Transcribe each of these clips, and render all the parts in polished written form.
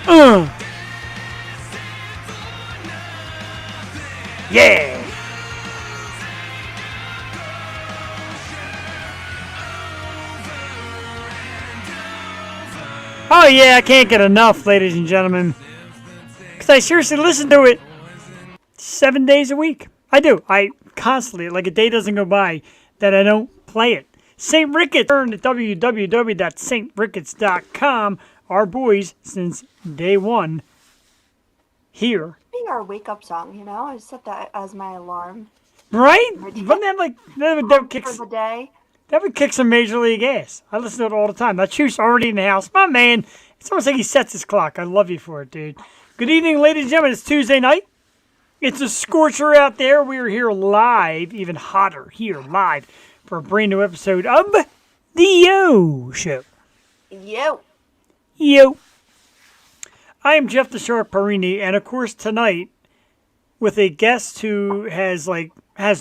Uh. Yeah. Oh yeah, I can't get enough, ladies and gentlemen. Because I seriously listen to it 7 days a week. I do. I constantly, like a day doesn't go by that I don't play it. St. Ricketts, turn to www.stricketts.com. Our boys since day one here. Be our wake up song, you know? I set that as my alarm. Right? Wouldn't that like that kicks for the day? That would kick some major league ass. I listen to it all the time. That Chu's already in the house. My man, it's almost like he sets his clock. I love you for it, dude. Good evening, ladies and gentlemen. It's Tuesday night. It's a scorcher out there. We are here live, even hotter here live, for a brand new episode of The Yo Show. Yo. Yo. I am Jeff the Shark Parini, and of course tonight, with a guest who has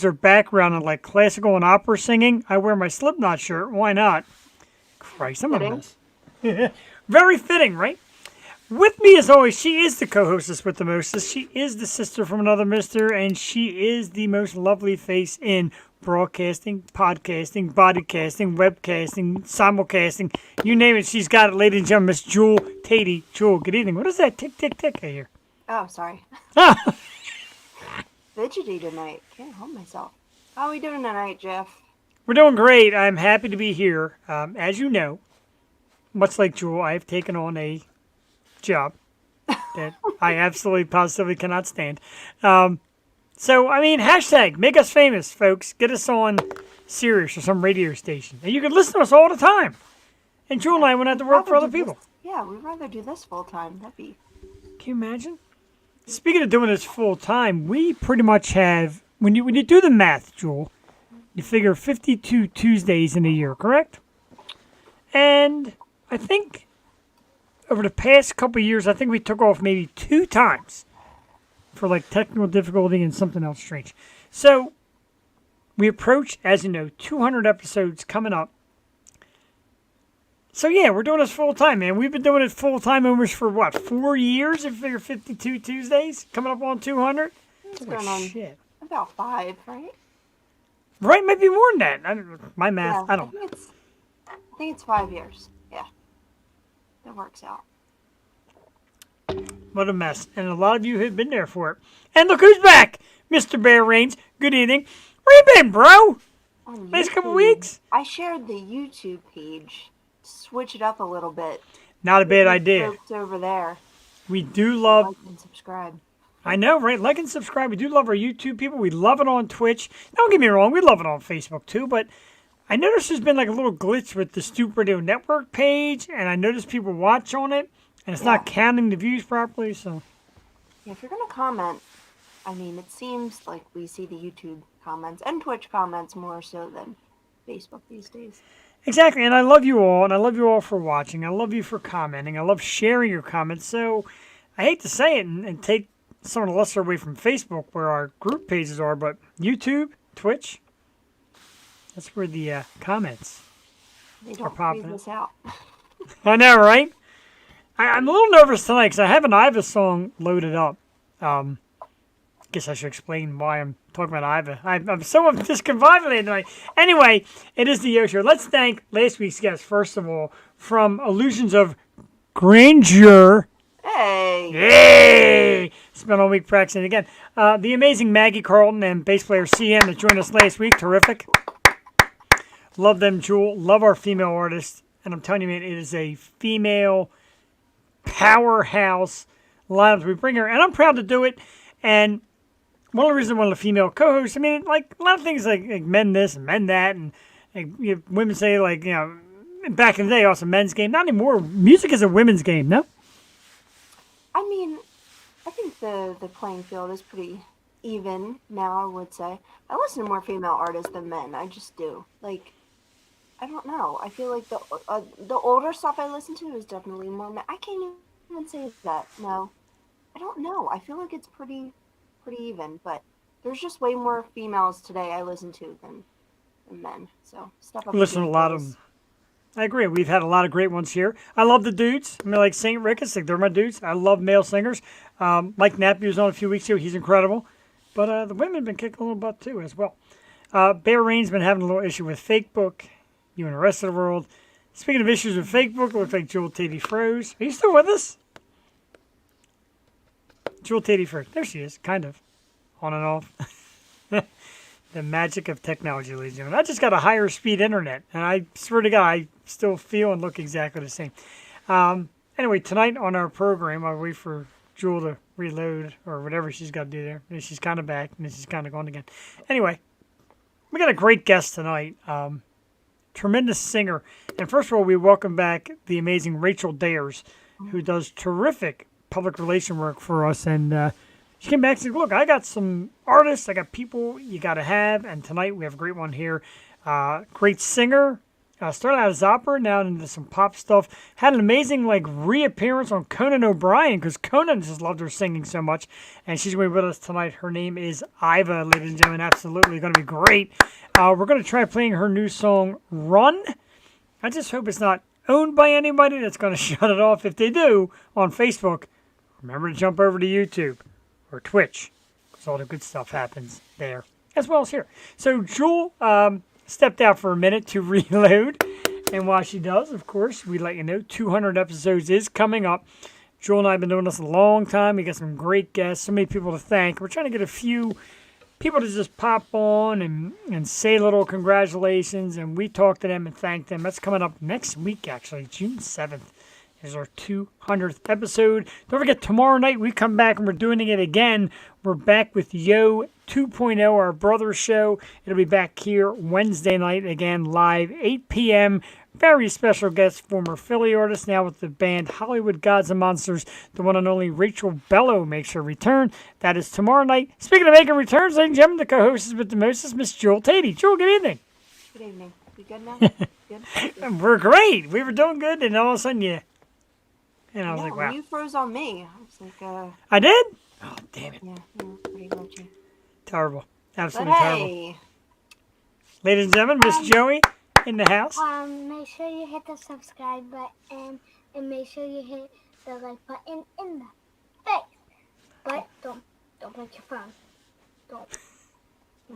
their background in like classical and opera singing, I wear my Slipknot shirt. Why not? Christ, I'm a mess. Very fitting, right? With me, as always, she is the co-hostess with the mostest. She is the sister from another mister, and she is the most lovely face in broadcasting, podcasting, bodycasting, webcasting, simulcasting. You name it, she's got it, ladies and gentlemen. Miss Jewel Tatey. Jewel, good evening. What is that tick, tick, tick I hear? Oh, sorry. Fidgety tonight. Can't help myself. How are we doing tonight, Jeff? We're doing great. I'm happy to be here. As you know, much like Jewel, I have taken on a job that I absolutely positively cannot stand. So, I mean, hashtag make us famous, folks. Get us on Sirius or some radio station. And you can listen to us all the time. And Jewel and I wouldn't have to work for other people. Yeah, we'd rather do this full time. That'd be... Can you imagine? Speaking of doing this full time, we pretty much have, when you do the math, Jewel, you figure 52 Tuesdays in a year, correct? And I think over the past couple of years, I think we took off maybe 2 times for like technical difficulty and something else strange. So we approach, as you know, 200 episodes coming up. So yeah, we're doing this full time, man. We've been doing it full time almost for what, 4 years? If you figure 52 Tuesdays coming up on 200. It's going on shit. About 5, right? Right, maybe more than that. My math, yeah, I don't know. I think it's 5 years. Yeah, that works out. What a mess. And a lot of you have been there for it. And look who's back! Mr. Bear Reigns. Good evening. Where you been, bro? Last couple weeks? I shared the YouTube page. Switch it up a little bit. Not a bad idea. Folks over there. We do love... Like and subscribe. I know, right? Like and subscribe. We do love our YouTube people. We love it on Twitch. Don't get me wrong. We love it on Facebook, too. But I noticed there's been like a little glitch with the Stoop Radio Network page. And I noticed people watch on it. And it's not counting the views properly, so... Yeah, if you're going to comment, I mean, it seems like we see the YouTube comments and Twitch comments more so than Facebook these days. Exactly, and I love you all, and I love you all for watching. I love you for commenting. I love sharing your comments. So I hate to say it and take some of the luster away from Facebook where our group pages are, but YouTube, Twitch, that's where the comments are popping. They don't freeze us out. I know, right? I'm a little nervous tonight because I have an Iva song loaded up. Guess I should explain why I'm talking about Iva. I'm so discombobulated tonight. Anyway, it is the Yo Show. Let's thank last week's guest, first of all, from Illusions of Grandeur. Hey! Yay! Spent all week practicing again. The amazing Maggie Carlton and bass player CM that joined us last week. Terrific. Love them, Jewel. Love our female artists. And I'm telling you, man, it is a female powerhouse lineup we bring her. And I'm proud to do it. And one of the reasons I wanted a female co-host, I mean, like a lot of things like men this and men that, and like, women say like, back in the day, also men's game. Not anymore. Music is a women's game, no? I mean, I think the playing field is pretty even now, I would say. I listen to more female artists than men. I just do. Like, I don't know. I feel like the older stuff I listen to is definitely more men. I can't even say that. No. I don't know. I feel like it's pretty even, but there's just way more females today I listen to than men. So step up. Listen to a lot of them. I agree. We've had a lot of great ones here. I love the dudes. I mean, like St. Rickus, like they're my dudes. I love male singers. Mike Nappy was on a few weeks ago. He's incredible. But the women have been kicking a little butt too as well. Bear Rain's been having a little issue with Facebook. You and the rest of the world. Speaking of issues with Facebook, it looks like Jewel Tatey froze. Are you still with us? Jewel Tatey froze. There she is, kind of. On and off. The magic of technology, ladies and gentlemen. I just got a higher speed internet, and I swear to God, I still feel and look exactly the same. Anyway, tonight on our program, I'll wait for Jewel to reload or whatever she's got to do there. And she's kind of back, and then she's kind of gone again. Anyway, we got a great guest tonight. Tremendous singer. And first of all, we welcome back the amazing Rachel Dares, who does terrific public relation work for us. And she came back and said, look, I got some artists, I got people you got to have. And tonight we have a great one here. Great singer. Started out as opera, now into some pop stuff. Had an amazing reappearance on Conan O'Brien because Conan just loved her singing so much. And she's going to be with us tonight. Her name is Iva, ladies and gentlemen. Absolutely going to be great. We're going to try playing her new song, Run. I just hope it's not owned by anybody that's going to shut it off. If they do, on Facebook, remember to jump over to YouTube or Twitch because all the good stuff happens there as well as here. So Jewel stepped out for a minute to reload. And while she does, of course, we let you know 200 episodes is coming up. Jewel and I have been doing this a long time. We got some great guests, so many people to thank. We're trying to get a few people to just pop on and say little congratulations, and we talk to them and thank them. That's coming up next week, actually. June 7th is our 200th episode. Don't forget, tomorrow night we come back and we're doing it again. We're back with Yo 2.0, our brother show. It'll be back here Wednesday night, again, live, 8 p.m., very special guest, former Philly artist, now with the band Hollywood Gods and Monsters. The one and only Rachel Bello makes her return. That is tomorrow night. Speaking of making returns, ladies and gentlemen, the co-host is with the most is Miss Jewel Tatey. Jewel, good evening. Good evening. You good now? Good? We're great. We were doing good, and all of a sudden and I was like, wow. You froze on me. I was like, I did? Oh, damn it. yeah, pretty glitchy. Terrible. But Absolutely terrible. hey, Ladies and gentlemen, Miss Joey in the house. Make sure you hit the subscribe button and make sure you hit the like button in the face. But don't break your phone. Don't.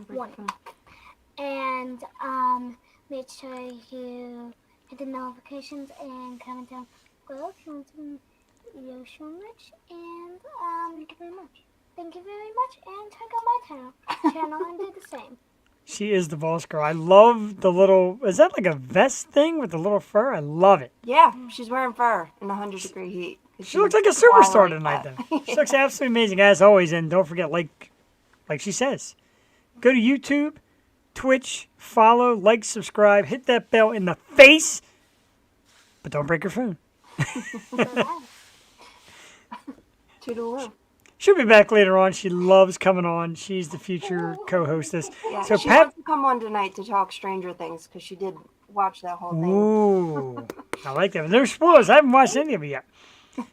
One. And make sure you hit the notifications and comment down below if you want some video so much. And thank you very much. Thank you very much. And check out my channel and do the same. She is the boss girl. I love the little, is that like a vest thing with the little fur? I love it. yeah, she's wearing fur in 100-degree heat. She looks like a superstar tonight, though. She looks absolutely amazing, as always. And don't forget, like she says, go to YouTube, Twitch, follow, like, subscribe, hit that bell in the face, but don't break your phone. Toodaloo. She'll be back later on. She loves coming on. She's the future co-hostess. Yeah, So she Pat, wants to come on tonight to talk Stranger Things because she did watch that whole thing. ooh, I like that. No spoilers. I haven't watched any of it yet.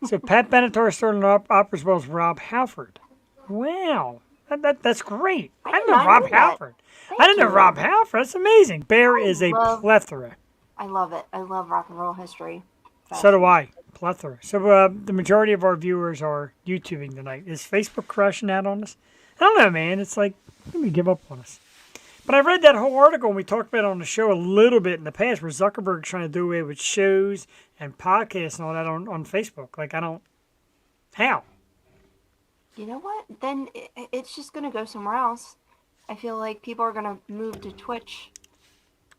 So Pat Benatar started an opera as well as Rob Halford. Wow, that's great. I didn't know not Rob know that. Halford. I didn't know you. Rob Halford. That's amazing. Bear is a plethora. I love it. I love rock and roll history. So do I. Plethora. So the majority of our viewers are YouTubing tonight. Is Facebook crashing out on us? I don't know, man. It's like, let me give up on us. But I read that whole article, and we talked about it on the show a little bit in the past, where Zuckerberg's trying to do away with shows and podcasts and all that on Facebook. Like, how? You know what? Then it's just going to go somewhere else. I feel like people are going to move to Twitch.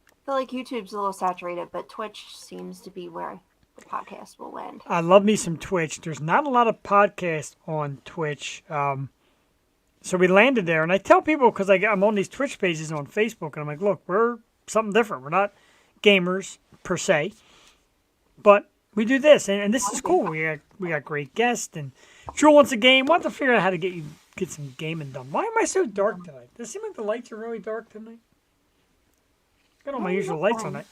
I feel like YouTube's a little saturated, but Twitch seems to be where the podcast will land. I love me some Twitch. There's not a lot of podcasts on Twitch. So we landed there. And I tell people, because I'm on these Twitch pages on Facebook, and I'm like, look, we're something different. We're not gamers, per se. But we do this, and this is cool. We got great guests, and Jewel wants a game. We'll have to figure out how to get some gaming done. Why am I so dark tonight? Does it seem like the lights are really dark tonight? Got all my usual lights on it.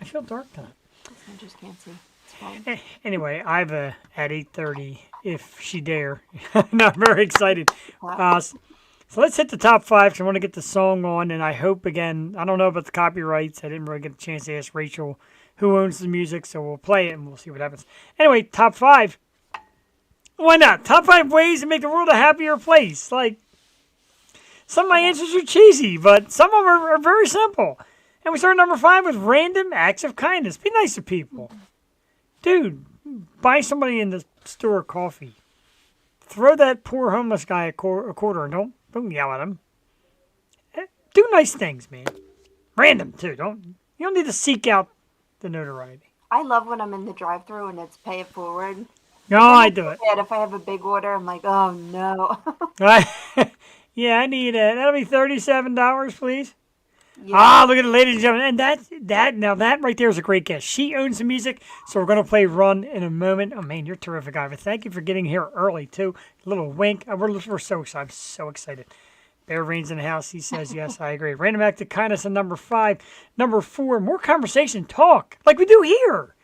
I feel dark tonight. I just can't see. It's fine. Anyway, Iva at 8:30, if she dare. Not very excited. So let's hit the top five, because I want to get the song on, and I hope, again, I don't know about the copyrights. I didn't really get a chance to ask Rachel who owns the music, so we'll play it and we'll see what happens. Anyway, top 5. Why not? Top 5 ways to make the world a happier place. Like, some of my answers are cheesy, but some of them are very simple. And we start number 5 with random acts of kindness. Be nice to people. Dude, buy somebody in the store coffee. Throw that poor homeless guy a quarter and don't yell at him. Do nice things, man. Random, too. You don't need to seek out the notoriety. I love when I'm in the drive-thru and it's pay it forward. No, I do it. And if I have a big order, I'm like, oh no. Yeah, I need that'll be $37, please. Yeah. Look at it, ladies and gentlemen. And that right there is a great guess. She owns the music, so we're going to play Run in a moment. Oh, man, you're terrific, Iva. Thank you for getting here early, too. A little wink. We're so excited. I'm so excited. Bear Rain's in the house. He says, yes, I agree. Random act of kindness on number 5. Number 4, more conversation, talk, like we do here.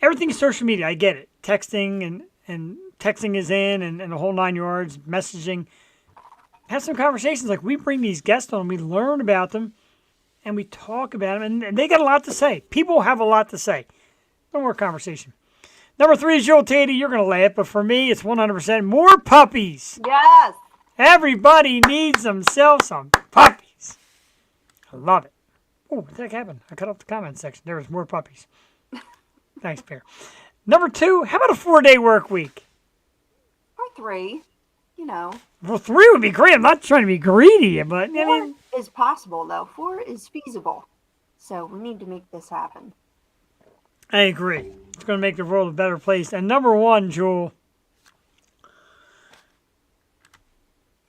Everything is social media. I get it. Texting and texting is in and the whole 9 yards, messaging. Have some conversations like we bring these guests on, we learn about them, and we talk about them, and they got a lot to say. People have a lot to say. No more conversation. Number 3 is Joel Tatey. You're going to laugh, but for me, it's 100% more puppies. Yes. Everybody needs themselves some puppies. I love it. Oh, what the heck happened? I cut off the comment section. There was more puppies. Thanks, Bear. Number 2, how about a 4-day work week? Or 3, you know. Well, 3 would be great. I'm not trying to be greedy, but I 4 mean, is possible, though. 4 is feasible. So we need to make this happen. I agree. It's going to make the world a better place. And number 1, Joel,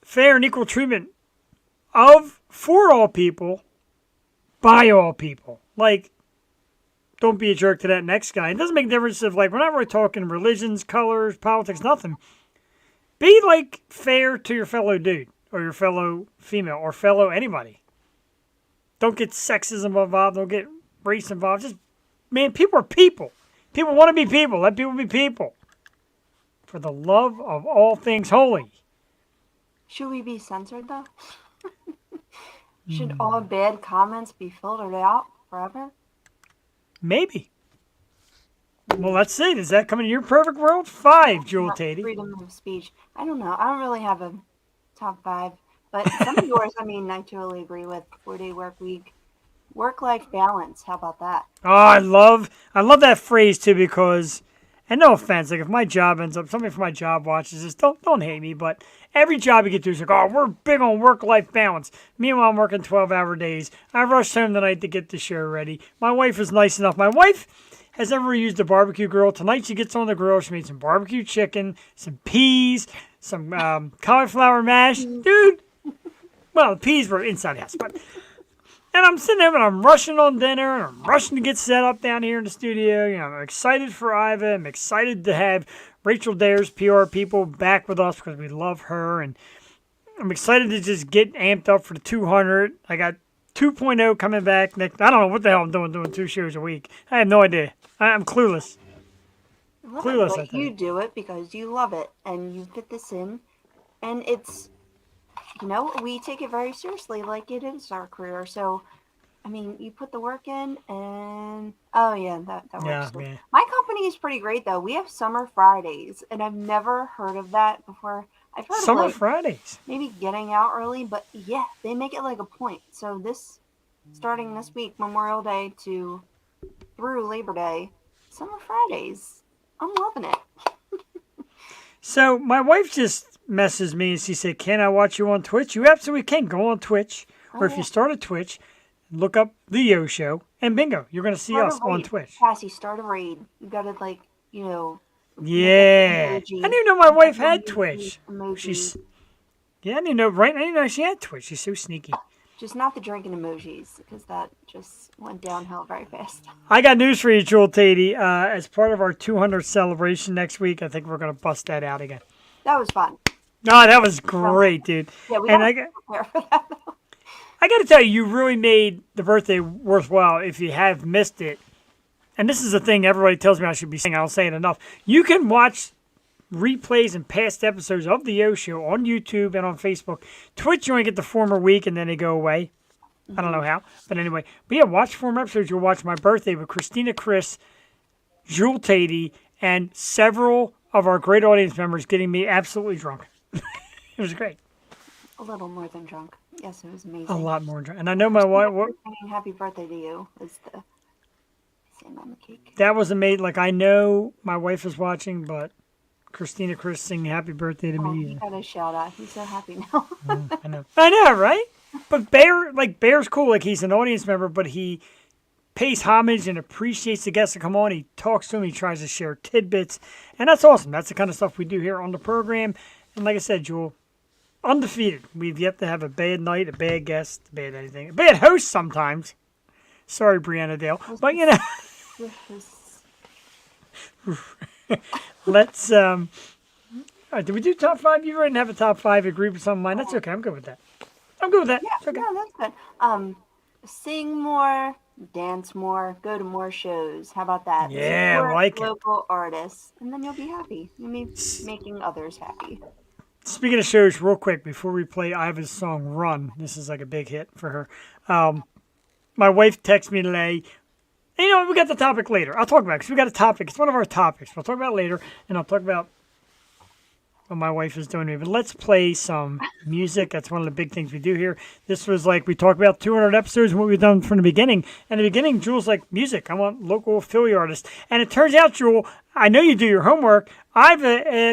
fair and equal treatment for all people, by all people. Like, don't be a jerk to that next guy. It doesn't make a difference if, like, we're not really talking religions, colors, politics, nothing. Be, like, fair to your fellow dude or your fellow female or fellow anybody. Don't get sexism involved. Don't get race involved. Just, man, people are people. People want to be people. Let people be people. For the love of all things holy. Should we be censored, though? Should all bad comments be filtered out forever? Maybe. Well, let's see. Does that come into your perfect world? 5, Joel Tatey. Freedom of speech. I don't know. I don't really have a top 5. But some of yours, I mean, I totally agree with. 4-day work week. Work-life balance. How about that? Oh, I love that phrase too because, and no offense, like if my job ends up, somebody from my job watches this, don't hate me, but every job you get to is like, oh, we're big on work-life balance. Meanwhile, I'm working 12-hour days. I rushed home tonight to get the show ready. My wife is nice enough. My wife has never used a barbecue grill. Tonight she gets on the grill. She made some barbecue chicken, some peas, some cauliflower mash. Dude, well, the peas were inside the house, but... And I'm sitting there and I'm rushing on dinner and I'm rushing to get set up down here in the studio. You know, I'm excited for Iva. I'm excited to have Rachel Dares, PR people, back with us because we love her. And I'm excited to just get amped up for the 200. I got 2.0 coming back next. I don't know what the hell I'm doing 2 shows a week. I have no idea. I'm clueless. Well, Clueless, I but think. you do it because you love it and you fit this in. And it's, you know, we take it very seriously like it is our career. So, I mean, you put the work in and, oh yeah, that Yeah, works. yeah. My company is pretty great though. We have summer Fridays and I've never heard of that before. I've heard Summer of like Fridays. maybe getting out early, but yeah, they make it like a point. So starting this week, Memorial Day through Labor Day, summer Fridays. I'm loving it. So my wife just messaged me and she said, can I watch you on Twitch? You absolutely can. Go on Twitch. Or if yeah. you start a Twitch, look up The Yo Show, and bingo, you're going to see Start us a on raid. Twitch. Cassie, start a raid. You gotta like, you know. Yeah. I emoji. didn't even know my wife had Emoji, Twitch. Emoji. I didn't know, right? I didn't know she had Twitch. She's so sneaky. Just not the drinking emojis, because that just went downhill very fast. I got news for you, Joel Tatey. As part of our 200th celebration next week, I think we're going to bust that out again. That was fun. No, that was great, dude. Yeah, we And have to prepare for that though. I got to tell you, you really made the birthday worthwhile if you have missed it. And this is the thing everybody tells me I should be saying. I don't say it enough. You can watch replays and past episodes of The Yo Show on YouTube and on Facebook. Twitch, you only get the former week and then they go away. I don't know how, but anyway. But yeah, watch 4 more episodes. You'll watch my birthday with Christina, Chris, Jewel Tatey, and several of our great audience members getting me absolutely drunk. It was great. A little more than drunk. Yes, it was amazing. A lot more drunk. And I know my wife, Singing happy birthday to you was the icing on the cake. that was amazing. Like, I know my wife is watching, but Christina, Chris singing happy birthday to Oh, me. he got a shout out. He's so happy now. I know. I know, right? But Bear's cool. Like, he's an audience member, but he pays homage and appreciates the guests that come on. He talks to them. He tries to share tidbits. And that's awesome. That's the kind of stuff we do here on the program. And like I said, Jewel, undefeated. We've yet to have a bad night, a bad guest, a bad anything. A bad host sometimes. Sorry, Brianna Dale. But, you know, let's, did we do top 5? You didn't have a top 5. Agree with some of mine. That's okay. I'm good with that. I'm good with that. Yeah, It's okay. no, that's good. Sing more, dance more, go to more shows. How about that? Yeah, Support like it. local artists, and then you'll be happy. You'll be making others happy. Speaking of shows, real quick, before we play Iva's song Run, this is like a big hit for her. My wife texted me today. And, you know, we got the topic later. I'll talk about it because we got a topic. It's one of our topics. We'll talk about it later, and I'll talk about what my wife is doing to me. But let's play some music. That's one of the big things we do here. This was like, we talked about 200 episodes and what we've done from the beginning. And in the beginning, Jewel's like, music. I want local Philly artists. And it turns out, Jewel, I know you do your homework. I've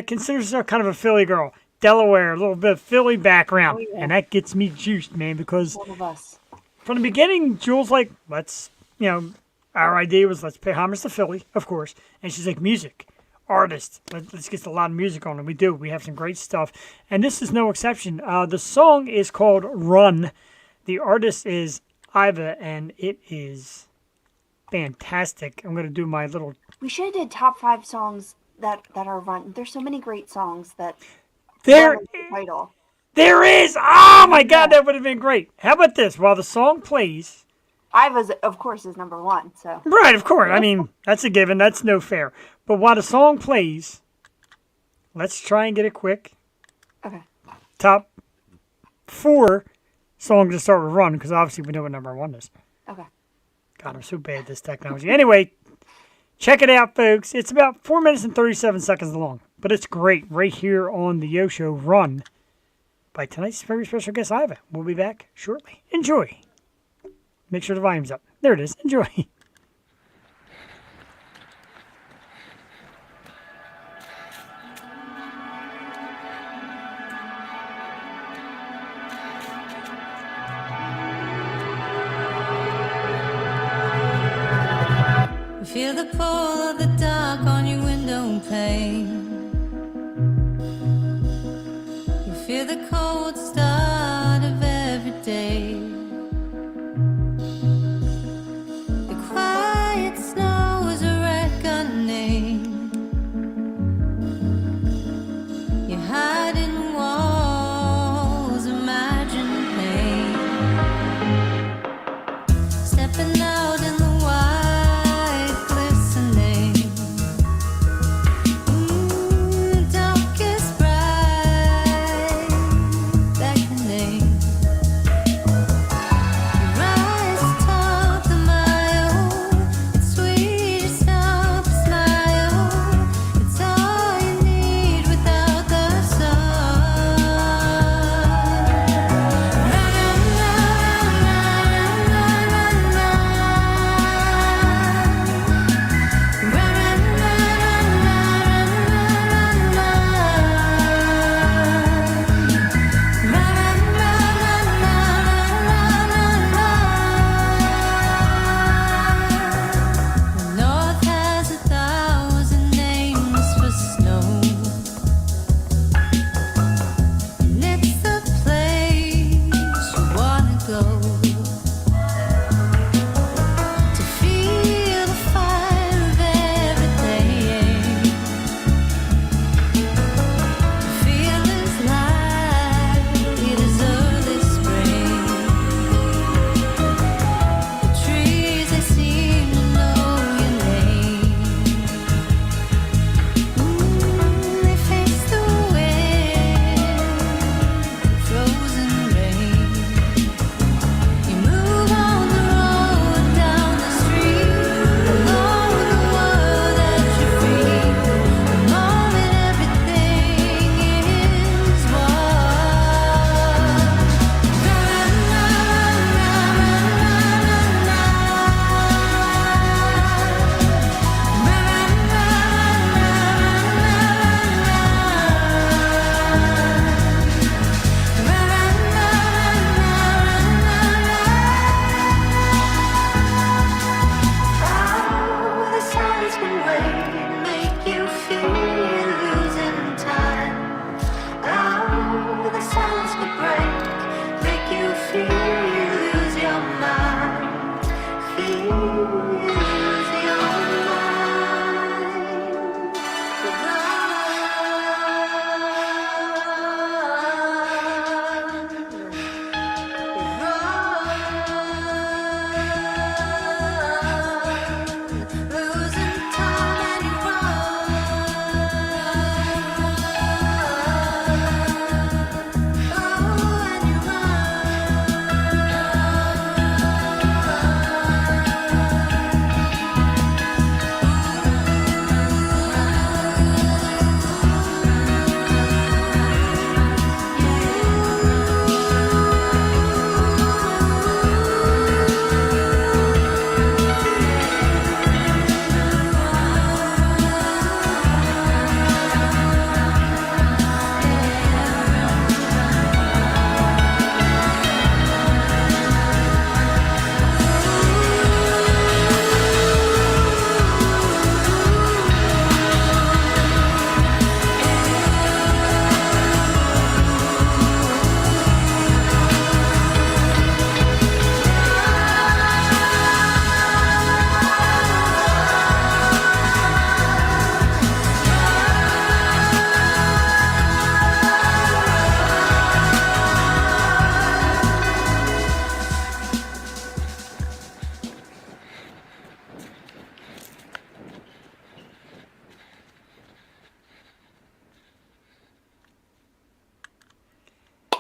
considers herself kind of a Philly girl. Delaware, a little bit of Philly background. Oh, yeah. And that gets me juiced, man, because One of us. from the beginning, Jewel's like, let's, you know, our idea was let's pay homage to Philly, of course. And she's like, music, artists, let's get a lot of music on it. We do. We have some great stuff. And this is no exception. The song is called Run. The artist is Iva, and it is fantastic. I'm going to do my little... We should have did top 5 songs that are run. There's so many great songs that There, run with the title. there is! Oh my God, that would have been great. How about this? While the song plays... Iva's, of course, is number 1. So Right, of course. I mean, that's a given. That's no fair. But while the song plays, let's try and get it quick. okay. Top 4 songs to start with Run, because obviously we know what number 1 is. Okay. God, I'm so bad at this technology. Anyway, check it out, folks. It's about 4 minutes and 37 seconds long, but it's great right here on the Yo Show Run by tonight's very special guest, Iva. We'll be back shortly. Enjoy. Make sure the volume's up. There it is. Enjoy. You feel the pull of the dark on your window pane. You feel the cold start of every day. The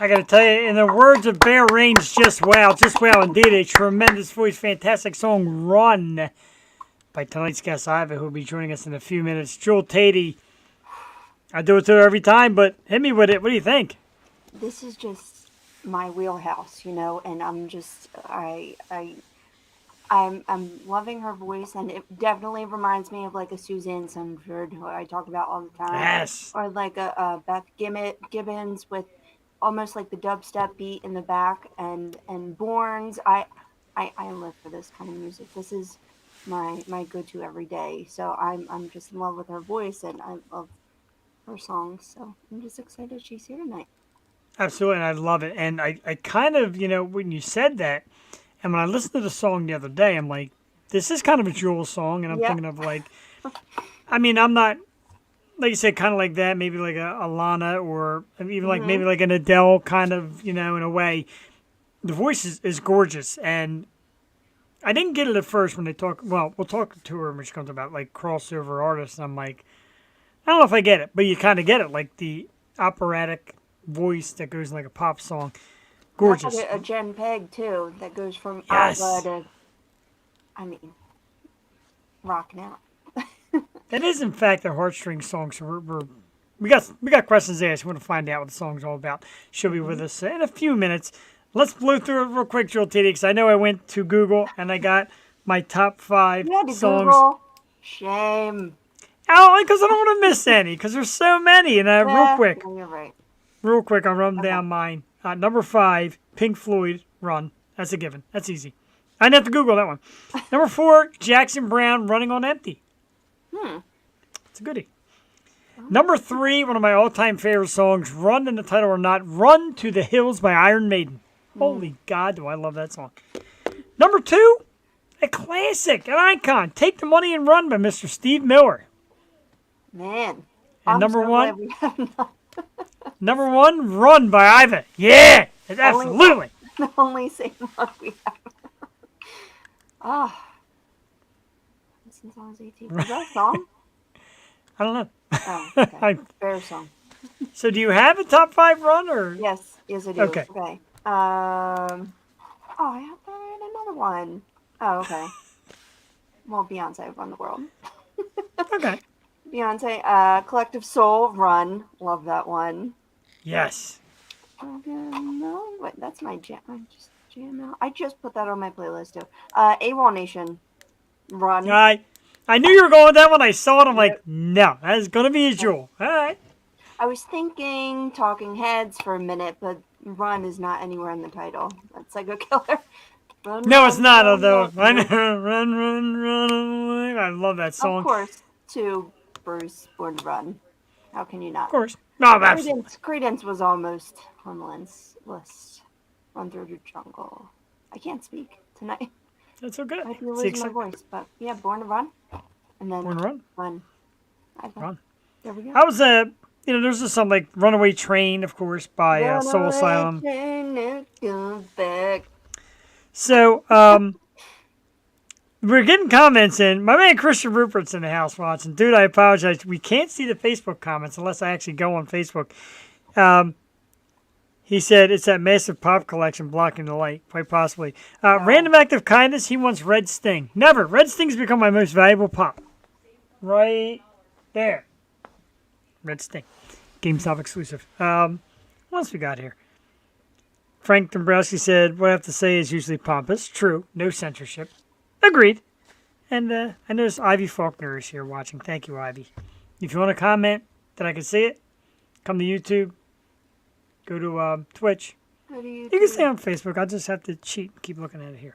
I got to tell you, in the words of Bear Range, just wow indeed. A tremendous voice, fantastic song, Run, by tonight's guest, Iva, who will be joining us in a few minutes. Jewel Tatey, I do it to her every time, but hit me with it. What do you think? This is just my wheelhouse, you know, and I'm loving her voice, and it definitely reminds me of like a Suzanne Sumford, who I talk about all the time. Yes. Or like a Beth Gibbons with almost like the dubstep beat in the back, and Borns. I live for this kind of music. This is my go-to every day. So I'm just in love with her voice, and I love her songs. So I'm just excited she's here tonight. Absolutely, and I love it. And I kind of, when you said that, and when I listened to the song the other day, I'm like, this is kind of a Jewel song, and I'm Yep. thinking of like, I mean, I'm not, like you said, kind of like that, maybe like a Alana, or even like maybe like an Adele kind of, in a way. The voice is gorgeous, and I didn't get it at first when they talk, well, we'll talk to her when she comes about like crossover artists, and I'm like, I don't know if I get it, but you kind of get it, like the operatic voice that goes in like a pop song. Gorgeous. That's like a Jen Peg too, that goes from Yes. ABBA to, rocking out. That is, in fact, a heartstring song. So we got questions asked. We want to find out what the song's all about. She'll be with us in a few minutes. Let's blow through it real quick, Jewel Tatey, because I know I went to Google and I got my top 5 You had to songs. Google. Shame. Oh, because I don't want to miss any, because there's so many. And real quick, No, you're right. I'll run down mine. Number 5, Pink Floyd, Run. That's a given. That's easy. I didn't have to Google that one. Number 4, Jackson Browne, Running on Empty. It's a goodie. Number 3, one of my all-time favorite songs, Run in the title or not, Run to the Hills by Iron Maiden. Holy God, do I love that song. Number 2, a classic, an icon, Take the Money and Run by Mr. Steve Miller. Man. And I'm number so one? glad we have not Number 1, Run by Iva. Yeah, absolutely. the only same one we have. Since I was 18. Was that a song? I don't know. Oh, okay. Fair song. So do you have a top 5 run or? Yes, I do. Okay. I have another one. Oh, okay. Well, Beyonce, Run the World. Okay. Beyonce, Collective Soul, Run. Love that one. Yes. No, wait, that's my jam. I just put that on my playlist too. AWOL Nation, Run. I knew you were going with that one. I saw it. I'm like, no, that is going to be a Jewel. All right. I was thinking Talking Heads for a minute, but Run is not anywhere in the title. That's like a killer. Run, No, run, it's not, run, although. run. Run away. I love that song. Of course, to Bruce, Born to Run. How can you not? Of course. No, absolutely. Credence was almost on the list. Run Through the Jungle. I can't speak tonight. That's so good. Might be losing my voice, but yeah, Born to Run. And then Born to Run. Run. Run. There we go. I was there's just some like Runaway Train, of course, by Soul Asylum. Back. So, we're getting comments in. My man Christian Rupert's in the house watching. Dude, I apologize. We can't see the Facebook comments unless I actually go on Facebook. He said it's that massive pop collection blocking the light, quite possibly. Random act of kindness, he wants Red Sting. Never. Red Sting's become my most valuable pop. Right there. Red Sting. GameStop exclusive. What else we got here? Frank Dombrowski said, what I have to say is usually pompous. True. No censorship. Agreed. And I noticed Ivy Faulkner is here watching. Thank you, Ivy. If you want to comment that I can see it, come to YouTube. Go to Twitch. You can stay on Facebook. I'll just have to cheat and keep looking at it here.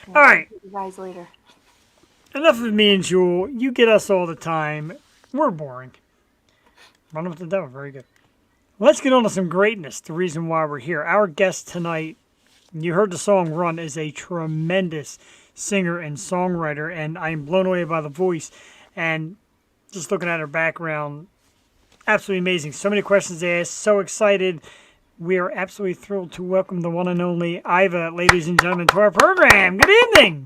All right. See you guys later. Enough of me and Jewel. You get us all the time. We're boring. Run with the devil. Very good. Let's get on to some greatness. The reason why we're here. Our guest tonight, you heard the song Run, is a tremendous singer and songwriter. And I'm blown away by the voice. And just looking at her background, absolutely amazing. So many questions asked. So excited. We are absolutely thrilled to welcome the one and only Iva, ladies and gentlemen, to our program. Good evening.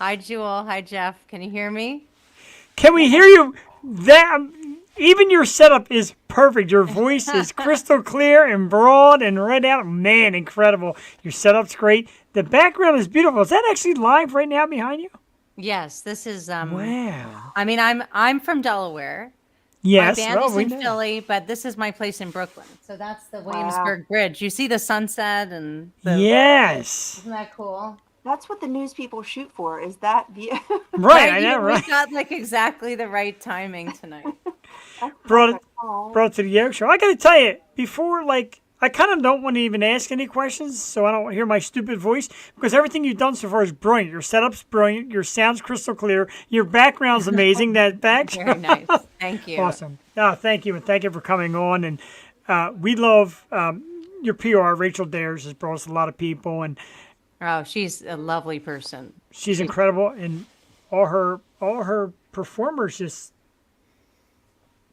Hi, Jewel. Hi, Jeff. Can you hear me? Can we hear you? Even your setup is perfect. Your voice is crystal clear and broad and right out. Man, incredible. Your setup's great. The background is beautiful. Is that actually live right now behind you? Yes, this is Wow. I mean, I'm from Delaware. My Yes. band Well, is we in know. Philly, but this is my place in Brooklyn. So that's the Wow. Williamsburg Bridge. You see the sunset and the Yes. Isn't that cool? That's what the news people shoot for, is that view. Right. I know. We Right. got like exactly the right timing tonight. That's Brought it. perfect. Aw. Brought to the Yo Show. I got to tell you, before, like, I kind of don't want to even ask any questions, so I don't hear my stupid voice, because everything you've done so far is brilliant. Your setup's brilliant. Your sound's crystal clear. Your background's amazing. That back. Very nice. Thank you. Awesome. Oh, thank you, and thank you for coming on. And we love your PR. Rachel Dares has brought us a lot of people, and Oh, she's a lovely person. she's incredible. And all her performers just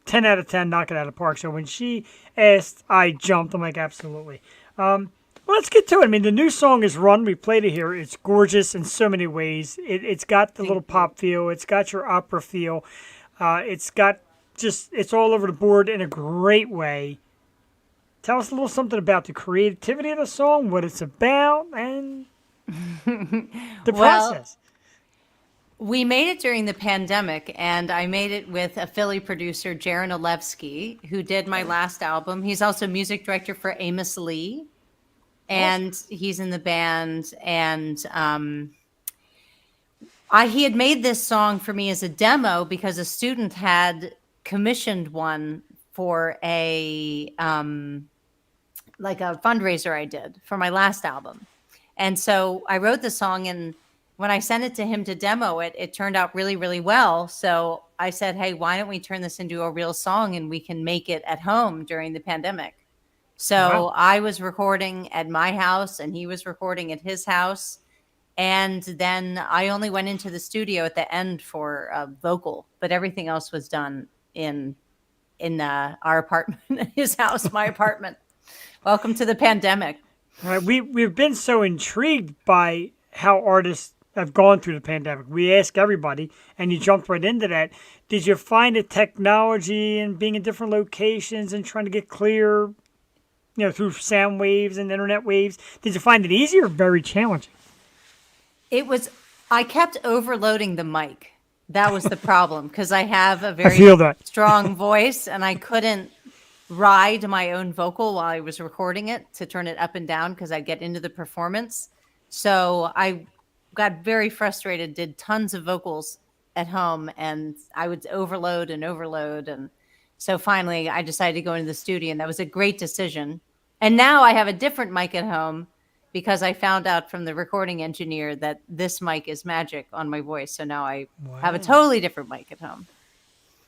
10 out of 10, knock it out of the park. So when she asked, I jumped. I'm like, absolutely. Well, let's get to it. I mean, the new song is Run. We played it here. It's gorgeous in so many ways. It's got the little pop feel. It's got your opera feel. It's got it's all over the board in a great way. Tell us a little something about the creativity of the song, what it's about, and the Well, process. We made it during the pandemic, and I made it with a Philly producer, Jaron Olevsky, who did my last album. He's also music director for Amos Lee, and he's in the band. And he had made this song for me as a demo because a student had commissioned one for a like a fundraiser I did for my last album. And so I wrote the song, and when I sent it to him to demo it, it turned out really, really well. So I said, hey, why don't we turn this into a real song and we can make it at home during the pandemic? So Wow. I was recording at my house and he was recording at his house. And then I only went into the studio at the end for a vocal, but everything else was done in our apartment, his house, my apartment. Welcome to the pandemic. Right. We've been so intrigued by how artists have gone through the pandemic. We ask everybody, and you jumped right into that. Did you find the technology and being in different locations and trying to get clear, through sound waves and internet waves? Did you find it easy or very challenging? I kept overloading the mic. That was the problem because I have a I very feel that. strong voice and I couldn't ride my own vocal while I was recording it to turn it up and down because I'd get into the performance. So I got very frustrated, did tons of vocals at home, and I would overload. And so finally I decided to go into the studio, and that was a great decision. And now I have a different mic at home because I found out from the recording engineer that this mic is magic on my voice. So now I have a totally different mic at home.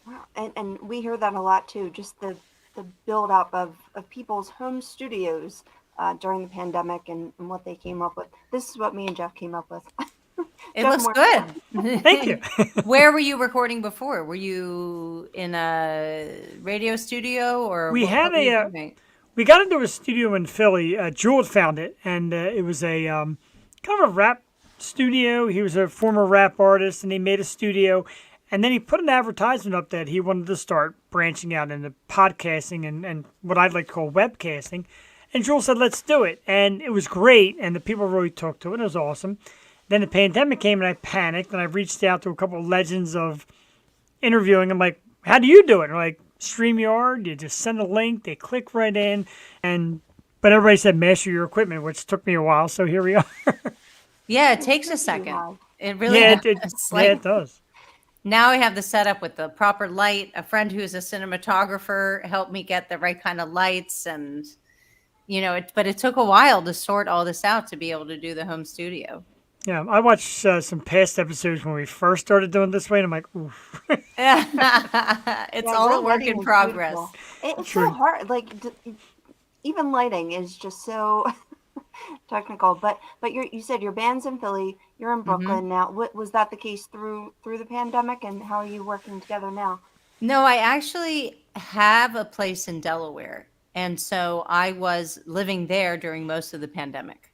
Wow. And we hear that a lot too, just the build up of people's home studios during the pandemic and what they came up with. This is what me and Jeff came up with. It Jeff looks Moore- good. Thank you. Where were you recording before? Were you in a radio studio or We had were you a, doing? We got into a studio in Philly. Jewel had found it, and it was a kind of a rap studio. He was a former rap artist, and he made a studio. And then he put an advertisement up that he wanted to start branching out into podcasting and what I'd like to call webcasting. And Jewel said, let's do it. And it was great, and the people really took to it. It was awesome. Then the pandemic came, and I panicked, and I reached out to a couple of legends of interviewing. I'm like, how do you do it? And like, StreamYard, you just send a link, they click right in. But everybody said, master your equipment, which took me a while, so here we are. Yeah, it takes a You second. have. It really Yeah, does. Like, it does. now I have the setup with the proper light. A friend who's a cinematographer helped me get the right kind of lights, and but it took a while to sort all this out to be able to do the home studio. Yeah, I watched some past episodes when we first started doing it this way, and I'm like, oof. It's Yeah, all your a work lighting in is progress. beautiful. It's True. so hard. Like even lighting is just so technical. But you said your band's in Philly. You're in Brooklyn now. What was that the case through the pandemic? And how are you working together now? No, I actually have a place in Delaware. And so I was living there during most of the pandemic.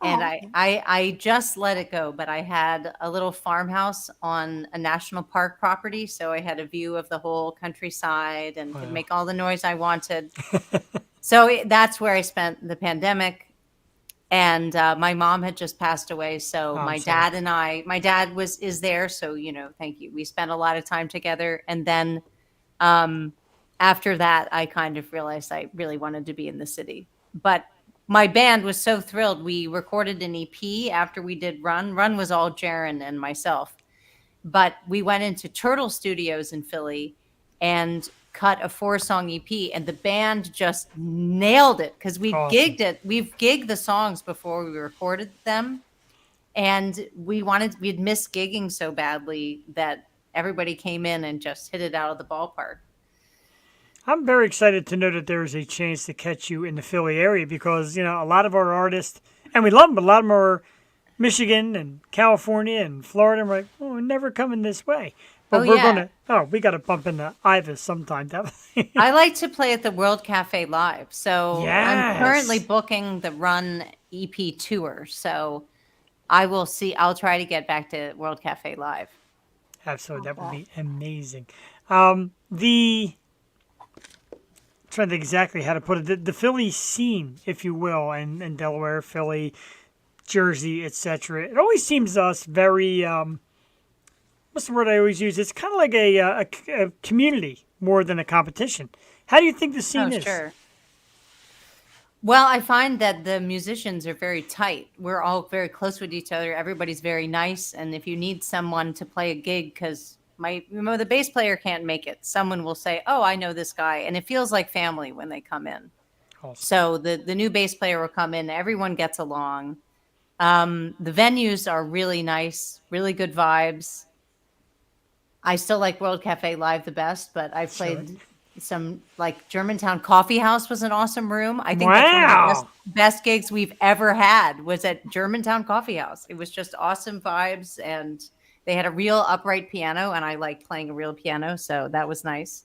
And Oh, I just let it go, but I had a little farmhouse on a national park property, so I had a view of the whole countryside and could Wow. make all the noise I wanted. So that's where I spent the pandemic. And my mom had just passed away, so Oh, I'm my sorry. dad and my dad is there, so thank you. We spent a lot of time together, and then um, after that, I kind of realized I really wanted to be in the city. But my band was so thrilled. We recorded an EP after we did Run. Run was all Jaron and myself. But we went into Turtle Studios in Philly and cut a 4-song EP, and the band just nailed it because we Awesome. gigged it. We've gigged the songs before we recorded them, and we'd missed gigging so badly that everybody came in and just hit it out of the ballpark. I'm very excited to know that there is a chance to catch you in the Philly area because, a lot of our artists, and we love them, but a lot of them are Michigan and California and Florida. And we're like, oh, we're never coming this way. But Oh, we're yeah. we got to bump into Ivis sometime. Definitely. I like to play at the World Cafe Live. So I'm currently Yes. booking the Run EP tour. So I'll try to get back to World Cafe Live. Absolutely. That would okay. be amazing. Trying to think exactly how to put it. The Philly scene, if you will, and Delaware, Philly, Jersey, etc. It always seems to us very what's the word I always use? It's kind of like a community more than a competition. How do you think the scene Oh, is? sure. Well, I find that the musicians are very tight. We're all very close with each other. Everybody's very nice. And if you need someone to play a gig, because the bass player can't make it, someone will say, "Oh, I know this guy," and it feels like family when they come in. Awesome. So the new bass player will come in. Everyone gets along. The venues are really nice, really good vibes. I still like World Cafe Live the best, but I've Sure. played some, like Germantown Coffee House was an awesome room. I think that's one of the Wow. best gigs we've ever had was at Germantown Coffee House. It was just awesome vibes, and they had a real upright piano, and I like playing a real piano, so that was nice.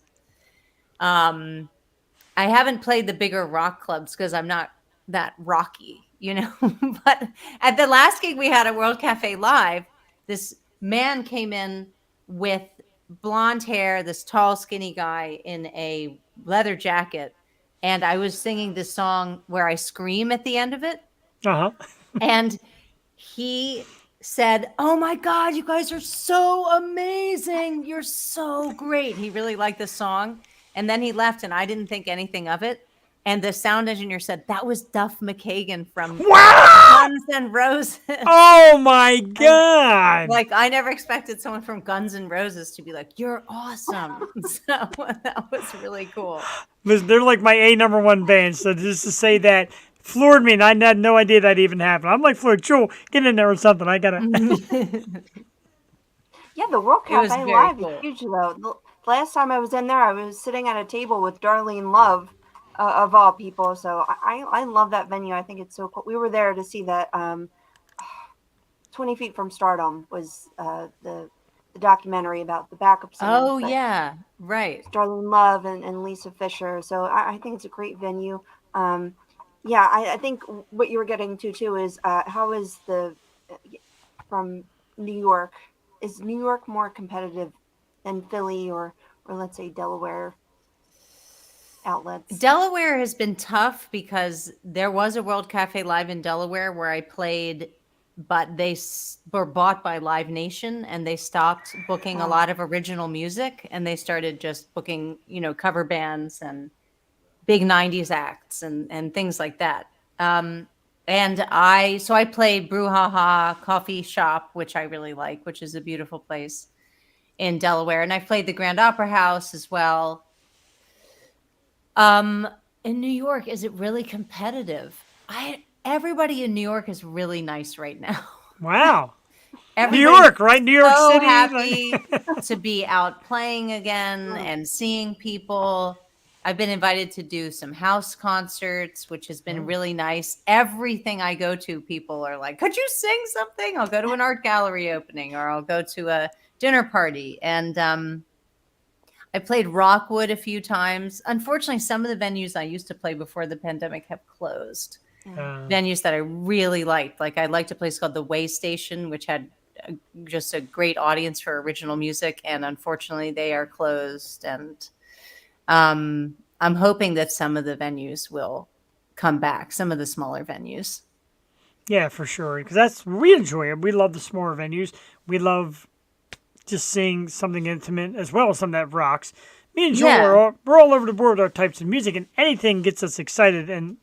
Um, I haven't played the bigger rock clubs because I'm not that rocky, But at the last gig we had at World Cafe Live, this man came in with blonde hair, this tall, skinny guy in a leather jacket. And I was singing this song where I scream at the end of it. Uh huh. And he said, "Oh my God, you guys are so amazing. You're so great." He really liked the song. And then he left, and I didn't think anything of it. And the sound engineer said, "That was Duff McKagan from Wow. Guns N' Roses." Oh my God. Like, I never expected someone from Guns N' Roses to be like, "You're awesome." So that was really cool. Listen, they're like my #1 band. So just to say that floored me, and I had no idea that even happened. I'm like, floored. Joel, get in there or something. I gotta. Yeah, the World It was Cafe very Live cool. is huge though. The last time I was in there, I was sitting at a table with Darlene Love, of all people. So I love that venue. I think it's so cool. We were there to see that 20 Feet from Stardom was the documentary about the backup singers. Oh, but yeah. Right. Darlene Love and Lisa Fisher. So I think it's a great venue. Yeah, I think what you were getting to too is how is from New York? Is New York more competitive than Philly or let's say Delaware outlets? Delaware has been tough because there was a World Cafe Live in Delaware where I played, but they were bought by Live Nation and they stopped booking a lot of original music and they started just booking, cover bands and big 90s acts and things like that. And I played Brouhaha Coffee Shop, which I really like, which is a beautiful place in Delaware. And I played the Grand Opera House as well. In New York, is it really competitive? Everybody in New York is really nice right now. Wow. New Everybody's York, right? New York so City. happy to be out playing again and seeing people. I've been invited to do some house concerts, which has been really nice. Everything I go to, people are like, "Could you sing something?" I'll go to an art gallery opening or I'll go to a dinner party. And I played Rockwood a few times. Unfortunately, some of the venues I used to play before the pandemic have closed. venues that I really liked. Like I liked a place called the Way Station, which had just a great audience for original music, and unfortunately they are closed. And I'm hoping that some of the venues will come back, some of the smaller venues. Yeah, for sure. Because we enjoy it. We love the smaller venues. We love just seeing something intimate as well as something that rocks. Me and Joel Yeah. we're all over the board with our types of music, and anything gets us excited. And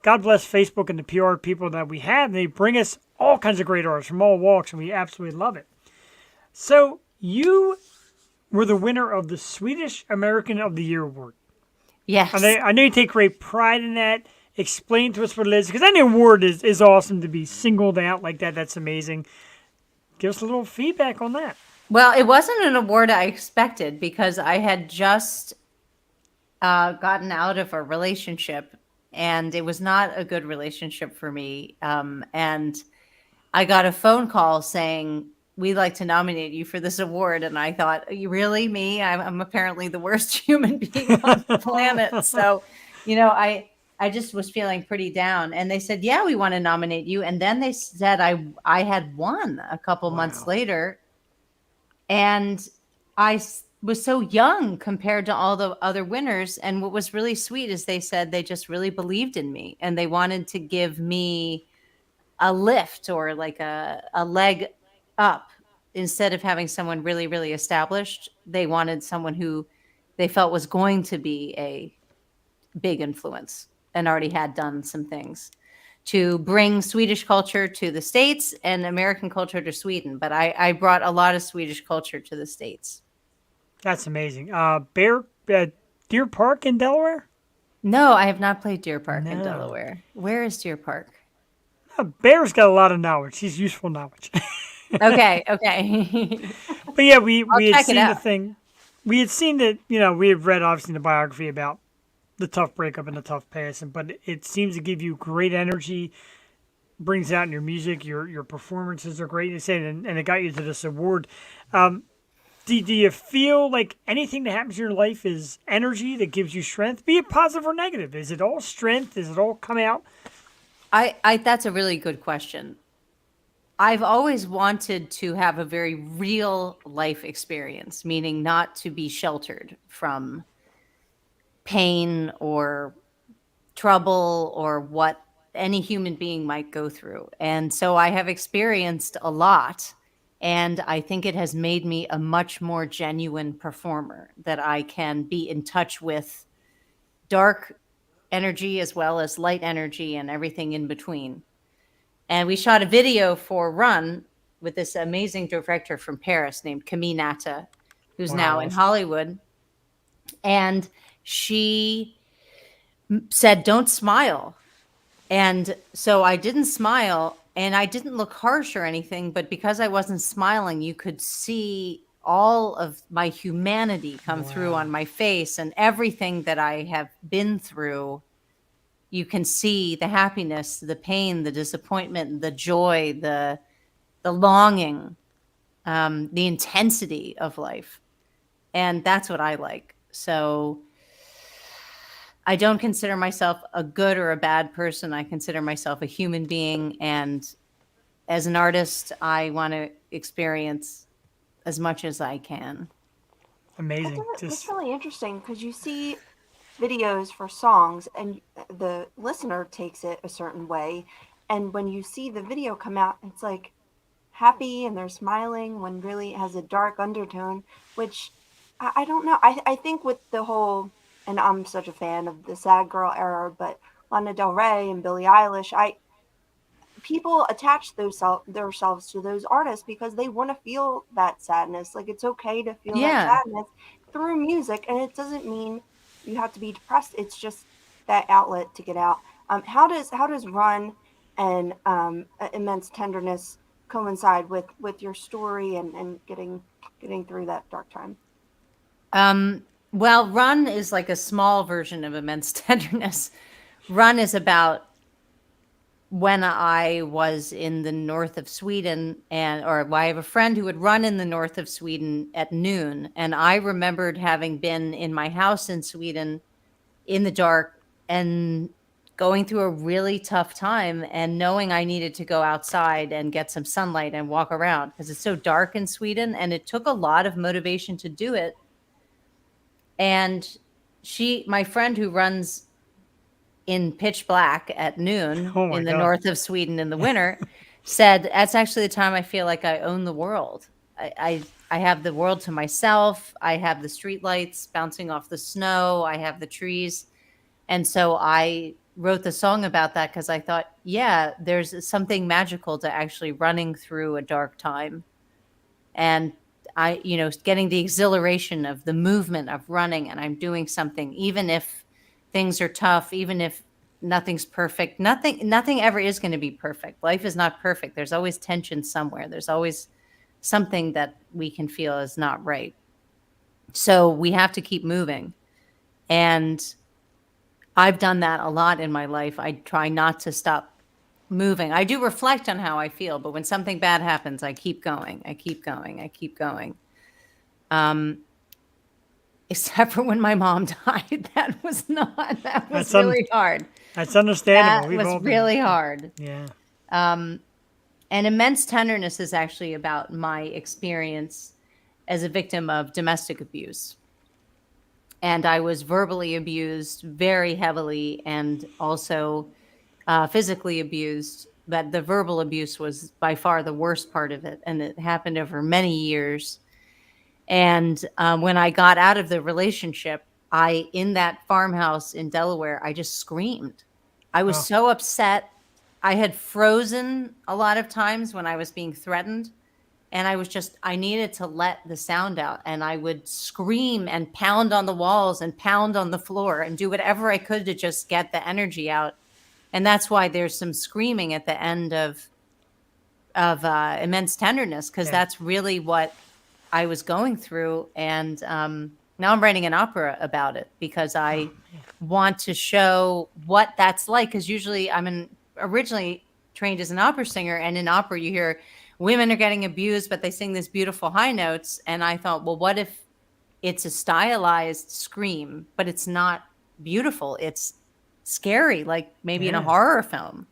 God bless Facebook and the PR people that we have. They bring us all kinds of great artists from all walks, and we absolutely love it. So you were the winner of the Swedish American of the Year award. Yes. And I know you take great pride in that. Explain to us what it is, because any award is awesome to be singled out like that. That's amazing. Give us a little feedback on that. Well, it wasn't an award I expected because I had just gotten out of a relationship, and it was not a good relationship for me. And I got a phone call saying, "We'd like to nominate you for this award." And I thought, "You really, me? I'm apparently the worst human being on the planet." So, I just was feeling pretty down. And they said, "Yeah, we want to nominate you." And then they said I had won a couple months later. And was so young compared to all the other winners. And what was really sweet is they said they just really believed in me, and they wanted to give me a lift or like a leg up. Instead of having someone really, really established, they wanted someone who they felt was going to be a big influence and already had done some things to bring Swedish culture to the States and American culture to Sweden. But I brought a lot of Swedish culture to the States. That's amazing. Deer Park in Delaware? No, I have not played Deer Park in No. Delaware. Where is Deer Park? Bear's got a lot of knowledge. He's useful knowledge. Okay. But yeah, we had check it seen the out. thing. We had seen that, we had read obviously the biography about the tough breakup and the tough passing, but it seems to give you great energy, brings out in your music, your performances are great, and it got you to this award. Do you feel like anything that happens in your life is energy that gives you strength, be it positive or negative? Is it all strength? Does it all come out? I that's a really good question. I've always wanted to have a very real life experience, meaning not to be sheltered from pain or trouble or what any human being might go through. And so I have experienced a lot, and I think it has made me a much more genuine performer, that I can be in touch with dark energy as well as light energy and everything in between. And we shot a video for Run with this amazing director from Paris named Camille Natta, who's now in Hollywood. And she said, "Don't smile." And so I didn't smile, and I didn't look harsh or anything, but because I wasn't smiling, you could see all of my humanity come through on my face, and everything that I have been through. You can see the happiness, the pain, the disappointment, the joy, the longing, the intensity of life. And that's what I like. So I don't consider myself a good or a bad person. I consider myself a human being. And as an artist, I want to experience as much as I can. Amazing. It's really interesting because you see videos for songs and the listener takes it a certain way, and when you see the video come out, it's like happy and they're smiling when really it has a dark undertone, which I don't know. I think with the whole, and I'm such a fan of the sad girl era, but Lana Del Rey and Billie Eilish, people attach themselves to those artists because they want to feel that sadness. Like, it's okay to feel that sadness through music, and it doesn't mean you have to be depressed. It's just that outlet to get out. How does Run and Immense Tenderness coincide with your story and getting through that dark time? Well, Run is like a small version of Immense Tenderness. Run is about when I was in the north of Sweden, or I have a friend who would run in the north of Sweden at noon. And I remembered having been in my house in Sweden in the dark and going through a really tough time and knowing I needed to go outside and get some sunlight and walk around because it's so dark in Sweden. And it took a lot of motivation to do it. And my friend who runs in pitch black at noon Oh my in the God. north of Sweden in the winter, said that's actually the time I feel like I own the world. I have the world to myself. I have the street lights bouncing off the snow. I have the trees. And so I wrote the song about that because I thought, yeah, there's something magical to actually running through a dark time. And getting the exhilaration of the movement of running, and I'm doing something, even if things are tough, even if nothing's perfect. Nothing ever is going to be perfect. Life is not perfect. There's always tension somewhere. There's always something that we can feel is not right. So we have to keep moving. And I've done that a lot in my life. I try not to stop moving. I do reflect on how I feel, but when something bad happens, I keep going. I keep going. I keep going. Except for when my mom died. That was That's really hard. That's understandable. That We've all was been- really hard. Yeah. And Immense Tenderness is actually about my experience as a victim of domestic abuse. And I was verbally abused very heavily and also physically abused. But the verbal abuse was by far the worst part of it. And it happened over many years. And when I got out of the relationship, in that farmhouse in Delaware, I just screamed. I was so upset. I had frozen a lot of times when I was being threatened. And I needed to let the sound out. And I would scream and pound on the walls and pound on the floor and do whatever I could to just get the energy out. And that's why there's some screaming at the end of Immense Tenderness, because that's really what I was going through. And now I'm writing an opera about it because I want to show what that's like. Because usually I'm originally trained as an opera singer, and in opera you hear women are getting abused, but they sing these beautiful high notes. And I thought, well, what if it's a stylized scream, but it's not beautiful? It's scary, like maybe in a horror film.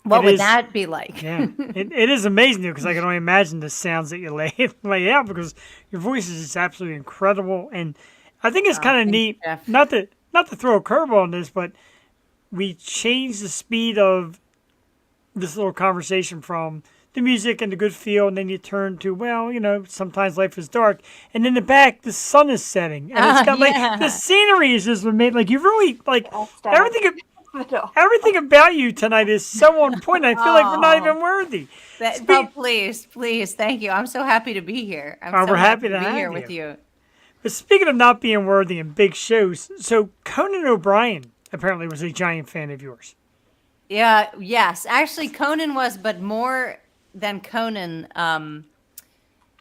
What would that be like? Yeah, it is amazing because I can only imagine the sounds that you lay out because your voice is just absolutely incredible, and I think it's kind of neat. Jeff. Not to throw a curveball on this, but we changed the speed of this little conversation from the music and the good feel, and then you turn to, well, sometimes life is dark, and in the back the sun is setting, and it's got like the scenery is just made like you really like everything. Everything about you tonight is so on point. I feel like we're not even worthy. Please, thank you. I'm so happy to be here. We're happy to be have here you. with you. But speaking of not being worthy in big shows, so Conan O'Brien apparently was a giant fan of yours. Yeah, yes. Actually, Conan was, but more than Conan,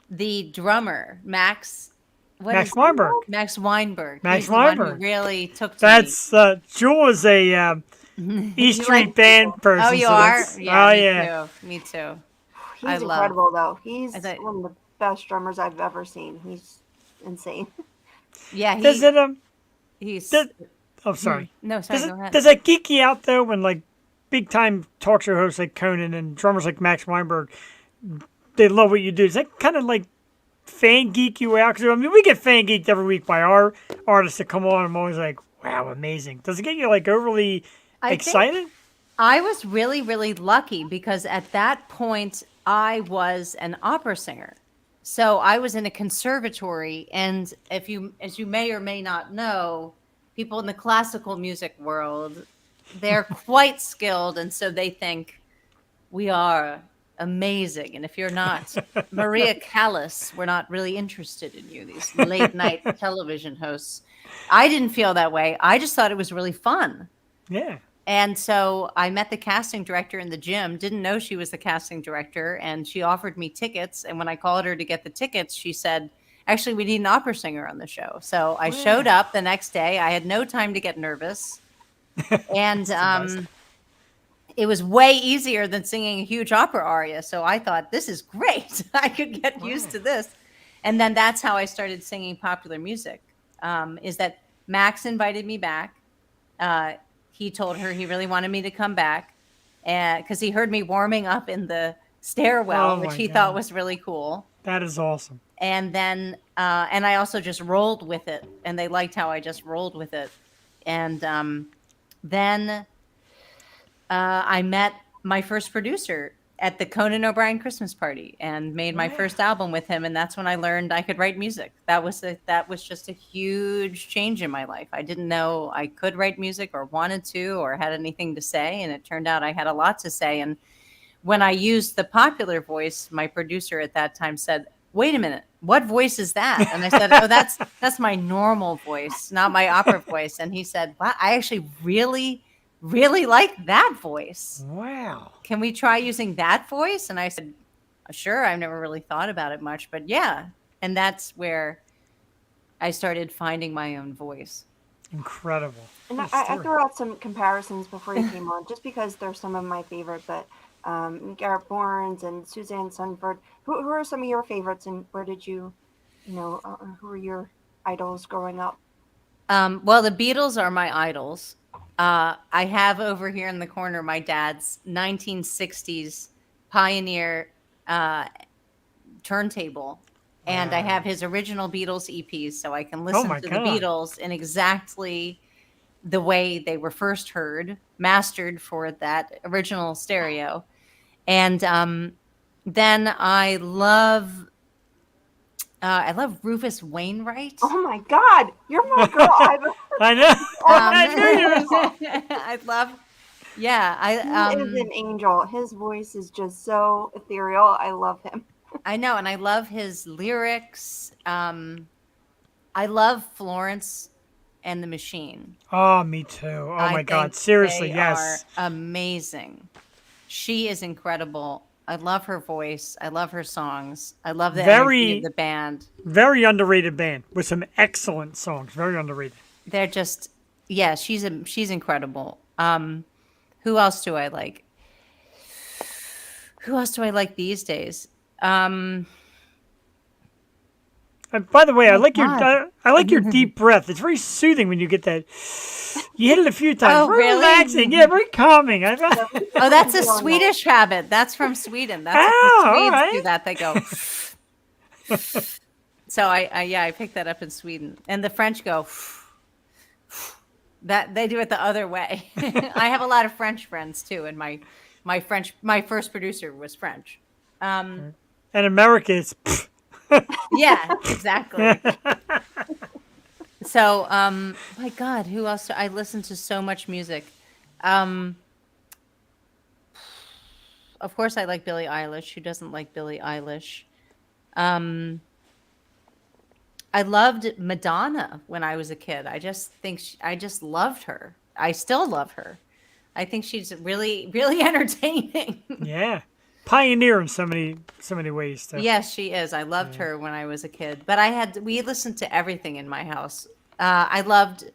the drummer, Max Weinberg. Max Weinberg. Max He's the one Weinberg. who really took to That's Jewel is a E Street Band person. Oh, you so are? that's- Yeah, me too. He's incredible, though. He's one of the best drummers I've ever seen. He's insane. Yeah, Does it he's. oh, sorry. No, sorry. Go ahead. Does that geek you out though when like big time talk show hosts like Conan and drummers like Max Weinberg, they love what you do? Does that kind of like fan geek you out? Because we get fan geeked every week by our artists that come on. I'm always like, wow, amazing. Does it get you like overly excited? I was really, really lucky because at that point I was an opera singer. So I was in a conservatory, and as you may or may not know, people in the classical music world, they're quite skilled, and so they think we are amazing. And if you're not Maria Callas, we're not really interested in you, these late night television hosts. I didn't feel that way. I just thought it was really fun. Yeah. And so I met the casting director in the gym, didn't know she was the casting director, and she offered me tickets. And when I called her to get the tickets, she said, actually, we need an opera singer on the show. So I showed up the next day. I had no time to get nervous. And it was way easier than singing a huge opera aria. So I thought, this is great. I could get used to this. And then that's how I started singing popular music, is that Max invited me back. he told her he really wanted me to come back, and because he heard me warming up in the stairwell, Oh which my he God. thought was really cool. That is awesome. And then and I also just rolled with it, and they liked how I just rolled with it. And then I met my first producer at the Conan O'Brien Christmas party and made my first album with him, and that's when I learned I could write music. That was just a huge change in my life. I didn't know I could write music or wanted to or had anything to say, and it turned out I had a lot to say. And when I used the popular voice, my producer at that time said, "Wait a minute, what voice is that?" And I said, "Oh, that's my normal voice, not my opera voice." And he said, "Wow, I actually really, really like that voice. Wow. Can we try using that voice?" And I said, "Sure." I've never really thought about it much, but yeah. And that's where I started finding my own voice. Incredible. And What a I story. threw out some comparisons before you came on, just because they're some of my favorite. But Garrett Barnes and Suzanne Sunford, who are some of your favorites, and where did you, who were your idols growing up? Well, the Beatles are my idols. I have over here in the corner my dad's 1960s Pioneer turntable, and I have his original Beatles EPs, so I can listen my to God. the Beatles in exactly the way they were first heard, mastered for that original stereo. And then I love Rufus Wainwright. Oh my God, you're my girl. I know. I knew you were. I love, yeah, He is an angel. His voice is just so ethereal. I love him. I know, and I love his lyrics. I love Florence and the Machine. Oh, me too. Oh I my God. think Seriously, they yes. are amazing. She is incredible. I love her voice. I love her songs. I love the energy of the band. Very underrated band with some excellent songs. Very underrated. They're just, yeah, she's incredible. Who else do I like? Who else do I like these days? By the way, I like God. your deep breath. It's very soothing when you get that. You hit it a few times. Oh, very really? relaxing. Yeah, very calming. Oh, that's a Swedish habit. That's from Sweden. That's Oh, the Swedes all right. do that. They go. So I picked that up in Sweden, and the French go. That they do it the other way. I have a lot of French friends too, and my first producer was French. And America is. Yeah, exactly. So, my God, who else? I listen to so much music. Of course, I like Billie Eilish. Who doesn't like Billie Eilish? I loved Madonna when I was a kid. I just think I just loved her. I still love her. I think she's really, really entertaining. Yeah. Pioneer in so many ways. Too. Yes, she is. I loved her when I was a kid. But we listened to everything in my house. I loved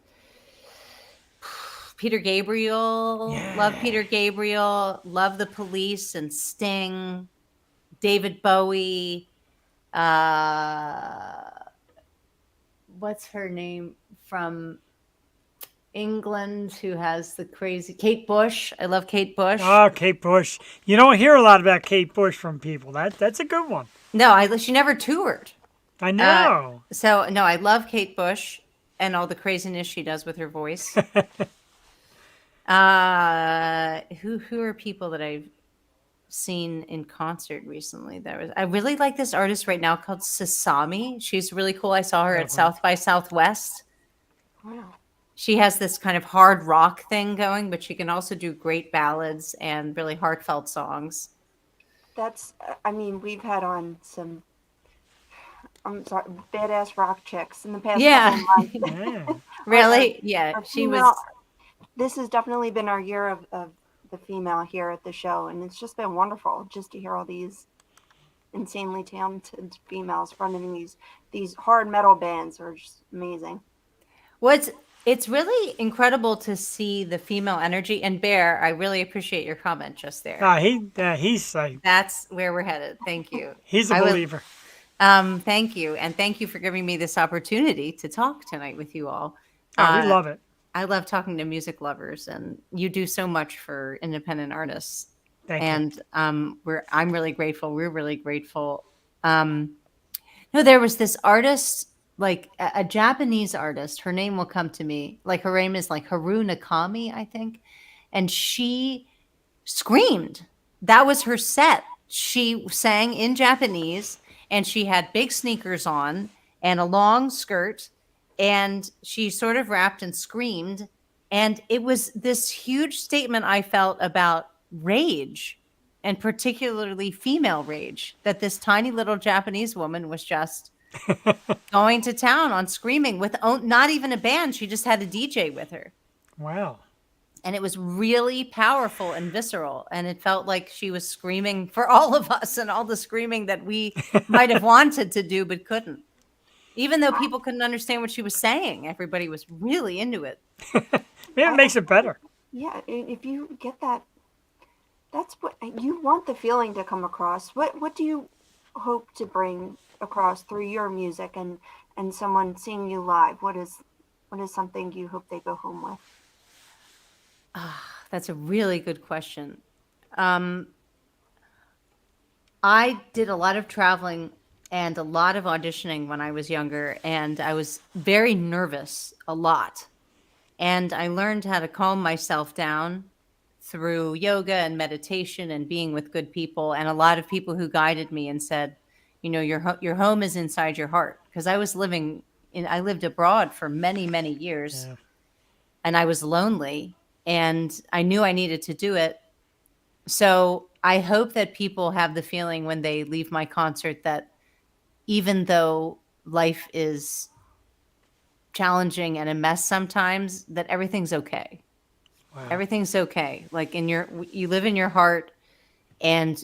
Peter Gabriel. Yeah. Love Peter Gabriel. Love the Police and Sting. David Bowie. What's her name from England who has the crazy Kate Bush? I love Kate Bush. Oh, Kate Bush. You don't hear a lot about Kate Bush from people. That's a good one. No, she never toured. I know. So no, I love Kate Bush and all the craziness she does with her voice. Who are people that I've seen in concert recently? I really like this artist right now called Sasami. She's really cool. I saw her at South by Southwest. Wow. She has this kind of hard rock thing going, but she can also do great ballads and really heartfelt songs. We've had on some, I'm sorry, badass rock chicks in the past Yeah. couple months. Yeah. Really? Yeah, Our she female- was. This has definitely been our year of the female here at the show, and it's just been wonderful just to hear all these insanely talented females running these hard metal bands are just amazing. It's really incredible to see the female energy. And Bear, I really appreciate your comment just there. He's That's where we're headed. Thank you. he's a I would- believer. Thank you. And thank you for giving me this opportunity to talk tonight with you all. We love it. I love talking to music lovers, and you do so much for independent artists. Thank you. And I'm really grateful. We're really grateful. Um, no, there was this artist, like a Japanese artist. Her name will come to me. Like her name is like Haru Nakami, I think, and she screamed. That was her set. She sang in Japanese, and she had big sneakers on and a long skirt, and she sort of rapped and screamed. And it was this huge statement I felt about rage, and particularly female rage, that this tiny little Japanese woman was just going to town on screaming with not even a band. She just had a DJ with her. Wow. And it was really powerful and visceral. And it felt like she was screaming for all of us, and all the screaming that we might have wanted to do but couldn't. Even though people couldn't understand what she was saying, everybody was really into it. Maybe it makes it better. Yeah, if you get that, that's what you want the feeling to come across. What do you hope to bring across through your music and someone seeing you live? What is something you hope they go home with? That's a really good question. I did a lot of traveling and a lot of auditioning when I was younger, and I was very nervous a lot. And I learned how to calm myself down through yoga and meditation and being with good people, and a lot of people who guided me and said, you know, your home is inside your heart. Because I lived abroad for many, many years, Yeah. and I was lonely, and I knew I needed to do it. So I hope that people have the feeling when they leave my concert that even though life is challenging and a mess sometimes, that everything's okay. Wow. Everything's okay. Like you live in your heart, and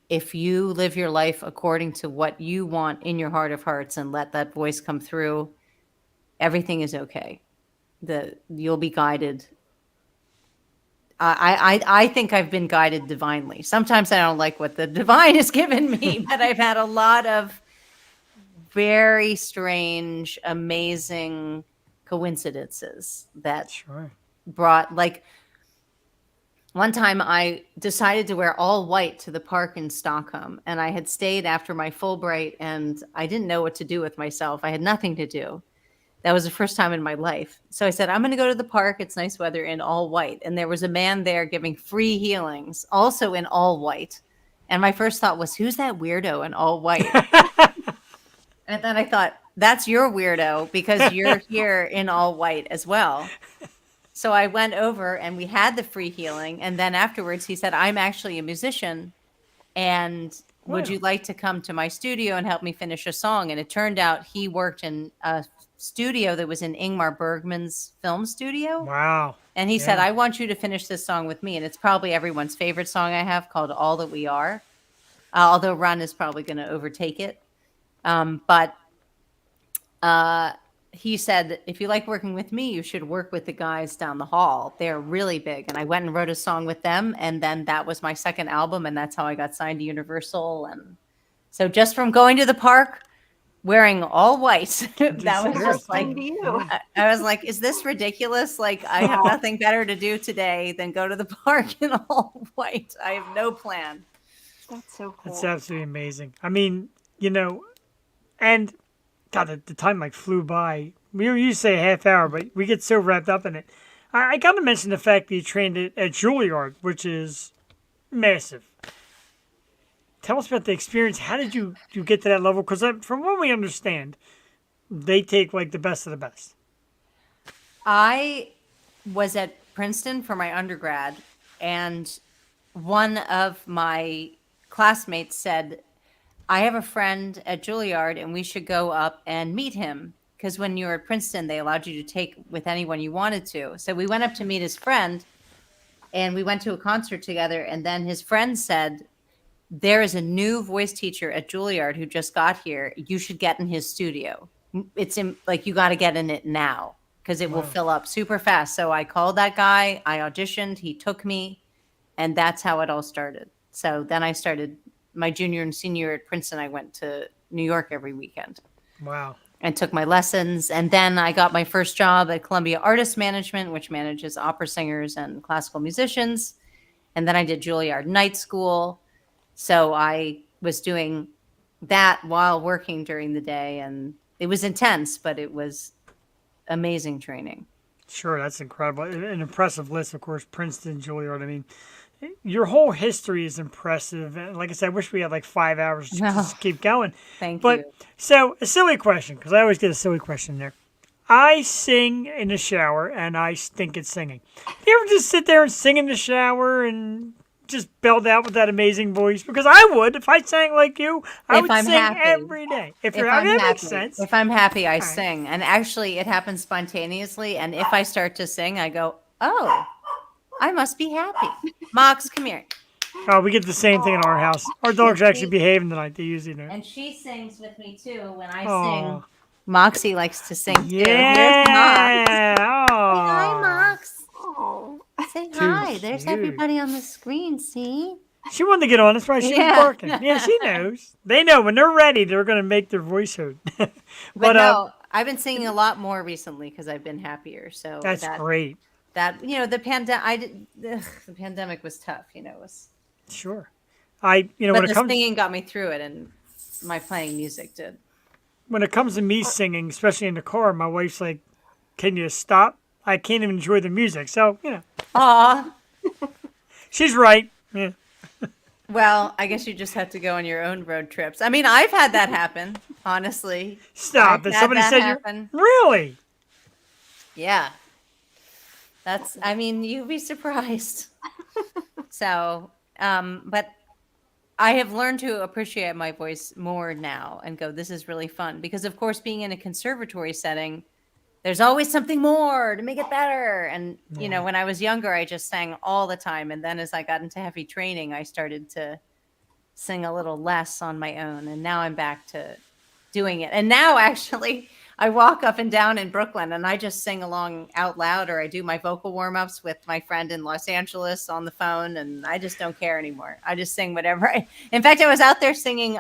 if you live your life according to what you want in your heart of hearts and let that voice come through, everything is okay. You'll be guided. I think I've been guided divinely. Sometimes I don't like what the divine has given me, but I've had a lot of very strange, amazing coincidences that Sure. brought, like, one time I decided to wear all white to the park in Stockholm, and I had stayed after my Fulbright, and I didn't know what to do with myself. I had nothing to do. That was the first time in my life. So I said, I'm going to go to the park. It's nice weather, in all white. And there was a man there giving free healings, also in all white. And my first thought was, who's that weirdo in all white? And then I thought, that's your weirdo, because you're here in all white as well. So I went over and we had the free healing. And then afterwards he said, I'm actually a musician, and would Wow. you like to come to my studio and help me finish a song? And it turned out he worked in a studio that was in Ingmar Bergman's film studio. Wow. And he said, Yeah. I want you to finish this song with me. And it's probably everyone's favorite song I have, called All That We Are. Although Run is probably going to overtake it. But he said, if you like working with me, you should work with the guys down the hall. They're really big. And I went and wrote a song with them. And then that was my second album. And that's how I got signed to Universal. And so just from going to the park wearing all white, that was just like, Same to you. I was like, is this ridiculous? Like, I have nothing better to do today than go to the park in all white. I have no plan. That's so cool. That's absolutely amazing. I mean, you know, and God, the time like flew by. We used to say a half hour, but we get so wrapped up in it. I got to mention the fact that you trained at Juilliard, which is massive. Tell us about the experience. How did you get to that level? Because from what we understand, they take like the best of the best. I was at Princeton for my undergrad, and one of my classmates said, I have a friend at Juilliard and we should go up and meet him. Because when you were at Princeton, they allowed you to take with anyone you wanted to. So we went up to meet his friend, and we went to a concert together. And then his friend said, there is a new voice teacher at Juilliard who just got here. You should get in his studio. It's in, like, you got to get in it now, because it will fill up super fast. So I called that guy. I auditioned. He took me. And that's how it all started. So then I started my junior and senior year at Princeton. I went to New York every weekend. Wow. and took my lessons. And then I got my first job at Columbia Artist Management, which manages opera singers and classical musicians. And then I did Juilliard Night School. So I was doing that while working during the day. And it was intense, but it was amazing training. Sure, that's incredible. An impressive list, of course. Princeton, Juilliard. I mean, your whole history is impressive. And like I said, I wish we had like 5 hours to just keep going. Thank But you. so a silly question, because I always get a silly question there. I sing in the shower and I stink at singing. Do you ever just sit there and sing in the shower and just belt out with that amazing voice? Because I would if I sang like you. I If would I'm sing happy. every day. If you're I'm happy, that happy, makes sense. If I'm happy, I right. sing. And actually, it happens spontaneously. And if I start to sing, I go, oh, I must be happy. Mox, come here. Oh, we get the same thing in our house. Our dogs are actually behaving tonight. They usually do. And she sings with me too when I Aw. sing. Moxie likes to sing too. Here's Mox. Yeah. Hi, Oh. Mox. Oh, Say Too hi. There's cute. everybody on the screen. See? She wanted to get on. That's why she Yeah. was barking. Yeah, she knows. They know when they're ready, they're going to make their voice heard. But no, I've been singing a lot more recently because I've been happier. So that's great. That the pandemic was tough. It was. Sure. But when it the comes singing got me through it, and my playing music did. when it comes to me singing, especially in the car, my wife's like, "Can you stop? I can't even enjoy the music." So Aw. she's right. Yeah. Well, I guess you just have to go on your own road trips. I mean, I've had that happen, honestly. Stop. I've If had somebody that said happen. you really. Yeah. You'd be surprised. So, but I have learned to appreciate my voice more now and go, this is really fun. Because, of course, being in a conservatory setting, there's always something more to make it better. And, when I was younger, I just sang all the time. And then as I got into heavy training, I started to sing a little less on my own. And now I'm back to doing it. And now, actually, I walk up and down in Brooklyn and I just sing along out loud, or I do my vocal warm-ups with my friend in Los Angeles on the phone, and I just don't care anymore. I just sing whatever. In fact, I was out there singing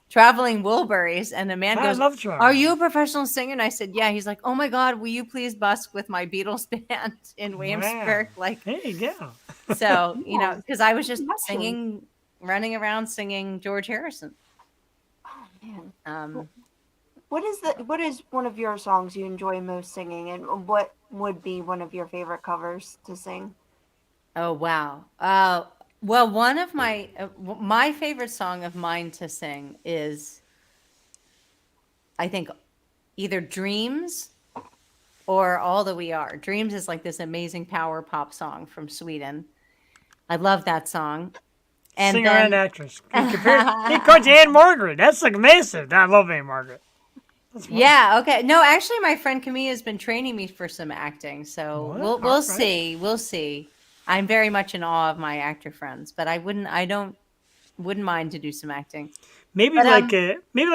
Traveling Wilburys, and a man I goes, love Traveling. "Are you a professional singer?" And I said, "Yeah." He's like, "Oh my God, will you please busk with my Beatles band in Williamsburg?" Like, There you go. so, because I was just Connection. singing, running around singing George Harrison. man. Um, What is one of your songs you enjoy most singing, and what would be one of your favorite covers to sing? Oh wow. Well, one of my favorite song of mine to sing is, I think, either Dreams or All That We Are. Dreams is like this amazing power pop song from Sweden. I love that song. And Singer then, and actress. He called you Anne Margaret. That's like massive. I love Anne Margaret. That's wonderful. yeah, okay. No, actually, my friend Camilla has been training me for some acting, so What? we'll All right. see. We'll see. I'm very much in awe of my actor friends, but I wouldn't mind to do some acting. Maybe But, like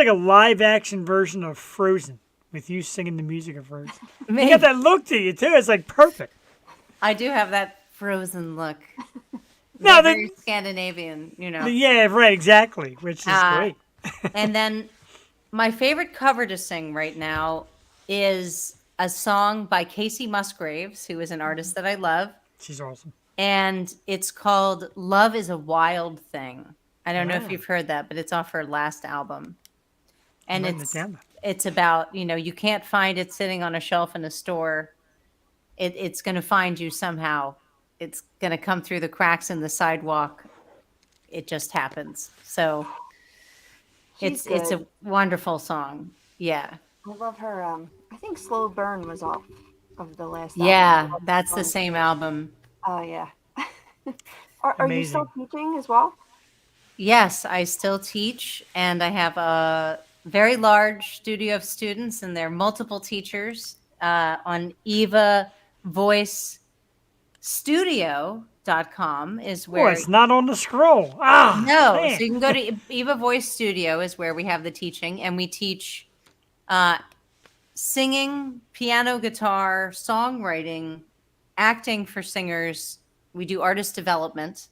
a live action version of Frozen with you singing the music of Frozen. You Maybe. got that look to you too. It's like perfect. I do have that frozen look. No, Very the- Scandinavian, Yeah, right, exactly. Which is great. And then my favorite cover to sing right now is a song by Casey Musgraves, who is an artist that I love. She's awesome. And it's called Love is a Wild Thing. I don't know if Wow. you've heard that, but it's off her last album. And writing it down. it's about, you can't find it sitting on a shelf in a store. It's going to find you somehow. It's going to come through the cracks in the sidewalk. It just happens. So She's it's a good. wonderful song. Yeah. I love her. I think Slow Burn was off of the last. Yeah, album. that's the same album. Oh yeah. Are you still Amazing. teaching as well? Yes, I still teach, and I have a very large studio of students, and there are multiple teachers on Eva Voice Studio.com is Oh, where it's not on the scroll. Ah, no, man. so you can go to Eva Voice Studio is where we have the teaching, and we teach singing, piano, guitar, songwriting, acting for singers. We do artist development,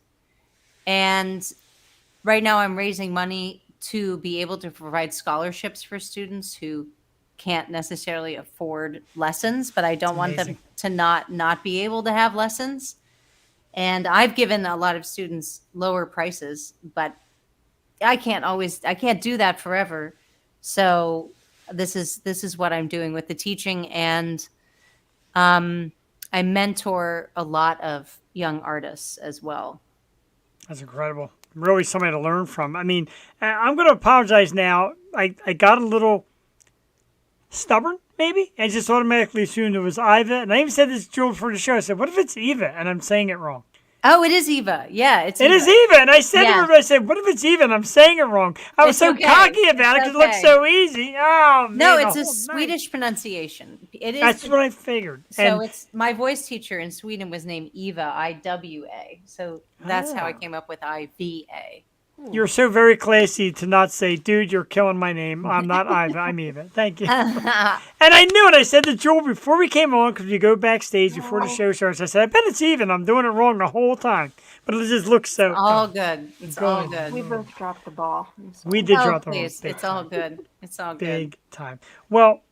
and right now I'm raising money to be able to provide scholarships for students who can't necessarily afford lessons, but I don't want them amazing. to not be able to have lessons. And I've given a lot of students lower prices, but I can't do that forever. So this is what I'm doing with the teaching, and I mentor a lot of young artists as well. That's incredible. Really somebody to learn from. I mean, I'm going to apologize now. I got a little stubborn, maybe, and just automatically assumed it was Iva. And I even said this to Jewel for the show. I said, what if it's Eva? And I'm saying it wrong. Oh, it is Eva. Yeah, It is Eva. And I said to Yeah. her, I said, what if it's Eva? And I'm saying it wrong. I was It's so okay. cocky about it It's because it looked okay. so easy. Oh, man. No, the it's a whole night. Swedish pronunciation. It is. That's what I figured. So And it's my voice teacher in Sweden was named Eva, IWA. So that's how I Ah. came up with IVA. you're so very classy to not say, dude, you're killing my name. I'm not Iva. I'm Eva. Thank you. And I knew it. I said to Jewel before we came on, because we go backstage before the show starts, I said, I bet it's even. I'm doing it wrong the whole time. But it just looks so. All good. It's all Good. We good. both dropped the ball. I'm sorry. We did Oh, drop the ball. please. Big It's all time. good. It's all good. Big time. Well,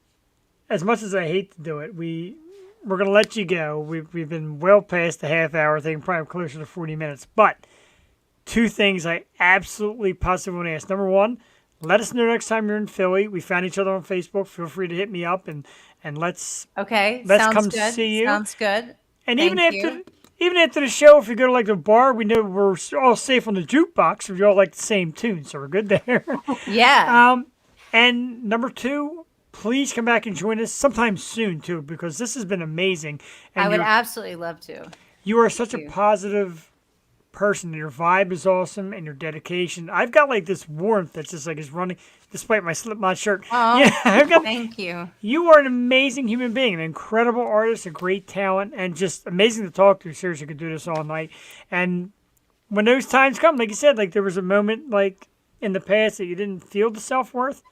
as much as I hate to do it, we're going to let you go. We've been well past the half hour thing, probably closer to 40 minutes. But two things I absolutely positively want to ask. Number one, let us know next time you're in Philly. We found each other on Facebook. Feel free to hit me up and let's Okay. Let's sounds come good. see you. Sounds good. and Thank even after the show, if you go to like the bar, we know we're all safe on the jukebox if you all like the same tune, so we're good there. Yeah. And number two, please come back and join us sometime soon too, because this has been amazing. And I would you're- absolutely love to. you are such a you. positive person. Your vibe is awesome, and your dedication. I've got like this warmth that's just like is running, despite my slip-knot shirt. Aw, Yeah, I've got. Thank you. You are an amazing human being, an incredible artist, a great talent, and just amazing to talk to. Seriously, could do this all night. And when those times come, like you said, like there was a moment like in the past that you didn't feel the self-worth,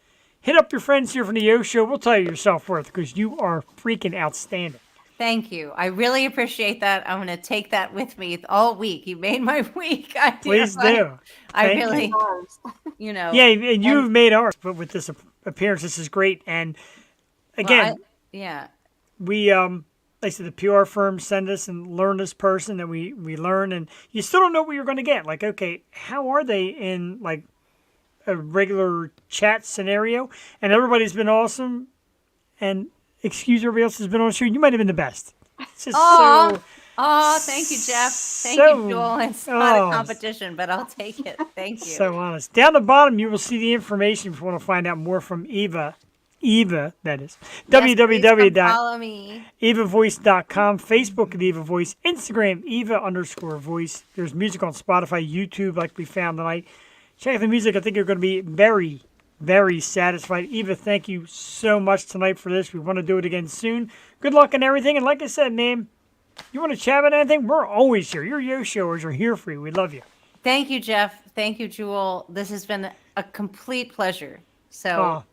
hit up your friends here from the Yo Show. We'll tell you your self-worth because you are freaking outstanding. Thank you. I really appreciate that. I'm going to take that with me all week. You made my week. Please do. I Thank you. really, Ours. Yeah, and you've made ours, but with this appearance, this is great. And again, yeah. we like I said, the PR firms send us and learn this person, and we learn, and you still don't know what you're going to get. Like, okay, how are they in like a regular chat scenario? And everybody's been awesome, and excuse everybody else has been on the show. You might have been the best. It's just Aw. so. Oh, thank you, Jeff. Thank So- you, Joel. It's not oh. a competition, but I'll take it. Thank you. So honest. Down the bottom, you will see the information if you want to find out more from Eva. Eva, that is. Yes, please come www.evavoice.com, follow me. Facebook at Eva Voice, Instagram, Eva_voice. There's music on Spotify, YouTube, like we found tonight. Check out the music. I think you're going to be very, very satisfied. Eva, thank you so much tonight for this. We want to do it again soon. Good luck and everything. And like I said, man, you want to chat about anything? We're always here. Your Yo Showers are here for you. We love you. Thank you, Jeff. Thank you, Jewel. This has been a complete pleasure. So Oh,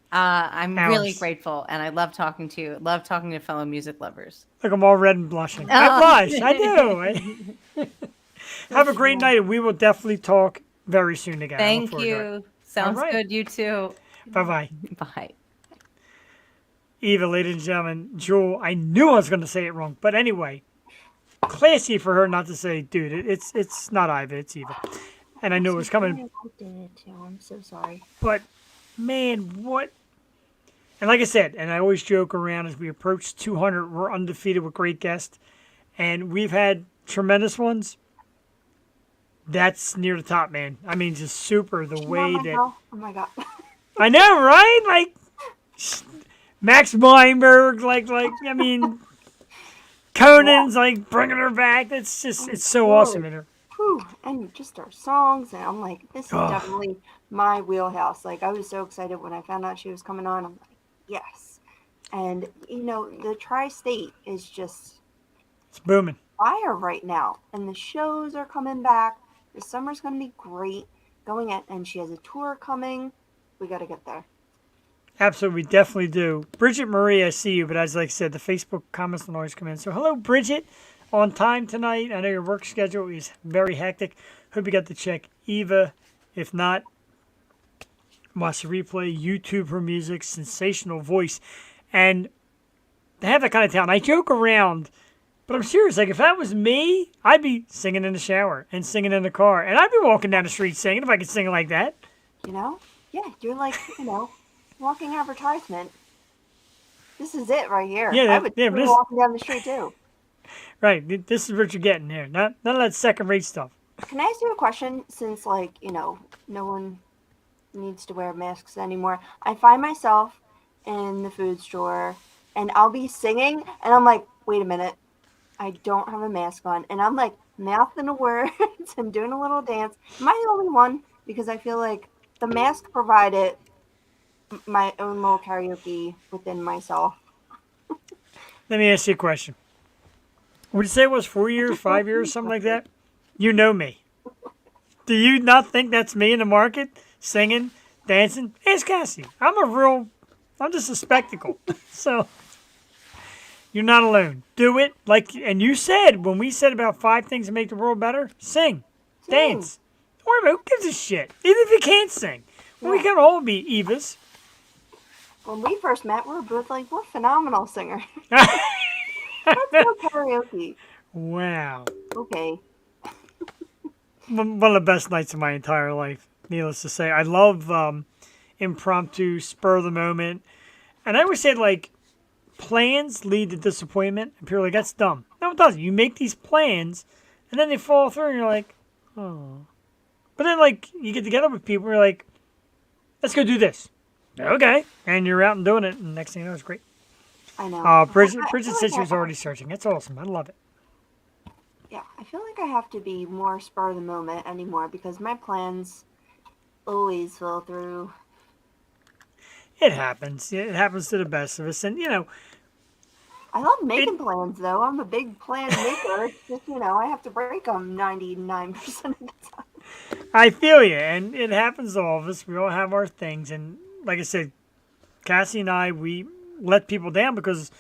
I'm Alice. really grateful, and I love talking to you. Love talking to fellow music lovers. look, I'm all red and blushing. Oh. I blush. I do. Have a great night, and we will definitely talk very soon again. I look Thank forward to it. you. Sounds right. good. You too. Bye-bye. Bye. Eva, ladies and gentlemen, Jewel, I knew I was going to say it wrong. But anyway, classy for her not to say, dude, it's not Eva, it's Eva. And I knew it was coming. I did it too. I'm so sorry. But, man, what? And like I said, and I always joke around as we approach 200, we're undefeated with great guests. And we've had tremendous ones. That's near the top, man. I mean, just super the way that... Oh my god. I know, right? Like Max Weinberg, like I mean, Conan's like bringing her back. It's just, it's so awesome in her. Whew. And just our songs, and I'm like, this is Oh. definitely my wheelhouse. Like, I was so excited when I found out she was coming on. I'm like, yes. And you know, the tri-state is just It's booming. fire right now, and the shows are coming back. The summer's gonna be great. Going at, and she has a tour coming. We got to get there. Absolutely, we definitely do. Bridget Marie, I see you, but as like I said, the Facebook comments don't always come in. So hello, Bridget, on time tonight. I know your work schedule is very hectic. Hope you got to check Eva. If not, watch the replay, YouTube her music, sensational voice. And they have that kind of talent. I joke around, but I'm serious. Like, if that was me, I'd be singing in the shower and singing in the car. And I'd be walking down the street singing if I could sing like that. You know? Yeah, you're like, walking advertisement. This is it right here. Yeah, I would yeah, be this- walking down the street too. Right. This is what you're getting here. None of that second-rate stuff. Can I ask you a question? Since, no one needs to wear masks anymore. I find myself in the food store and I'll be singing and I'm like, wait a minute, I don't have a mask on. And I'm like mouthing the words and doing a little dance. Am I the only one? Because I feel like the mask provided my own little karaoke within myself. Let me ask you a question. Would you say it was 4 years, 5 years, something like that? You know me. Do you not think that's me in the market? Singing, dancing? Ask Cassie. I'm just a spectacle. So, you're not alone. Do it. And you said, when we said about 5 things to make the world better, sing, dance. Don't worry about who gives a shit. Even if you can't sing. Well, we can all be Evas. When we first met, we were both like, we're phenomenal singers. Let's go karaoke. Wow. Okay. One of the best nights of my entire life, needless to say. I love impromptu, spur of the moment. And I always say, plans lead to disappointment. And people are like, that's dumb. No, it doesn't. You make these plans, and then they fall through, and you're like, oh. But then, you get together with people, and you're like, let's go do this. Okay. And you're out and doing it, and next thing you know, it's great. I know. Bridget I feel said she like was already searching. That's awesome. I love it. Yeah, I feel like I have to be more spur of the moment anymore because my plans always fall through. It happens. It happens to the best of us. And, I love making plans though. I'm a big plan maker. It's just, I have to break them 99% of the time. I feel you. And it happens to all of us. We all have our things. And like I said, Cassie and I, we let people down because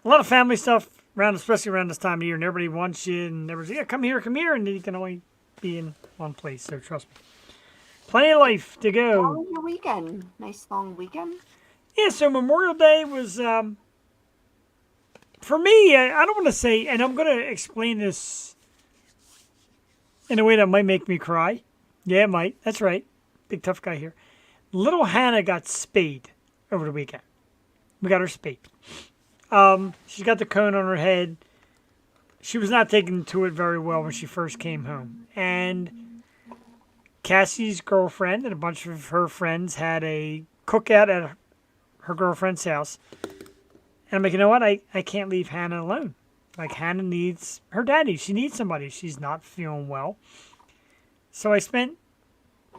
a lot of family stuff especially around this time of year, and everybody wants you, and everybody's like, yeah, come here, and then you can only be in one place, so trust me. Plenty of life to How go. was your weekend? Nice long weekend? Yeah, so Memorial Day was, for me, I don't want to say, and I'm going to explain this in a way that might make me cry. Yeah, it might. That's right. Big tough guy here. Little Hannah got spayed over the weekend. We got her spayed. She's got the cone on her head. She was not taken to it very well when she first came home. And Cassie's girlfriend and a bunch of her friends had a cookout at her girlfriend's house. And I'm like, you know what? I can't leave Hannah alone. Hannah needs her daddy. She needs somebody. She's not feeling well. So I spent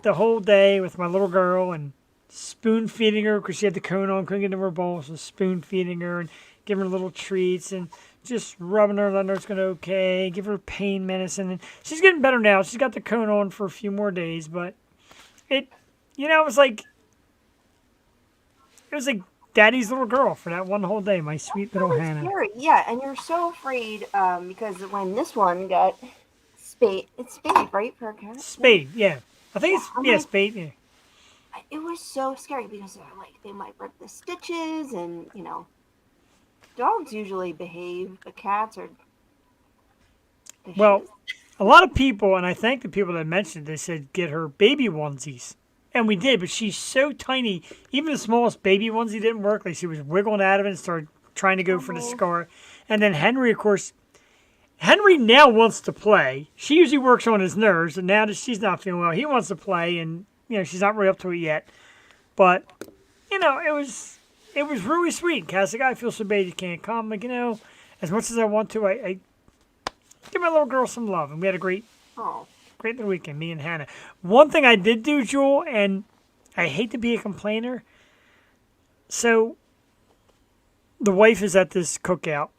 the whole day with my little girl and spoon feeding her because she had the cone on, couldn't get into her bowl. So spoon feeding her and giving her little treats and just rubbing her, letting her it's going to okay, give her pain medicine. And she's getting better now. She's got the cone on for a few more days, but it was like daddy's little girl for that one whole day, my sweet little Really Hannah. scary. Yeah, and you're so afraid because when this one got spayed, it's spayed, right, for a cat? Spade, yeah. I think it's spade, yeah. It was so scary because they're like, they might rip the stitches and, dogs usually behave, but cats are vicious. Well, a lot of people, and I thank the people that mentioned, they said get her baby onesies. And we did, but she's so tiny. Even the smallest baby onesie didn't work. She was wiggling out of it and started trying to go for the scar. And then Henry, of course, Henry now wants to play. She usually works on his nerves, and now that she's not feeling well, he wants to play, and she's not really up to it yet. But it was really sweet. Cassie, I feel so bad you can't come. As much as I want to, I give my little girl some love, and we had a great little weekend, me and Hannah. One thing I did do, Jewel, and I hate to be a complainer. So the wife is at this cookout.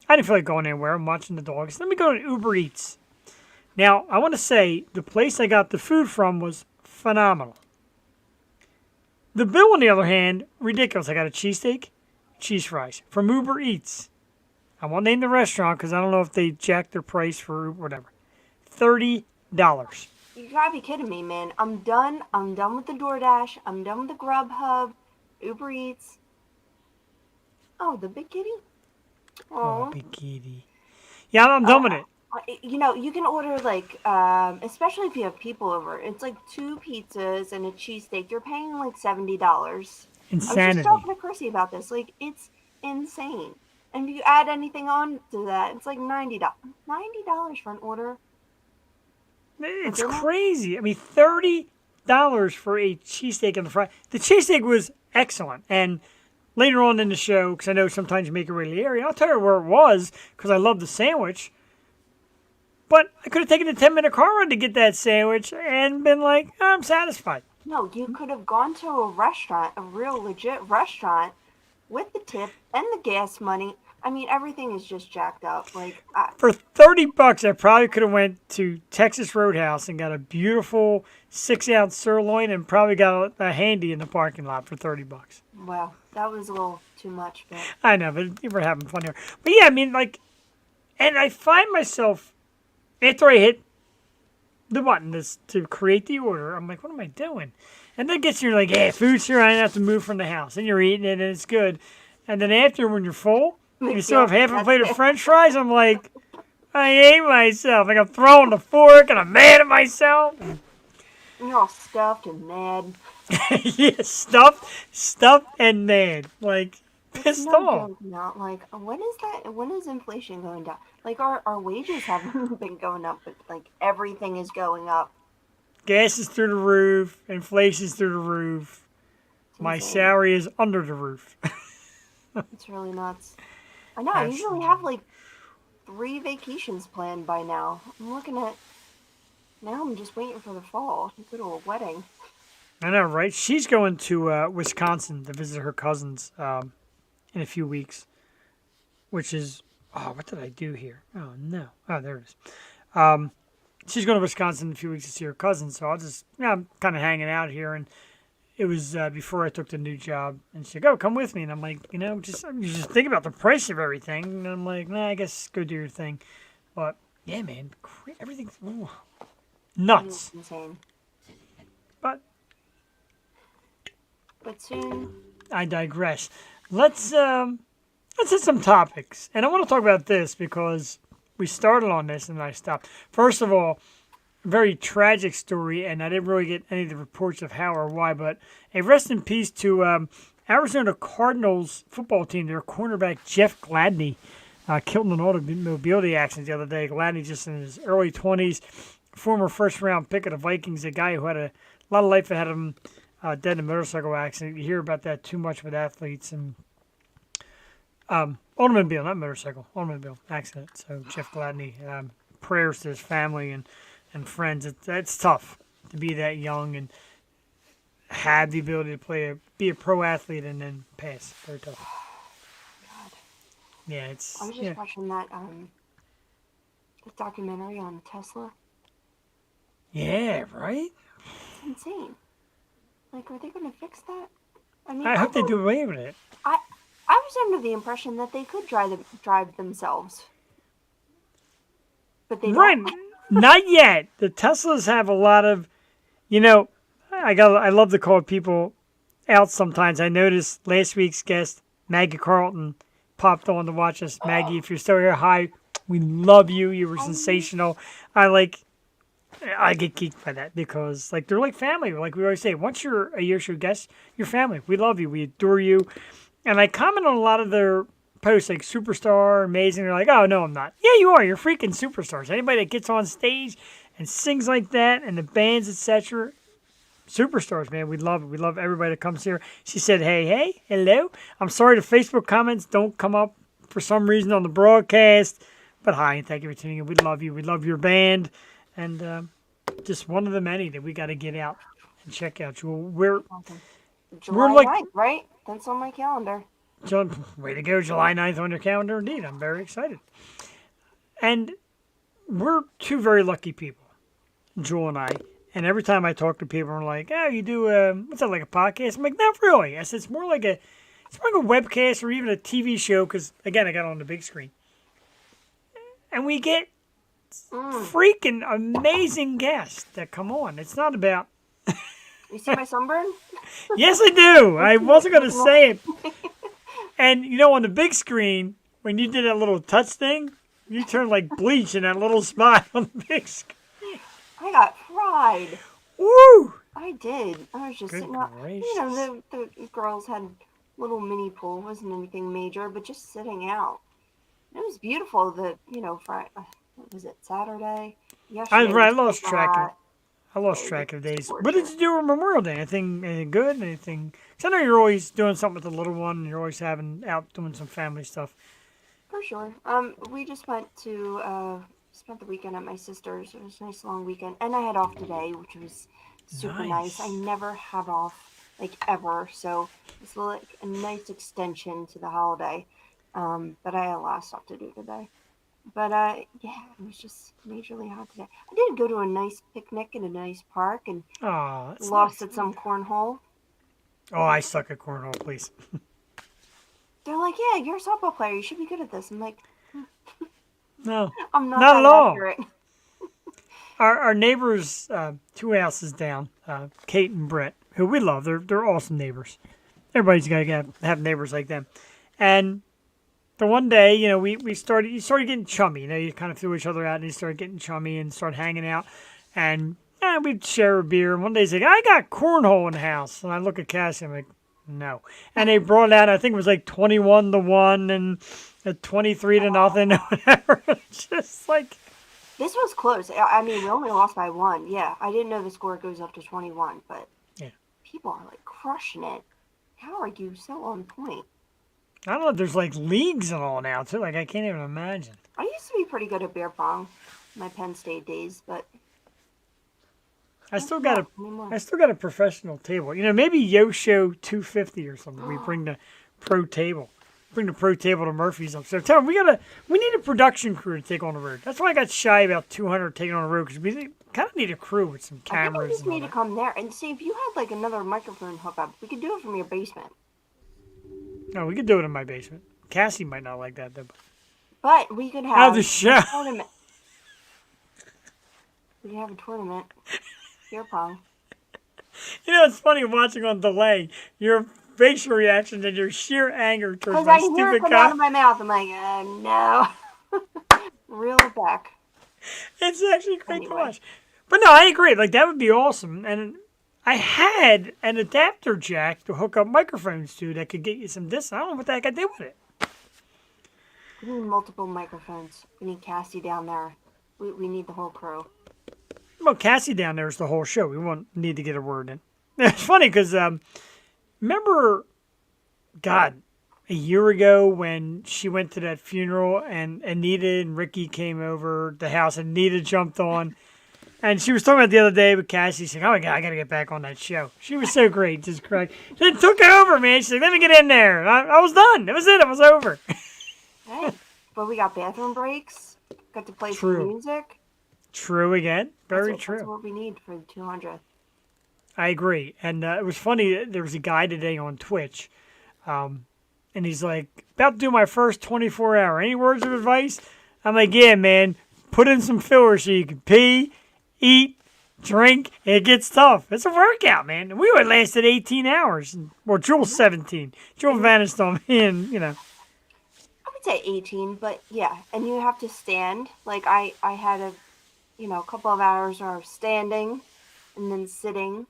I didn't feel like going anywhere. I'm watching the dogs. Let me go to Uber Eats. Now, I want to say the place I got the food from was phenomenal. The bill, on the other hand, ridiculous. I got a cheesesteak, cheese fries from Uber Eats. I won't name the restaurant because I don't know if they jacked their price for whatever. $30. You gotta be kidding me, man. I'm done. I'm done with the DoorDash. I'm done with the Grubhub, Uber Eats. Oh, the big kitty? Oh, Oh. big kitty. Yeah, I'm done with it. You know, you can order like, especially if you have people over. It's like 2 pizzas and a cheesesteak. You're paying like $70. I was just Insanity. talking to Chrissy about this. Like, it's insane. And if you add anything on to that, it's like $90. $90 for an order. It's dinner? crazy. I mean, $30 for a cheesesteak and the fry. The cheesesteak was excellent. And later on in the show, because I know sometimes you make your way to the area, I'll tell you where it was because I love the sandwich. But I could have taken a 10-minute car ride to get that sandwich and been like, I'm satisfied. No, you could have gone to a restaurant, a real legit restaurant, with the tip and the gas money. I mean, everything is just jacked up. Like, For $30, I probably could have went to Texas Roadhouse and got a beautiful 6-ounce sirloin and probably got a handy in the parking lot for $30. well, that was a little too much, but I know, but we're having fun here. But yeah, I mean, like, and I find myself, after I hit the button to create the order, I'm like, what am I doing? And then gets you're like, yeah, food's here, I don't have to move from the house. And you're eating it and it's good. And then after, when you're full, you still have half a plate of French fries. I'm like, I hate myself. Like I'm throwing the fork and I'm mad at myself. you're all stuffed and mad. Yeah, stuffed and mad. Like pissed No off. joke, not like when is that? When is inflation going down? Like our wages haven't been going up, but like everything is going up. Gas is through the roof. Inflation's through the roof. It's My insane. salary is under the roof. It's really nuts. I know. I usually have like 3 vacations planned by now. I'm looking at. Now I'm just waiting for the fall to go to a wedding. I know, right? She's going to Wisconsin to visit her cousins in a few weeks, which is, oh, what did I do here? Oh, no. Oh, there it is. She's going to Wisconsin in a few weeks to see her cousins, so I'm kind of hanging out here. And it was before I took the new job, and she's like, oh, come with me. And I'm like, you just think about the price of everything. And I'm like, nah, I guess go do your thing. But, yeah, man, everything's nuts. It's insane. But But soon, I digress. Let's hit some topics, and I want to talk about this because we started on this and I stopped. First of all, very tragic story, and I didn't really get any of the reports of how or why, but a rest in peace to Arizona Cardinals football team. Their cornerback Jeff Gladney killed in an automobile accident the other day. Gladney just in his early 20s, former first-round pick of the Vikings, a guy who had a lot of life ahead of him. Dead in a motorcycle accident. You hear about that too much with athletes and automobile, not motorcycle, automobile accident. So Jeff Gladney, prayers to his family and friends. It's tough to be that young and have the ability to be a pro athlete and then pass. Very tough. God, Yeah, it's I was just watching that documentary on Tesla. yeah, right. It's insane. Like, are they going to fix that? I mean, I hope they thought- do away with it. I was under the impression that they could drive themselves, but they Right. don't. Not yet. The Teslas have a lot of, I love to call people out sometimes. I noticed last week's guest, Maggie Carlton, popped on to watch us. Maggie, if you're still here, hi. We love you. You were sensational. I get geeked by that because they're like family. Like we always say, once you're a year show guest, you're family. We love you. We adore you. And I comment on a lot of their posts like superstar, amazing. They're like, oh no, I'm not. Yeah, you are. You're freaking superstars. Anybody that gets on stage and sings like that and the bands, etc. Superstars, man. We love it. We love everybody that comes here. She said, hey, hello. I'm sorry the Facebook comments don't come up for some reason on the broadcast. But hi, and thank you for tuning in. We love you. We love your band. And just one of the many that we got to get out and check out. We're July like- 9th, right? That's on my calendar. way to go, July 9th on your calendar. Indeed, I'm very excited. And we're two very lucky people, Jewel and I. And every time I talk to people, I'm like, oh, you do, what's that, like a podcast? I'm like, not really. I said, it's more like a webcast or even a TV show because, again, I got it on the big screen. And we get freaking amazing guests that come on. It's not about. You see my sunburn? Yes, I do. I wasn't going to say it. And you know, on the big screen, when you did that little touch thing, you turned like bleach in that little smile on the big screen. I got fried. Woo! I did. I was just Good sitting out. gracious. You know, the girls had little mini pool. It wasn't anything major, but just sitting out. It was beautiful. Friday. What was it? Saturday. Yesterday. I was lost track of. hot. I lost track of days. What did you do on Memorial Day? Anything good? Anything? Because I know you're always doing something with the little one, and you're always having out doing some family stuff. For sure. We just went to spent the weekend at my sister's. It was a nice long weekend, and I had off today, which was super nice. I never have off like ever, so it's like a nice extension to the holiday. But I had a lot of stuff to do today. But yeah, it was just majorly hot today. I did go to a nice picnic in a nice park and Oh, that's lost nice. at some cornhole. Oh, I suck at cornhole, please. They're like, "Yeah, you're a softball player. You should be good at this." I'm like, No, "I'm not Not that at all. accurate." our neighbors, 2 houses down, Kate and Brett, who we love. They're awesome neighbors. Everybody's got to have neighbors like them. And the one day, you know, you started getting chummy. You know, you kind of threw each other out, and you started getting chummy and started hanging out. And we'd share a beer. And one day he's like, "I got cornhole in the house." And I look at Cassie, I'm like, "No." And they brought out, I think it was like 21-1 and 23-0, whatever. It's just like, This was close. I mean, we only lost by one. Yeah, I didn't know the score goes up to 21, but Yeah. people are like crushing it. How are you so on point? I don't know if there's like leagues and all now, too. Like, I can't even imagine. I used to be pretty good at beer pong, my Penn State days, but I still got anymore. a professional table. You know, maybe Yosho 250 or something. We bring the pro table. Bring the pro table to Murphy's up. So tell them we need a production crew to take on the road. That's why I got shy about 200 taking on the road, because we kind of need a crew with some I think we cameras just and all need to that. come there and see if you had like another microphone hookup. We could do it from your basement, No, we could do it in my basement. Cassie might not like that though. but we could Have have the show. a tournament. We could have a tournament. Beer pong. You know, it's funny watching on delay your facial reactions and your sheer anger towards Because my I hear it stupid come out of comment. my mouth. I'm like, no. Reel it back. It's actually great to Anyway. watch. But no, I agree. Like, that would be awesome. And I had an adapter jack to hook up microphones to that could get you some distance. I don't know what the heck I did with it. We need multiple microphones. We need Cassie down there. We need the whole crew. Well, Cassie down there is the whole show. We won't need to get a word in. It's funny because remember, God, a year ago when she went to that funeral and Anita and Ricky came over the house and Anita jumped on. And she was talking about the other day with Cassie. She's like, "Oh my God, I got to get back on that show." She was so great, just crying. She took over, man. She's like, "Let me get in there." And I was done. That was it. It was over. Hey, but we got bathroom breaks. Got to play True. some music. True again. Very That's true. That's what we need for the 200th. I agree. And it was funny. There was a guy today on Twitch, and he's like, "About to do my first 24-hour. Any words of advice?" I'm like, "Yeah, man. Put in some fillers so you can pee, eat, drink. It gets tough. It's a workout, man." And we would lasted 18 hours. Well, Jules 17. Jules vanished on me, and I would say 18, but yeah. And you have to stand. Like I had a couple of hours of standing and then sitting,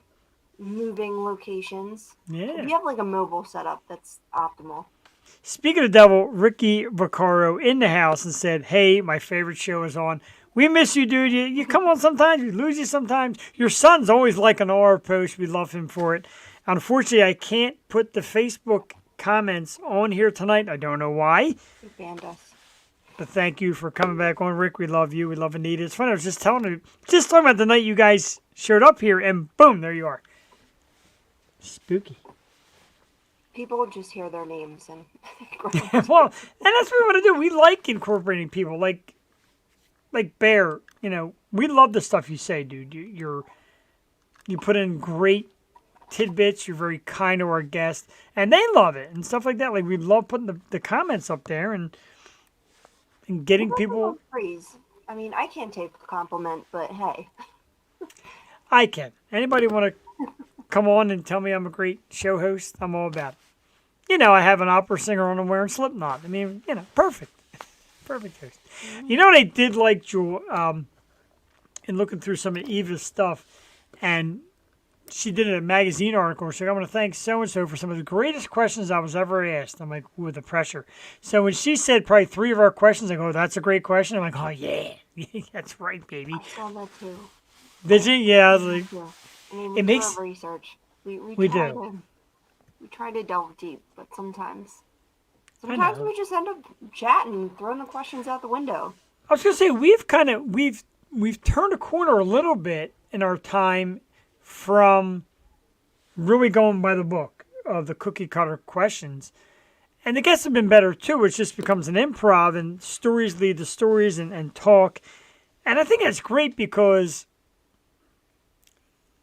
moving locations. yeah. If you have like a mobile setup, that's optimal. Speaking of devil, Ricky Vaccaro in the house and said, "Hey, my favorite show is on. We miss you, dude. You come on sometimes. We lose you sometimes. Your son's always liking our post. We love him for it. Unfortunately, I can't put the Facebook comments on here tonight. I don't know why. They banned us. But thank you for coming back on, Rick. We love you. We love Anita. It's funny. I was just talking about the night you guys showed up here, and boom, there you are. Spooky. People just hear their names and Well, and that's what we want to do. We like incorporating people, like Bear. You know, we love the stuff you say, dude. You put in great tidbits. You're very kind to our guests, and they love it and stuff like that. Like, we love putting the comments up there and getting people. praise. I mean, I can't take a compliment, but hey. I can. Anybody want to come on and tell me I'm a great show host? I'm all about it. You know, I have an opera singer on and wearing Slipknot. I mean, you know, perfect. Perfect host. You know what I did like, Jewel, in looking through some of Eva's stuff, and she did a magazine article. She's like, I want to thank so-and-so for some of the greatest questions I was ever asked. I'm like, with the pressure. So when she said probably 3 of our questions, I go, that's a great question. I'm like, oh, yeah. That's right, baby. I saw that too. Did you? Yeah, I was like, Yeah. I mean, we It do makes- our research. We try do. we try to delve deep, but sometimes know. we just end up chatting, throwing the questions out the window. I was gonna say we've turned a corner a little bit in our time from really going by the book of the cookie cutter questions, and the guests have been better too. It just becomes an improv, and stories lead to stories and talk, and I think that's great because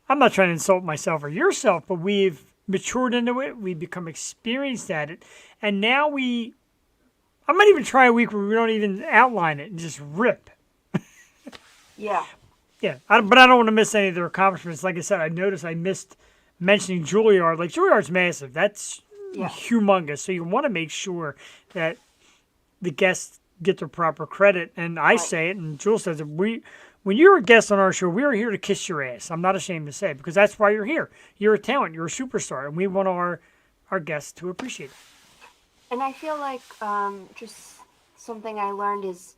I'm not trying to insult myself or yourself, but we've matured into it. We've become experienced at it, and now I might even try a week where we don't even outline it and just rip. Yeah. Yeah, but I don't want to miss any of their accomplishments. Like I said, I noticed I missed mentioning Juilliard. Like, Juilliard's massive. That's Yeah. humongous. So you want to make sure that the guests get their proper credit. And I Right. say it, and Jules says it. When you're a guest on our show, we are here to kiss your ass. I'm not ashamed to say it because that's why you're here. You're a talent. You're a superstar. And we want our guests to appreciate it. And I feel like just something I learned is,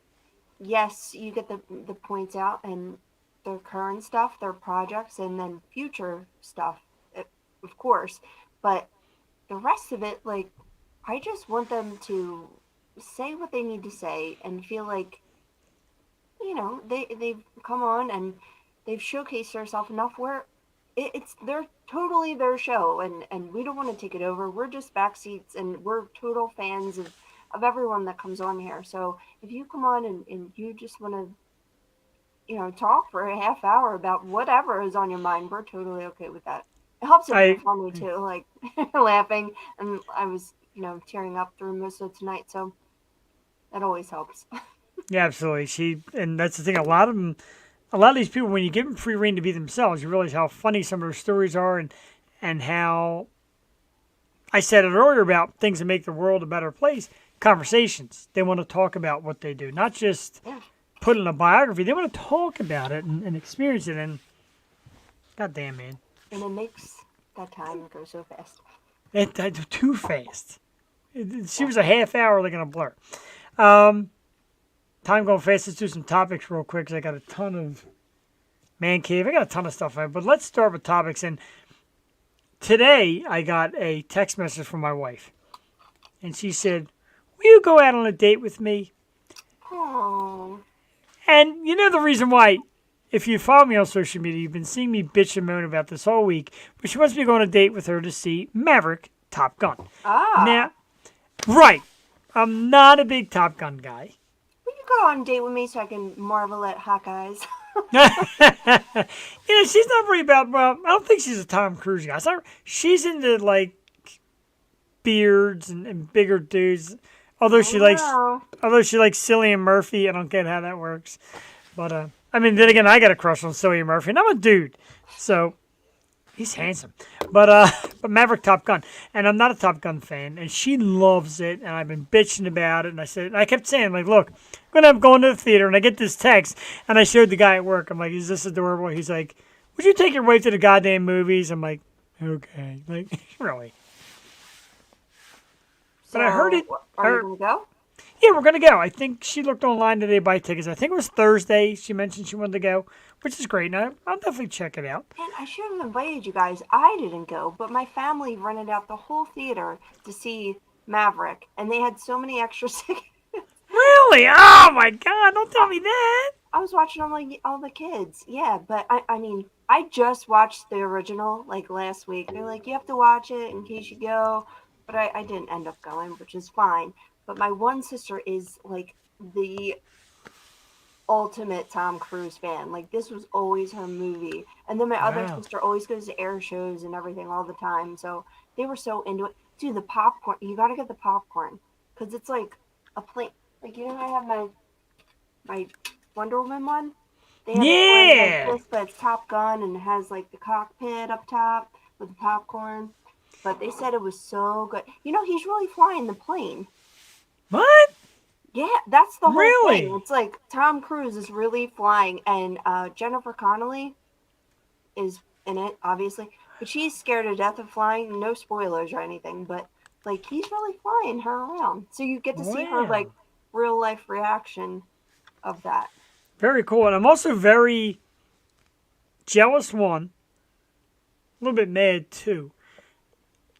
yes, you get the points out and their current stuff, their projects, and then future stuff, of course. But the rest of it, like, I just want them to say what they need to say and feel like, you know, they've come on and they've showcased themselves enough where they're totally their show, and we don't want to take it over. We're just backseats, and we're total fans of everyone that comes on here. So if you come on and you just want to, you know, talk for a half hour about whatever is on your mind, we're totally okay with that. It helps if I- you're funny too, like laughing, and I was, you know, tearing up through most of tonight, so that always helps. Yeah, absolutely. And that's the thing. A lot of these people, when you give them free reign to be themselves, you realize how funny some of their stories are, and how I said it earlier about things that make the world a better place. Conversations. They want to talk about what they do, not just Yeah. put in a biography. They want to talk about it and experience it. And goddamn, man, And it makes that time go so fast. that's too fast. She was a half hour like in a blur. Time going fast. Let's do some topics real quick because I got a ton of man cave. I got a ton of stuff. But let's start with topics. And today I got a text message from my wife, and she said, "Will you go out on a date with me?" Oh, And you know the reason why. If you follow me on social media, you've been seeing me bitch and moan about this all week. But she wants me to go on a date with her to see Maverick Top Gun. Now, right. I'm not a big Top Gun guy. will you go on a date with me so I can marvel at Hawkeyes? You know, she's not really about, well, I don't think she's a Tom Cruise guy. She's into, like, beards and bigger dudes. Although she likes Cillian Murphy. I don't get how that works. But, I mean, then again, I got a crush on Cillian Murphy, and I'm a dude. So, he's handsome. But Maverick Top Gun. And I'm not a Top Gun fan, and she loves it, and I've been bitching about it. And I kept saying, like, look, I'm going to go into the theater, and I get this text, and I showed the guy at work. I'm like, is this adorable? He's like, would you take your wife to the goddamn movies? I'm like, okay. Like, really? But I heard it. Are you going to go? Yeah, we're going to go. I think she looked online today to buy tickets. I think it was Thursday. She mentioned she wanted to go, which is great. And I'll definitely check it out. Man, I should have invited you guys. I didn't go, but my family rented out the whole theater to see Maverick, and they had so many extra tickets. Really? Oh, my God. Don't tell me that. I was watching all the kids. Yeah, but I mean, I just watched the original like last week. They're like, you have to watch it in case you go, but I didn't end up going, which is fine. But my one sister is like the ultimate Tom Cruise fan. Like, this was always her movie. And then my other Wow. sister always goes to air shows and everything all the time. So they were so into it. Dude, the popcorn, you got to get the popcorn because it's like a plate. Like, you know, I have my Wonder Woman one. They have Yeah. one like this, but it's Top Gun and it has like the cockpit up top with the popcorn. But they said it was so good. You know, he's really flying the plane. What? Yeah, that's the whole Really? thing. It's like Tom Cruise is really flying, and Jennifer Connelly is in it, obviously, but she's scared to death of flying. No spoilers or anything, but like he's really flying her around, so you get to see her Wow. like real life reaction of that. Very cool. And I'm also very jealous, one, a little bit mad, two.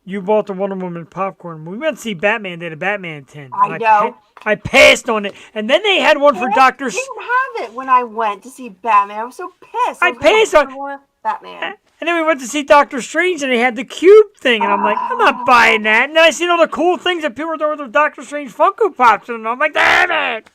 You bought the Wonder Woman popcorn. When we went to see Batman, they had a Batman tin. I and know. I passed on it. And then they had one for They Dr. didn't have it when I went to see Batman. I was so pissed. I was like, passed on- more Batman. And then we went to see Doctor Strange, and they had the cube thing. And I'm like, I'm not buying that. And then I seen all the cool things that people were doing with the Doctor Strange Funko Pops. And I'm like, damn it.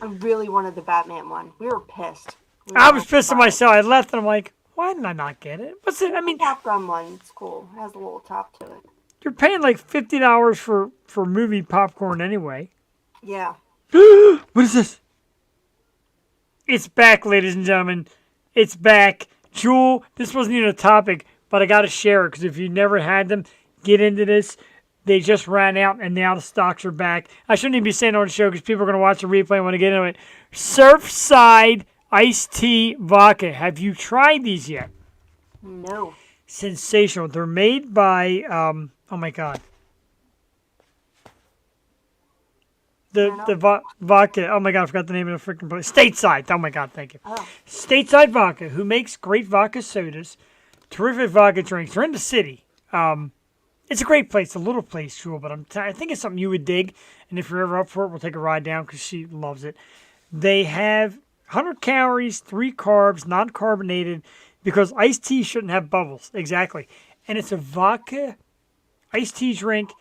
I really wanted the Batman one. We were pissed. I was pissed at myself. I left, and I'm like, why did I not get it? What's it? I mean, The Top Gun one. It's cool. It has a little top to it. you're paying like $50 for movie popcorn anyway. Yeah. What is this? It's back, ladies and gentlemen. It's back. Jewel, this wasn't even a topic, but I got to share it because if you never had them, get into this. They just ran out, and now the stocks are back. I shouldn't even be saying it on the show because people are going to watch the replay and want to get into it. Surfside Iced Tea Vodka. Have you tried these yet? No. Sensational. They're made by, oh my God. The vodka. Oh my God, I forgot the name of the freaking place. Stateside. Oh my God, thank you. Oh. Stateside Vodka, who makes great vodka sodas, terrific vodka drinks. They're in the city. It's a great place, a little place, Jewel, but I think it's something you would dig. And if you're ever up for it, we'll take a ride down because she loves it. They have 100 calories, 3 carbs, non-carbonated, because iced tea shouldn't have bubbles. Exactly. And it's a vodka iced tea drink.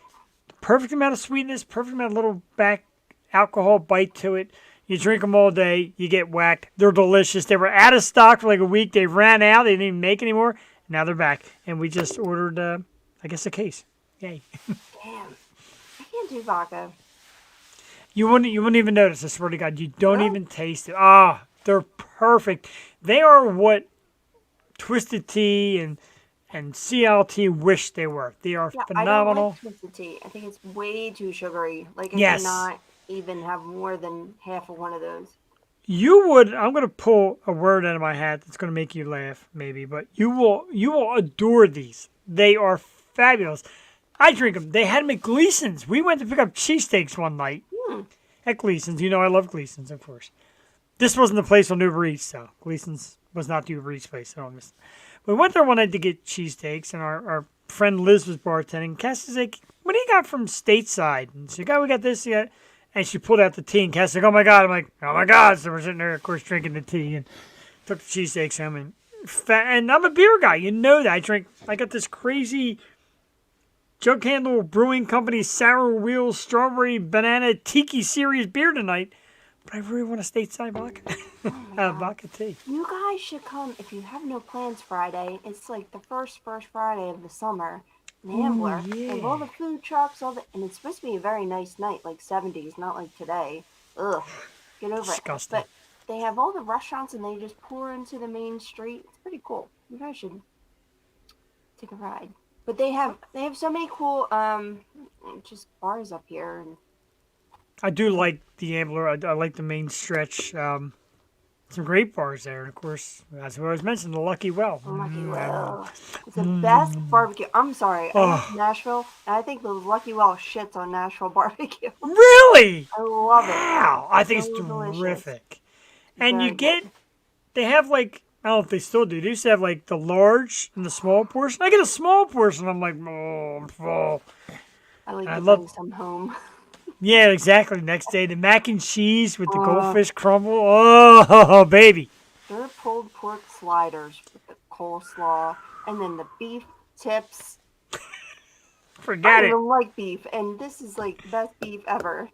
Perfect amount of sweetness, perfect amount of little back alcohol bite to it. You drink them all day, you get whacked. They're delicious. They were out of stock for like a week. They ran out. They didn't even make anymore. Now they're back. And we just ordered, I guess, a case. Yay. Damn. I can't do vodka. You wouldn't even notice, I swear to God. You don't even taste it. Ah, they're perfect. They are what Twisted Tea and CLT wish they were. They are Yeah, phenomenal. I don't like twisted tea. I think it's way too sugary. Like I Yes. cannot even have more than half of one of those. You would. I'm going to pull a word out of my hat that's going to make you laugh, maybe, but you will adore these. They are fabulous. I drink them. They had them at Gleason's. We went to pick up cheesesteaks one night at Gleason's. You know I love Gleason's, of course. This wasn't the place on Uber Eats, so Gleason's was not the Uber Eats place. So we went there one night to get cheesesteaks, and our friend Liz was bartending. Cassie's like, "What do you got from Stateside?" And she's like, "Oh, we got this, yet." And she pulled out the tea, and Cassie's like, "Oh my God!" I'm like, "Oh my God!" So we're sitting there, of course, drinking the tea, and took the cheesesteaks home. And I'm a beer guy, you know that. I got this crazy Jug Handle Brewing Company Sour Wheels Strawberry Banana Tiki Series beer tonight, but I really want a Stateside vodka, vodka tea. You guys should come if you have no plans Friday. It's like the first Friday of the summer. In Ambler. They have all the food trucks, and it's supposed to be a very nice night, like 70s, not like today. Ugh. Get over Disgusting. it. But they have all the restaurants and they just pour into the main street. It's pretty cool. You guys should take a ride. But they have so many cool just bars up here, and I do like the Ambler. I like the main stretch. Some great bars there, and of course, as I always mentioned, the Lucky Well. Lucky Well. It's the best barbecue. I'm sorry, I went to Nashville, and I think the Lucky Well shits on Nashville barbecue. Really? I love it. Wow, I think So it's delicious. terrific. And Very you get, good. they have like, I don't know if they still do. They used to have like the large and the small portion. I get a small portion. I'm like, oh, I'm full. I like I to love- bring some home. Yeah, exactly. Next day, the mac and cheese with the goldfish crumble. Oh, baby. Their pulled pork sliders with the coleslaw, and then the beef tips. I Forget don't it. even like beef, and this is like the best beef ever.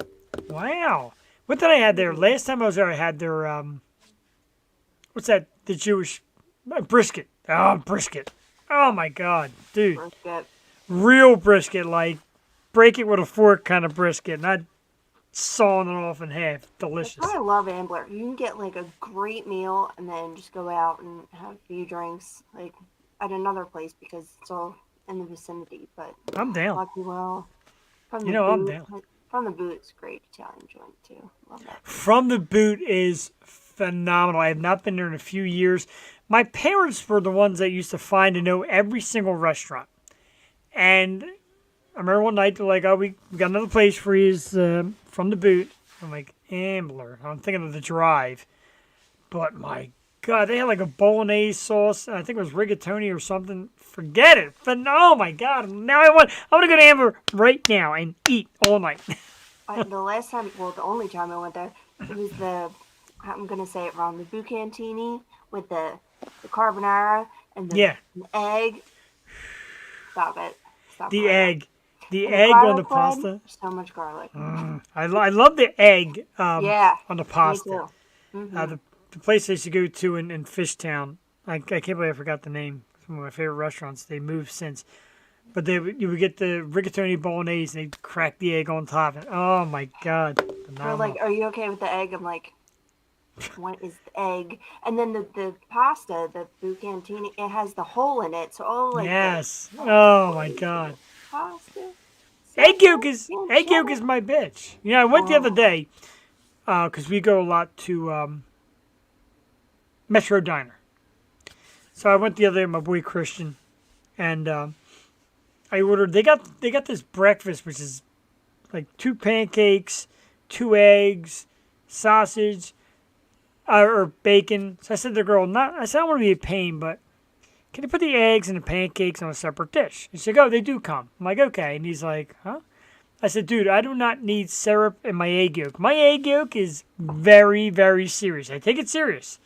Wow. What did I have there? Last time I was there, I had their, what's that? The Jewish brisket. Oh, brisket. Oh, my God. Dude. Brisket. Real brisket, like break it with a fork kind of brisket, not sawing it off in half. That's Delicious. why I love Ambler. You can get like a great meal and then just go out and have a few drinks, like at another place because it's all in the vicinity. But I'm down. Lucky Well, from You the know I'm boot, down. From the boot, it's a great Italian joint too. Love that. From the Boot is phenomenal. I have not been there in a few years. My parents were the ones that used to find and know every single restaurant. And I remember one night they're like, "Oh, we got another place for you. From the Boot." I'm like, Ambler. I'm thinking of the Drive. But my God, they had like a bolognese sauce. And I think it was rigatoni or something. Forget it. But oh my God, now I want to go to Ambler right now and eat all night. The last time, well, the only time I went there, it was I'm gonna say it wrong, the bucantini with the carbonara and the Yeah. egg. Stop it. Stop The right now. egg. The And egg on the garlic bread, pasta. So much garlic. I love the egg Yeah. on the Me pasta. too. Mm-hmm. The place I used to go to in Fishtown, I can't believe I forgot the name. Some of my favorite restaurants. They moved since. But you would get the rigatoni bolognese and they'd crack the egg on top. And, oh my God. They're Phenomenal. like, "Are you okay with the egg?" I'm like, "What is the egg?" And then the pasta, the bucantini, it has the hole in it, so all like the Yes. Oh my God. pasta. Egg yolk is Pancetta. my bitch. You know, I went the other Oh. day because we go a lot to Metro Diner. So I went the other day with my boy Christian, and I ordered. They got this breakfast, which is like 2 pancakes, 2 eggs, sausage, or bacon. So I said to the girl, I said I don't want to be a pain, but can you put the eggs and the pancakes on a separate dish? And she's like, oh, they do come. I'm like, okay. And he's like, huh? I said, dude, I do not need syrup in my egg yolk. My egg yolk is very, very serious. I take it serious.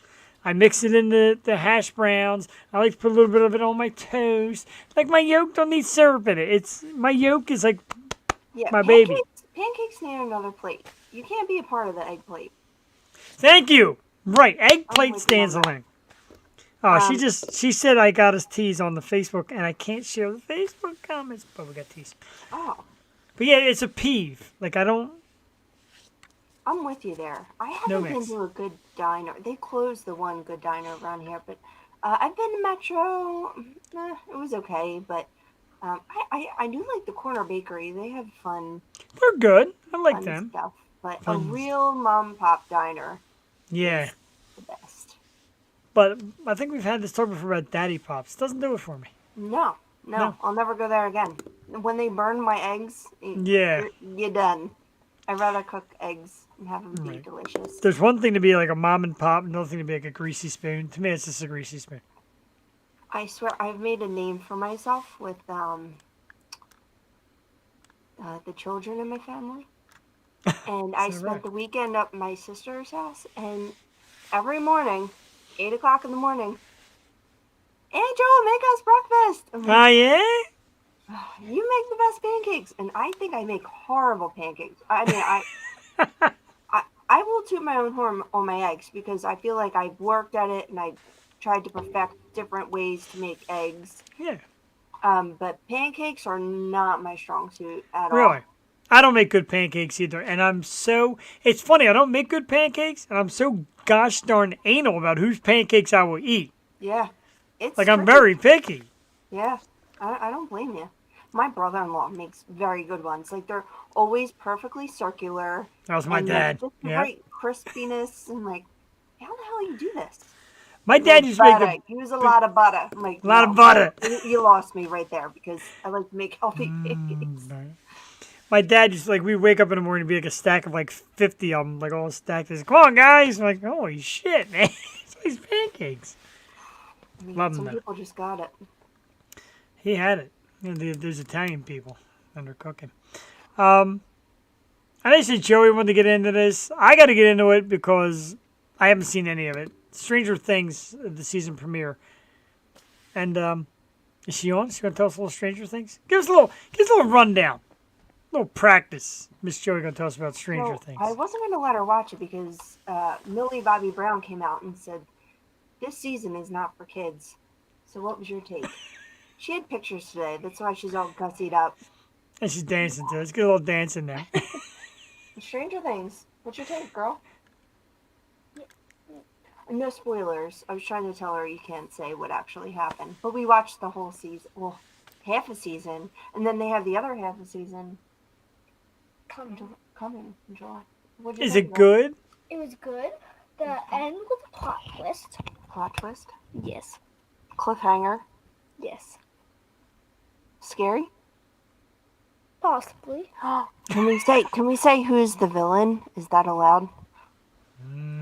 I mix it in the hash browns. I like to put a little bit of it on my toast. Like my yolk don't need syrup in it. My yolk is like Yeah, my baby. Pancakes need another plate. You can't be a part of the egg plate. Thank you. Right, egg I'm plate with you stands on that. alone. Oh, Um, she said I got us teas on the Facebook, and I can't share the Facebook comments, but we got teas. Oh, But yeah, it's a peeve. Like I don't. I'm with you there. I No haven't been mix. to a good diner. They closed the one good diner around here, but I've been to Metro. It was okay, but I do like the Corner Bakery. They have fun They're good. I like them. stuff. But a Fun. real mom and pop diner, Yeah, the best. but I think we've had this talk before about Daddy Pops. Doesn't do it for me. No, No. I'll never go there again. When they burn my eggs, Yeah. you're done. I'd rather cook eggs and have them be Right. delicious. There's one thing to be like a mom and pop, another thing to be like a greasy spoon. To me, it's just a greasy spoon. I swear, I've made a name for myself with the children in my family. And I Is that spent right? the weekend up at my sister's house, and every morning, 8 o'clock in the morning, Aunt Joel, make us breakfast. I'm like, Ah, yeah. you make the best pancakes. And I think I make horrible pancakes. I mean, I will toot my own horn on my eggs because I feel like I've worked at it and I tried to perfect different ways to make eggs. Yeah. But pancakes are not my strong suit at all. Really. I don't make good pancakes either, and it's funny, I don't make good pancakes, and I'm so gosh darn anal about whose pancakes I will eat. Yeah. It's Like, I'm tricky. very picky. Yeah. I don't blame you. My brother-in-law makes very good ones. Like, they're always perfectly circular. That was my and dad. Just the Yeah. right crispiness. And, like, how the hell you do this? My dad used to make Butter. Use a lot of butter. I'm like, a lot no. of butter. You lost me right there because I like to make healthy Mm. pancakes. My dad used to, like, we wake up in the morning and be like a stack of like 50 of them, like all stacked. He's like, come on, guys. I'm like, holy shit, man. It's these pancakes. I mean, Love 'em some though. people just got it. He had it. You know, there's Italian people and they're cooking. I know you said Joey wanted to get into this. I got to get into it because I haven't seen any of it. Stranger Things, the season premiere. And is she on? Is she going to tell us a little Stranger Things? Give us a little rundown. A little practice. Miss Joey going to tell us about Stranger Well, Things. I wasn't going to let her watch it because Millie Bobby Brown came out and said, this season is not for kids. So what was your take? She had pictures today. That's why she's all gussied up. And she's dancing to it. Let's get a little dancing now. Stranger Things. What's your take, girl? No spoilers. I was trying to tell her you can't say what actually happened. But we watched the whole season. Well, half a season. And then they have the other half a season coming in July. What'd you Is think it about good? It was good. The end was a plot twist. Plot twist? Yes. Cliffhanger? Yes. Scary? Possibly. Can we say who's the villain? Is that allowed?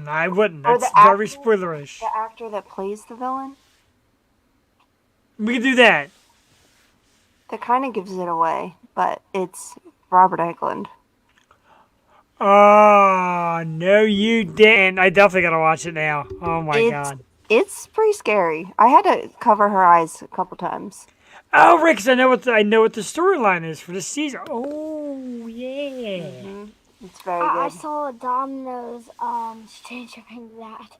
I wouldn't. Or That's the very actor? spoilerish. The actor that plays the villain? We can do that. That kind of gives it away, but it's Robert Englund. Oh, no, you didn't. I definitely gotta watch it now. Oh my god. It's pretty scary. I had to cover her eyes a couple times. Oh, Rick, 'cause I know what the storyline is for this season. Oh yeah. It's very I good. saw a Domino's Stranger Things that.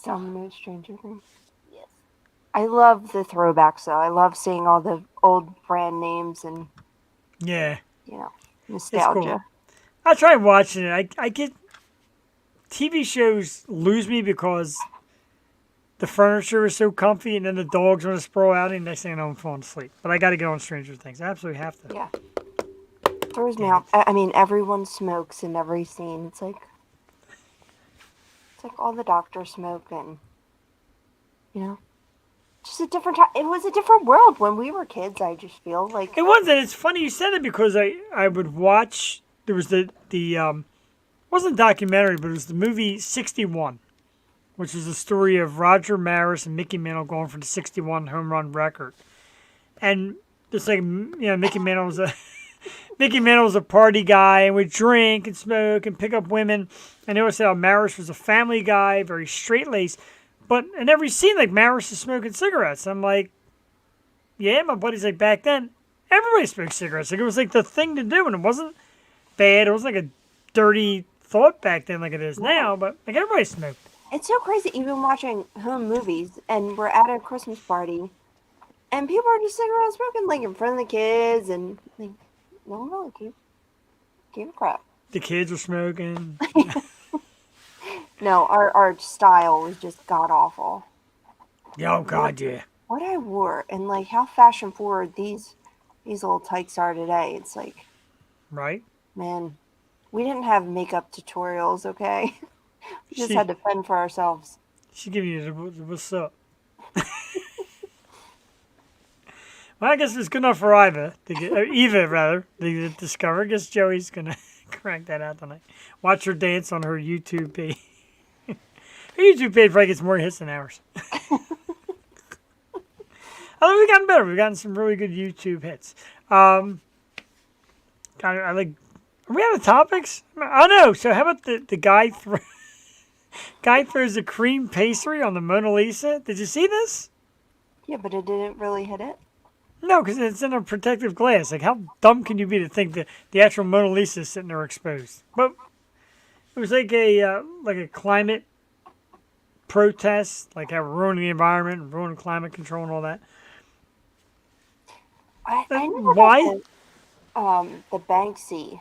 Domino Stranger Things. Yes. I love the throwbacks though. I love seeing all the old brand names and Yeah. nostalgia. I try watching it. I get TV shows lose me because the furniture is so comfy, and then the dogs want to sprawl out, and next thing I know, I'm falling asleep. But I got to get on Stranger Things. I absolutely have to. Yeah. Throws me off. I mean, everyone smokes in every scene. It's like all the doctors smoke, and just a different time. It was a different world when we were kids. I just feel like It was, and it's funny you said it because I would watch. There was the wasn't a documentary, but it was the movie 61, which was the story of Roger Maris and Mickey Mantle going for the 61 home run record. And it's like, Mickey Mantle was a party guy and would drink and smoke and pick up women. And they always said how Maris was a family guy, very straight laced. But in every scene, like, Maris is smoking cigarettes. I'm like, yeah, my buddy's like, back then, everybody smoked cigarettes. Like, it was like the thing to do, and it wasn't bad. It wasn't like a dirty thought back then like it is now, but like everybody smoked. it's so crazy. Even watching home movies, and we're at a Christmas party, and people are just sitting around smoking, like in front of the kids, and like no one really gave a crap. The kids were smoking. No, our style was just god awful. Oh, God, yeah. What I wore and like how fashion forward these little tykes are today. It's like, Right? man, we didn't have makeup tutorials, okay? We just She- had to fend for ourselves. She's giving you the what's up. Well, I guess it's good enough for Eva, rather, to discover. I guess Joey's going to crank that out tonight. Watch her dance on her YouTube page. Her YouTube page probably gets more hits than ours. Although we've gotten better. We've gotten some really good YouTube hits. I like... Are we out of topics? Oh, no. So how about the guy... Guy throws a cream pastry on the Mona Lisa. Did you see this? Yeah, but it didn't really hit it. No, because it's in a protective glass. Like, how dumb can you be to think that the actual Mona Lisa is sitting there exposed? But it was like a climate protest, like how we're ruining the environment and ruining climate control and all that. I never Why? got the Banksy.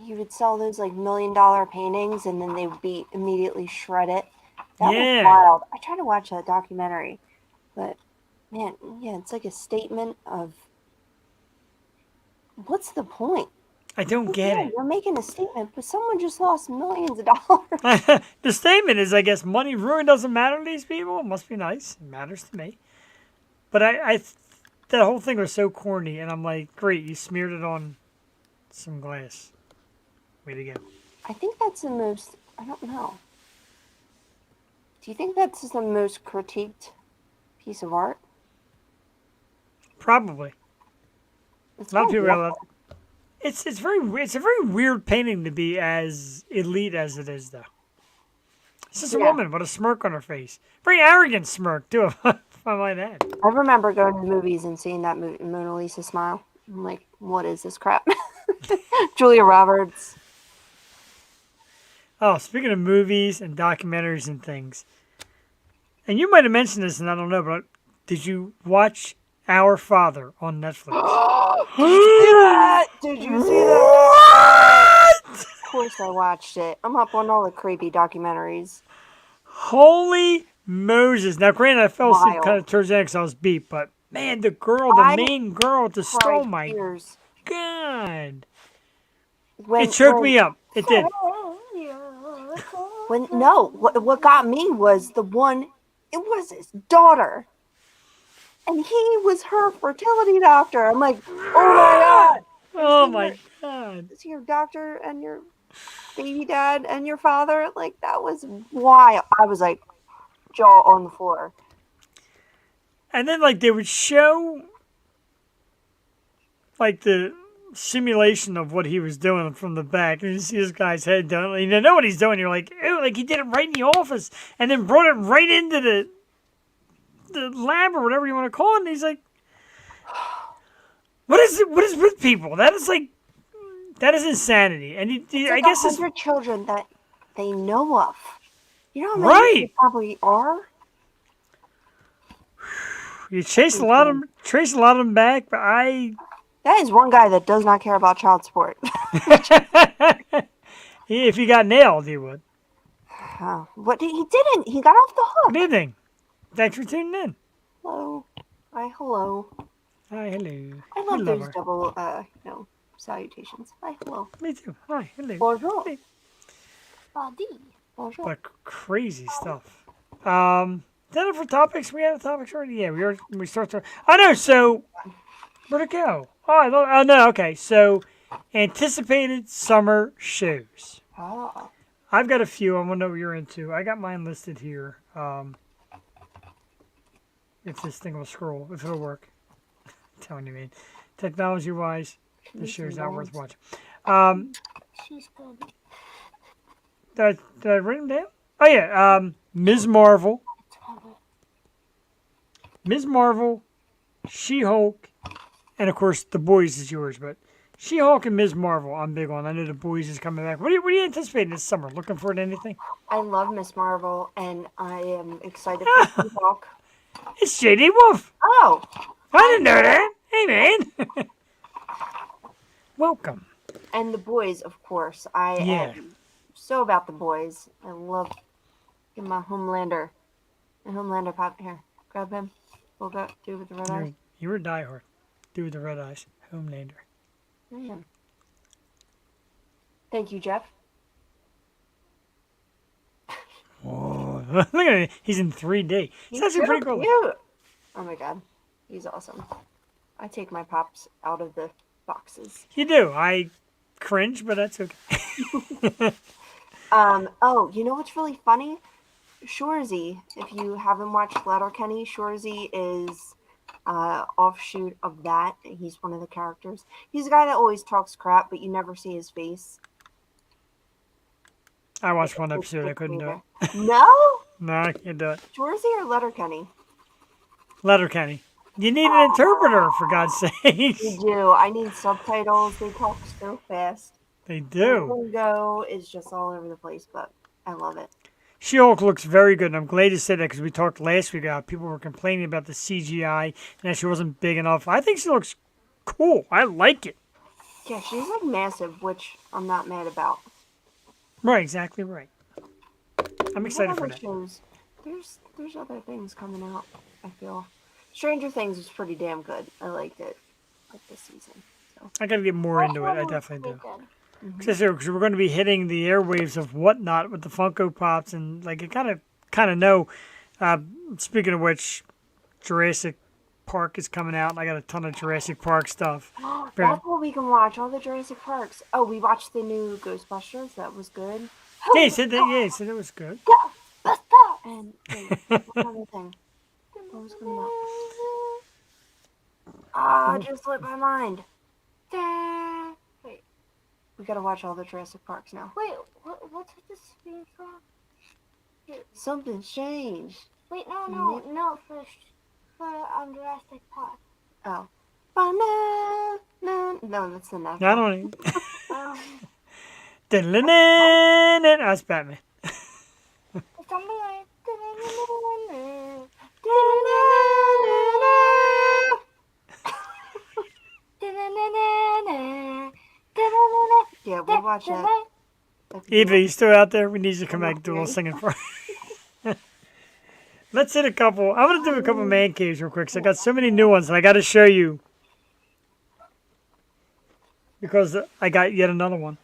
He would sell those like $1 million paintings, and then they would be immediately shredded. That Yeah. was wild. I tried to watch that documentary, but man, yeah, it's like a statement of what's the point? I don't get Yeah, it. you're making a statement, but someone just lost millions of dollars. The statement is, I guess, money ruin doesn't matter to these people. It must be nice. It matters to me. But that whole thing was so corny, and I'm like, great, you smeared it on some glass. Way to go. I think that's the most. I don't know. Do you think that's the most critiqued piece of art? Probably. It's A lot of kinda people are wild. like, it's a very weird painting to be as elite as it is, though. It's just a Yeah. woman with a smirk on her face. Very arrogant smirk, too, if I might add. I remember going to the movies and seeing that Mona Lisa smile. I'm like, what is this crap? Julia Roberts. Oh, speaking of movies and documentaries and things, and you might have mentioned this, and I don't know, but did you watch Our Father on Netflix? Did you see that? course I watched it. I'm up on all the creepy documentaries. Holy Moses! Now, granted, I fell asleep Wild. kind of towards the end because I was beat, but man, the girl, the I main girl with the Cried stone, my tears God, when it choked me up. It did. What got me was the one. It was his daughter, and he was her fertility doctor. I'm like, oh my god! Oh my God! Is he your doctor and your baby dad and your father? Like that was wild. I was like, jaw on the floor. And then like they would show like the simulation of what he was doing from the back, and you see this guy's head done. You know what he's doing. You're like, ew, like he did it right in the office, and then brought it right into the lab or whatever you want to call it. And he's like, what is it? What is with people? That is like, that is insanity. And I Like guess it's 100 children that they know of. You know how many Right. there probably are? you chase a lot of them back, but That is one guy that does not care about child support. if he got nailed, he would. But he didn't. He got off the hook. Good evening. Thanks for tuning in. Hello. Hi, hello. Hi, hello. I We love those her. double, salutations. Hi, hello. Me too. Hi, hello. Bonjour. Hey. Body. Bonjour. But crazy stuff. Is that it for topics? We have topics already? Yeah, we start to. I know. So where'd it go? Oh no. Okay. So anticipated summer shows. Ah. I've got a few. I want to know what you're into. I got mine listed here. If this thing will scroll, if it'll work. I'm telling you, man. Technology wise, this show's not worth watching. She's good. Did I write them down? Oh yeah. Ms. Marvel. Ms. Marvel, She-Hulk, and of course The Boys is yours, but She-Hulk and Ms. Marvel, I'm big on. I know The Boys is coming back. What are you anticipating this summer? Looking forward to anything? I love Miss Marvel, and I am excited for She-Hulk. It's J.D. Wolf. Oh, I didn't know that. Hey, man. Welcome. and the boys, of course. I Yeah. am so about the boys. I love my Homelander. My Homelander pop here. Grab him. We'll go do with the red eyes. You were diehard. Dude with the red eyes. Homelander. Man. Thank you, Jeff. Whoa. Look at him. He's in 3D. It's actually so pretty cool. cute. Oh my god. He's awesome. I take my pops out of the boxes. You do. I cringe, but that's okay. Oh, you know what's really funny? Shorzy, if you haven't watched Letterkenny, Shorzy is offshoot of that. He's one of the characters. He's a guy that always talks crap, but you never see his face. I watched one episode. I couldn't do it. No? No, I can't do it. Shorzy or Letterkenny? Letterkenny. You need an interpreter, for God's sake. You do. I need subtitles. They talk so fast. They The do. lingo is just all over the place, but I love it. She-Hulk looks very good, and I'm glad you said that because we talked last week about people were complaining about the CGI and that she wasn't big enough. I think she looks cool. I like it. Yeah, she's like massive, which I'm not mad about. Right, exactly right. I'm excited What for other that. shows? There's other things coming out. I feel Stranger Things was pretty damn good. I liked it, like this season. So I got to get more into it. I definitely do. Because we're going to be hitting the airwaves of whatnot with the Funko Pops, and like I kind of know. Speaking of which, Jurassic Park is coming out, and I got a ton of Jurassic Park stuff. that's what we can watch. All the Jurassic Parks. Oh, we watched the new Ghostbusters. That was good. Yeah, he said that. Yeah, he said it was good. And wait, one other thing. What was coming out? Ah, it just slipped my mind. Wait, we gotta watch all the Jurassic Parks now. Wait, what's this screen from? Something's changed. Wait, no, for Jurassic Park. Oh. Banana. No, that's the next. I don't even. Um, That's Batman. it's something like. Yeah, we'll watch that. Eva, you still out there? We need you to come back and do a little singing for us. Let's hit a couple. I'm going to do a couple man caves real quick. So I got so many new ones, and I got to show you because I got yet another one.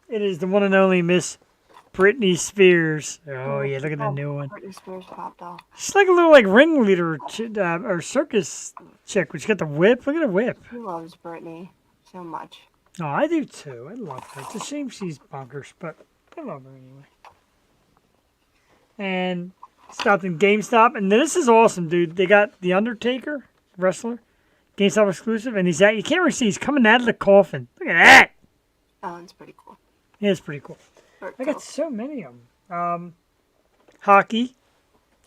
It is the one and only Miss Britney Spears. Oh yeah, look at the new one. Britney Spears pop doll. She's like a little like ringleader or circus chick. She's got the whip. Look at the whip. He loves Britney so much. Oh, I do too. I love her. It's a shame she's bonkers, but I love her anyway. And stopped in GameStop, and this is awesome, dude. They got the Undertaker wrestler, GameStop exclusive, and he's at. You can't really see. He's coming out of the coffin. Look at that. Oh, it's pretty cool. Yeah, it's pretty cool. Or I got so many of them. Hockey.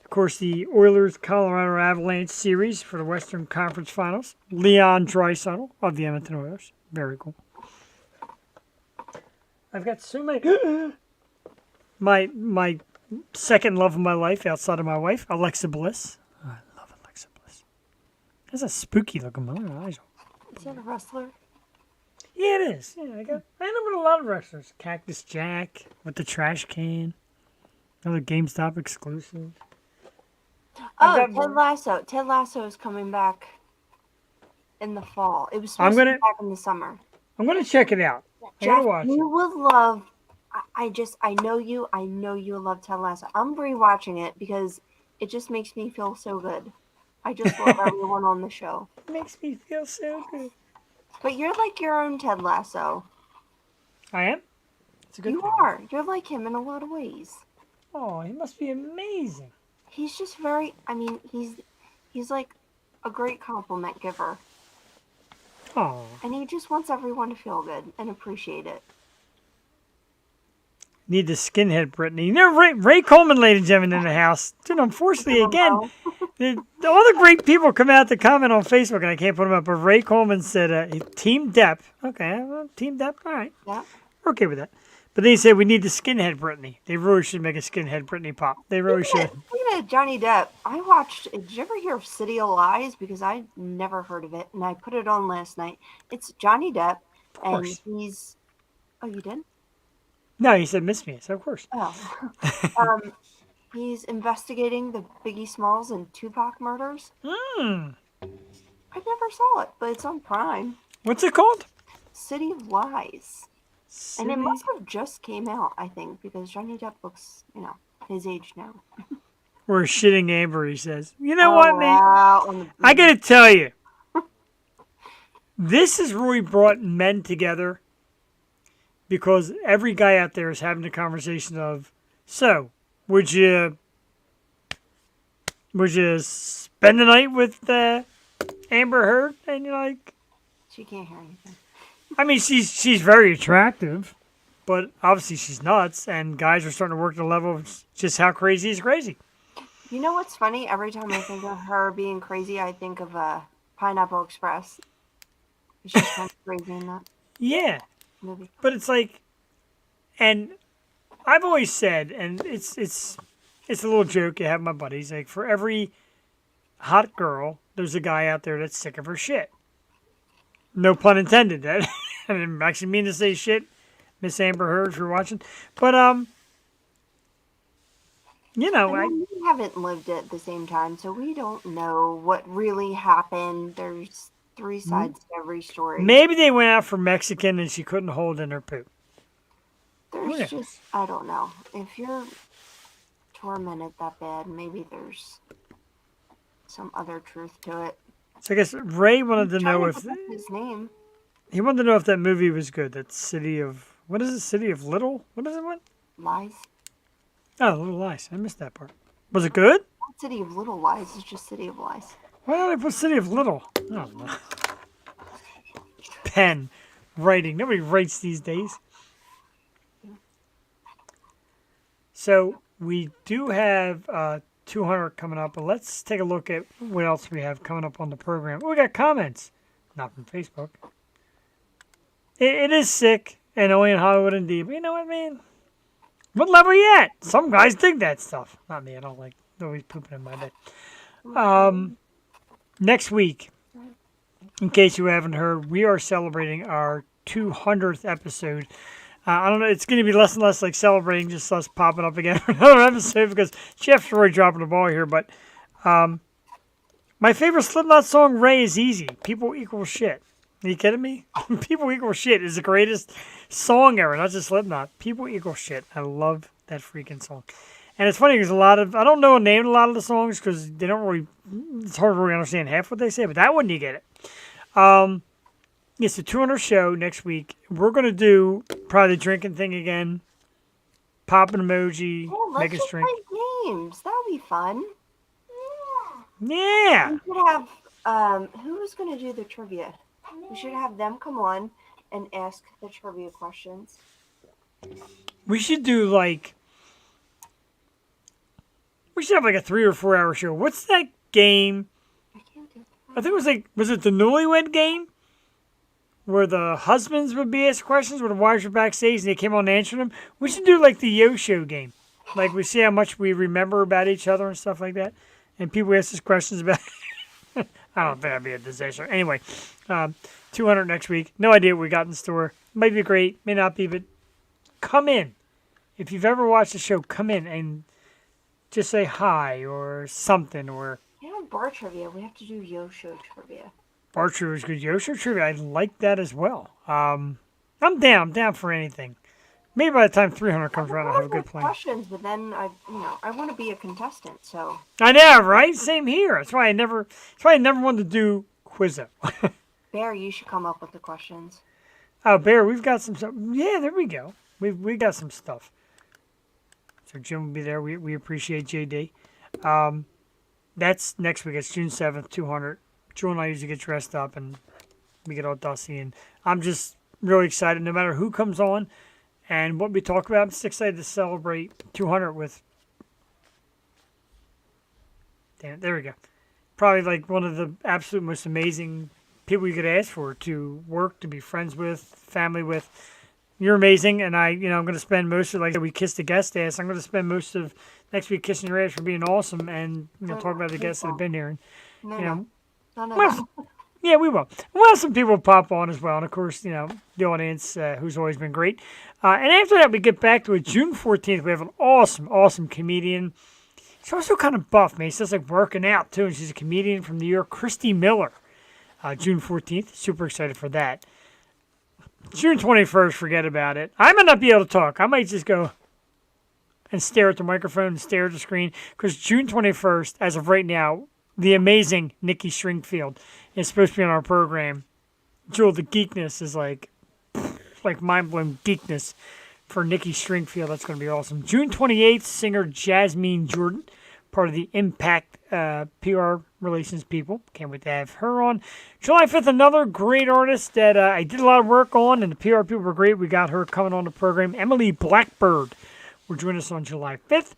Of course, the Oilers Colorado Avalanche series for the Western Conference Finals. Leon Draisaitl of the Edmonton Oilers. Very cool. I've got so many. my second love of my life outside of my wife, Alexa Bliss. Oh, I love Alexa Bliss. That's a spooky looking one. Her eyes. Is that a wrestler? Yeah, it is. Yeah, I know with a lot of wrestlers. Cactus Jack with the trash can. Another GameStop exclusive. Oh, got Ted one. Lasso. Ted Lasso is coming back in the fall. It was supposed to be back in the summer. I'm gonna check it out. I gotta Jeff, watch you it. would love. I know you. I know you love Ted Lasso. I'm rewatching it because it just makes me feel so good. I just love everyone on the show. It makes me feel so good. But you're like your own Ted Lasso. I am? It's a good You thing. are. You're like him in a lot of ways. Oh, he must be amazing. He's just very. I mean, he's like a great compliment giver, Oh, and he just wants everyone to feel good and appreciate it. need the skinhead Brittany. You know, Ray Coleman, ladies and gentlemen, in the house. Dude, unfortunately, again, all the great people come out to comment on Facebook, and I can't put them up, but Ray Coleman said, Team Depp. Okay, well, Team Depp, all right. Yeah. We're okay with that. But then he said, we need the skinhead Brittany. They really should make a skinhead Brittany pop. They really should. Speaking of Johnny Depp, I watched. Did you ever hear of City of Lies? Because I never heard of it, and I put it on last night. It's Johnny Depp, and course. he's. Oh, you did? No, he said miss me, so of course. Oh. He's investigating the Biggie Smalls and Tupac murders. Hmm. I never saw it, but it's on Prime. What's it called? City of Lies. And it City- must have just came out, I think, because Johnny Depp looks, his age now. We're shitting Amber, he says. You know what, mate? Wow. I gotta tell you, this has really brought men together because every guy out there is having the conversation of, so, would you spend the night with Amber Heard? And you're like, She can't hear anything. I mean, she's very attractive, but obviously she's nuts, and guys are starting to work the level of just how crazy is crazy. You know what's funny? Every time I think of her being crazy, I think of Pineapple Express. She's kind of crazy in that Yeah. movie. But it's like, and I've always said, and it's a little joke I have with my buddies, like for every hot girl, there's a guy out there that's sick of her shit. No pun intended. That I didn't actually mean to say shit, Miss Amber Heard, if you're watching. But you know, I mean, we haven't lived it at the same time, so we don't know what really happened. There's three sides to every story. maybe they went out for Mexican and she couldn't hold in her poop. There's yeah. just, I don't know. If you're tormented that bad, maybe there's some other truth to it. So I guess Ray wanted to know if That's his name. he wanted to know if that movie was good. That City of what is it? City of Little? What is it? What? Lies. Oh, Little Lies. I missed that part. Was it good? Not City of Little Lies. It's just City of Lies. Why don't they put City of Little? I don't know. Pen. Writing. Nobody writes these days. So we do have 200 coming up, but let's take a look at what else we have coming up on the program. Oh, we got comments. Not from Facebook. It is sick and only in Hollywood indeed. But you know what I mean? What level are you at? Some guys dig that stuff. Not me. I don't like always pooping in my bed. Next week, in case you haven't heard, we are celebrating our 200th episode. I don't know. It's going to be less and less like celebrating, just us popping up again for another episode because Jeff's really dropping the ball here. But my favorite Slipknot song, "Ray," is easy. People equal shit. Are you kidding me? People equal shit is the greatest song ever, not just Slipknot. People equal shit. I love that freaking song. And it's funny because I don't know a name of a lot of the songs because they don't really, it's hard to really understand half what they say, but that one you get it. It's the 200 show next week. We're going to do probably the drinking thing again. Pop an emoji, Oh, make let's us just drink. play games. That would be fun. Yeah. We could have, who's going to do the trivia? We should have them come on and ask the trivia questions. We should do like, we should have like a 3 or 4 hour show. What's that game? I can't do it. I think it was like, was it the Newlywed Game? Where the husbands would be asked questions, where the wives were backstage and they came on answering them. We should do like the Yo Show game. Like we see how much we remember about each other and stuff like that. And people ask us questions about I don't think that'd be a disaster. Anyway, 200 next week. No idea what we got in store. Might be great, may not be, but come in. If you've ever watched the show, come in and just say hi or something. Or You know, bar trivia. We have to do Yo Show trivia. bar trivia is good. Yosho trivia, I like that as well. I'm down for anything. Maybe by the time 300 comes around, I'll have a good plan. Questions, but then I want to be a contestant. So I know, right? Same here. That's why I never wanted to do Quizzo. Bear, you should come up with the questions. Oh, Bear, we've got some stuff. Yeah, there we go. We got some stuff. So Jim will be there. We appreciate JD. That's next week. It's June 7th, 200. Jewel and I usually get dressed up and we get all dusty. And I'm just really excited no matter who comes on and what we talk about. I'm just excited to celebrate 200 with... Damn it, there we go. Probably like one of the absolute most amazing people you could ask for to work, to be friends with, family with. You're amazing, and I'm going to spend most of, like we kissed the guest ass, I'm going to spend most of next week kissing your ass for being awesome and talk about the guests that have been here. And, No, you know, no, no, well, no. yeah, we will. We'll have some people pop on as well, and of course, the audience who's always been great. And after that, we get back to it. June 14th, we have an awesome comedian. She's also kind of buff, man. She's just like working out too, and she's a comedian from New York, Christy Miller. June 14th, super excited for that. June 21st, forget about it. I might not be able to talk. I might just go and stare at the microphone and stare at the screen because June 21st, as of right now, the amazing Nikki Stringfield is supposed to be on our program. Jewel, the geekness is like mind-blowing geekness for Nikki Stringfield. That's going to be awesome. June 28th, singer Jasmine Jordan, part of the Impact PR relations people. Can't wait to have her on. July 5th, another great artist that I did a lot of work on, and the PR people were great. We got her coming on the program. Emily Blackbird will join us on July 5th.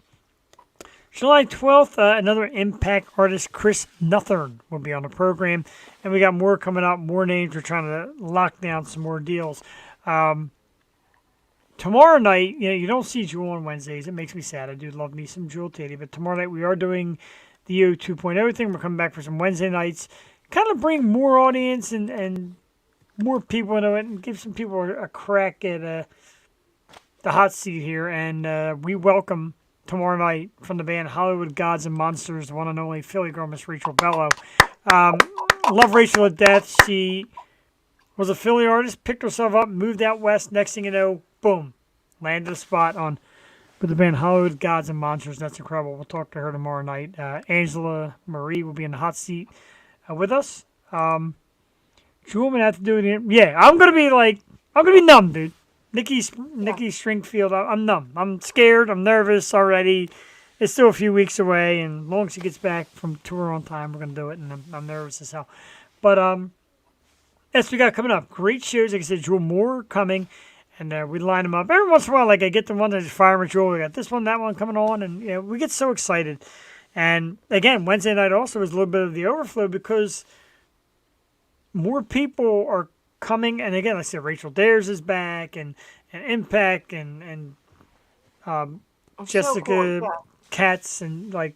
July 12th, another Impact artist, Chris Nuthern, will be on the program. And we got more coming up, more names. We're trying to lock down some more deals. Tomorrow night, you don't see Jewel on Wednesdays. It makes me sad. I do love me some Jewel Teddy. But tomorrow night, we are doing the O 2.0 thing. We're coming back for some Wednesday nights. Kind of bring more audience and more people into it and give some people a crack at the hot seat here. And we welcome tomorrow night from the band Hollywood Gods and Monsters, the one and only Philly girl, Miss Rachel Bello. Love Rachel to death. She was a Philly artist, picked herself up, moved out west. Next thing you know, boom, landed a spot on with the band Hollywood Gods and Monsters. That's incredible. We'll talk to her tomorrow night. Angela Marie will be in the hot seat with us. Jewel may have to do it. Yeah, I'm gonna be numb, dude. Nikki Stringfield, I'm numb. I'm scared. I'm nervous already. It's still a few weeks away, and as long as she gets back from tour on time, we're gonna do it. And I'm nervous as hell. But that's what we got coming up. Great shows. Like I said, Jewel, more coming, and we line them up every once in a while. Like I get the one that's Fire with Jewel. We got this one, that one coming on, and we get so excited. And again, Wednesday night also is a little bit of the overflow because more people are coming. And again, like I said, Rachel Dares is back, and Impact, and It's Jessica so cool, yeah. Katz, and like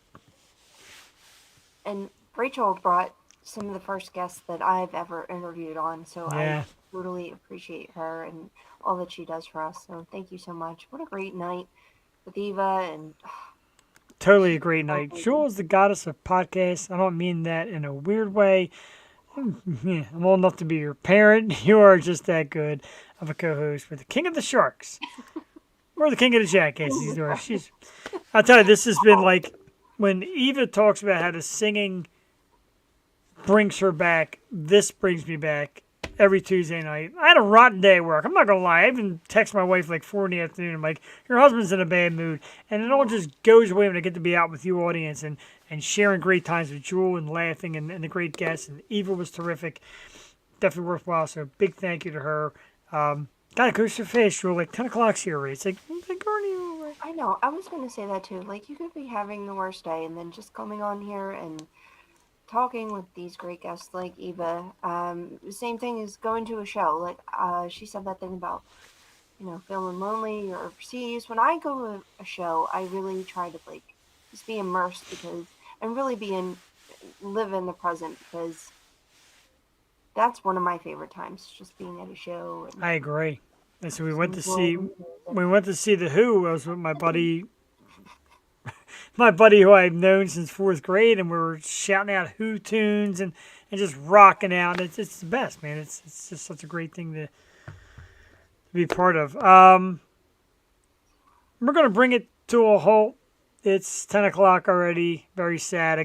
And Rachel brought some of the first guests that I've ever interviewed on. So Yeah. I totally appreciate her and all that she does for us. So thank you so much. What a great night with Eva and Totally a great night. Jewel is the goddess of podcasts. I don't mean that in a weird way. Yeah, I'm old enough to be your parent. You are just that good of a co-host with the king of the sharks. Or the king of the jackasses. I'll tell you, this has been like when Eva talks about how the singing brings her back. This brings me back every Tuesday night. I had a rotten day at work. I'm not gonna lie. I even text my wife like 4 in the afternoon. I'm like, your husband's in a bad mood, and it all just goes away when I get to be out with you, audience, and sharing great times with Jewel and laughing and the great guests. And Eva was terrific. Definitely worthwhile. So big thank you to her. God, it goes so fast, Jewel. Like 10 o'clock's here already. It's like Garney. I know. I was going to say that too. Like, you could be having the worst day and then just coming on here and talking with these great guests like Eva. The same thing as going to a show. Like, she said that thing about, feeling lonely or overseas. When I go to a show, I really try to, like, just be immersed and really live in the present because that's one of my favorite times, just being at a show. And I agree. And so we went to see the Who. I was with my buddy who I've known since 4th grade, and we were shouting out Who tunes and just rocking out. It's the best, man. It's just such a great thing to be part of. We're gonna bring it to a halt. It's 10 o'clock already. Very sad.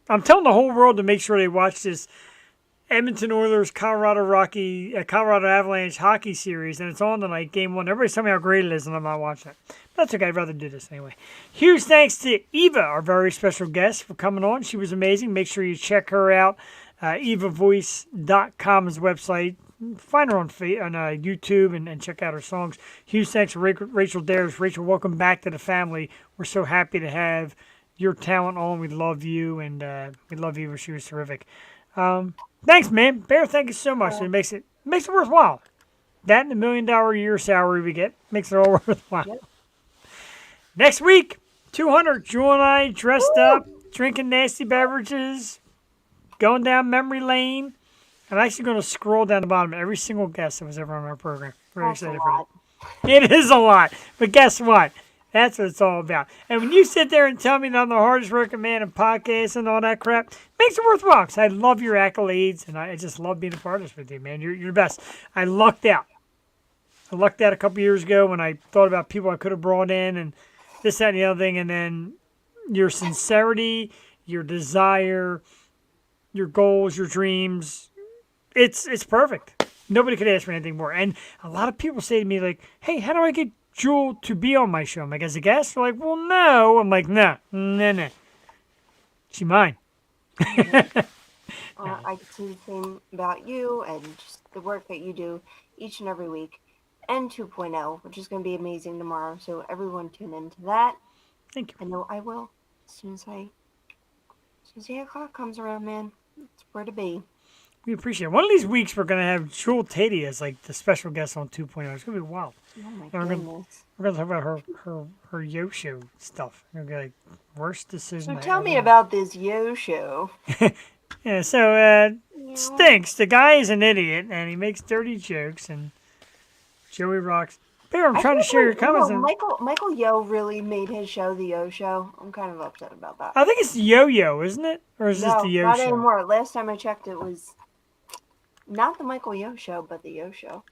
I'm telling the whole world to make sure they watch this Edmonton Oilers Colorado Avalanche hockey series, and it's on tonight, game 1. Everybody's telling me how great it is, and I'm not watching it. But that's okay. I'd rather do this anyway. Huge thanks to Eva, our very special guest, for coming on. She was amazing. Make sure you check her out. EvaVoice.com is the website. Find her on YouTube and check out her songs. Huge thanks to Rachel Dares. Rachel, welcome back to the family. We're so happy to have your talent on. We love you, and we love Eva. She was terrific. Thanks, man. Bear, thank you so much. It makes it worthwhile. That and the $1 million a year salary we get makes it all worthwhile. Yep. Next week, 200. Jewel and I dressed up, drinking nasty beverages, going down memory lane. I'm actually going to scroll down the bottom of every single guest that was ever on our program. Very excited for that. It is a lot. But guess what? That's what it's all about. And when you sit there and tell me that I'm the hardest working man in podcasts and all that crap, it makes it worthwhile. Because I love your accolades, and I just love being a part of this with you, man. You're the best. I lucked out. A couple years ago when I thought about people I could have brought in and this, that, and the other thing. And then your sincerity, your desire, your goals, your dreams, it's perfect. Nobody could ask for anything more. And a lot of people say to me, like, hey, how do I get Jewel to be on my show? I'm like, as a guest? They're like, well, no. I'm like, no. She mine. I can see the same about you and just the work that you do each and every week. And 2.0, which is going to be amazing tomorrow. So everyone tune into that. Thank you. I know I will. As soon as 8 o'clock comes around, man, it's where to be. We appreciate it. One of these weeks, we're going to have Jewel Tatey as like the special guest on 2.0. It's going to be wild. Oh my goodness. We're going to talk about her yo-show stuff. We're going to be like, worst decision. So tell me about this yo-show. Yeah, so stinks. The guy is an idiot, and he makes dirty jokes, and Joey rocks. Bear, I'm trying to share your comments. Michael Yo really made his show the Yo Show. I'm kind of upset about that. I think it's the Yo-Yo, isn't it? Or is this the Yo not Show? anymore. Last time I checked, it was not the Michael Yo Show, but the Yo Show.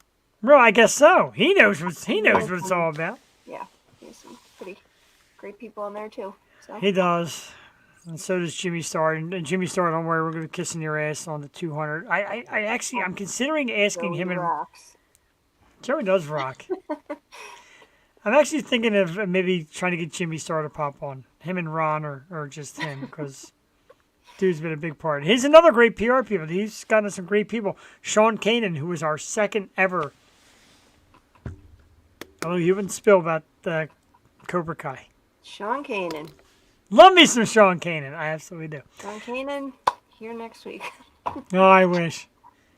Well, I guess so. He knows what it's all about. Yeah, there's some pretty great people in there too. So. He does. And so does Jimmy Star. And Jimmy Star, don't worry, we're going to be kissing your ass on the 200. I'm considering asking him and rocks. Joey does rock. I'm actually thinking of maybe trying to get Jimmy Star to pop on. Him and Ron or just him, because dude's been a big part. He's another great PR people. He's gotten us some great people. Sean Kanan, who was our second ever. Although he wouldn't spill about the Cobra Kai. Sean Kanan. Love me some Sean Kanan. I absolutely do. Sean Kanan, here next week. Oh, I wish.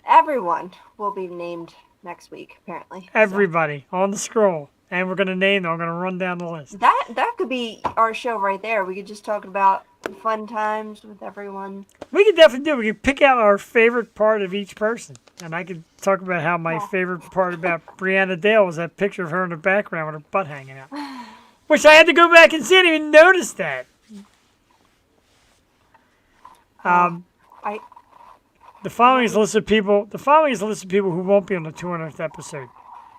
Everyone will be named next week, apparently. Everybody on the scroll. And we're going to name them. I'm going to run down the list. That could be our show right there. We could just talk about fun times with everyone. We could definitely do. We could pick out our favorite part of each person, and I could talk about how my favorite part about Brianna Dale was that picture of her in the background with her butt hanging out, which I had to go back and see. I didn't even notice that. I The following is a list of people. The following is a list of people who won't be on the 200th episode.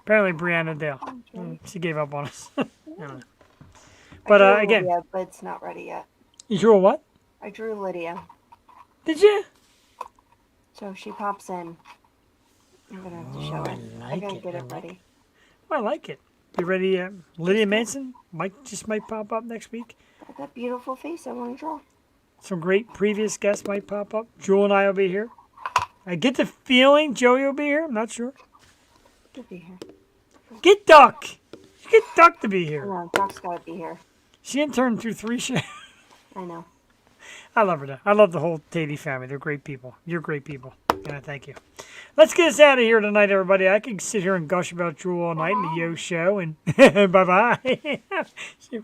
Apparently, Brianna Dale. She gave up on us. I don't know. But drew again, Lydia, but it's not ready yet. you drew a what? I drew Lydia, Did you? so if she pops in, I'm gonna have to show it. I like gotta it, get I it like ready. I like it. You ready? Lydia Manson might pop up next week. Got that beautiful face I want to draw. Some great previous guests might pop up. Jewel and I will be here. I get the feeling Joey will be here. I'm not sure. Could be here. Get Duck. Get Duck to be here. No, Doc's gotta be here. She interned through 3 shows. I know. I love her. Though. I love the whole Tatey family. They're great people. You're great people. And I thank you. Let's get us out of here tonight, everybody. I could sit here and gush about Jewel all night in the Yo Show. And bye-bye. She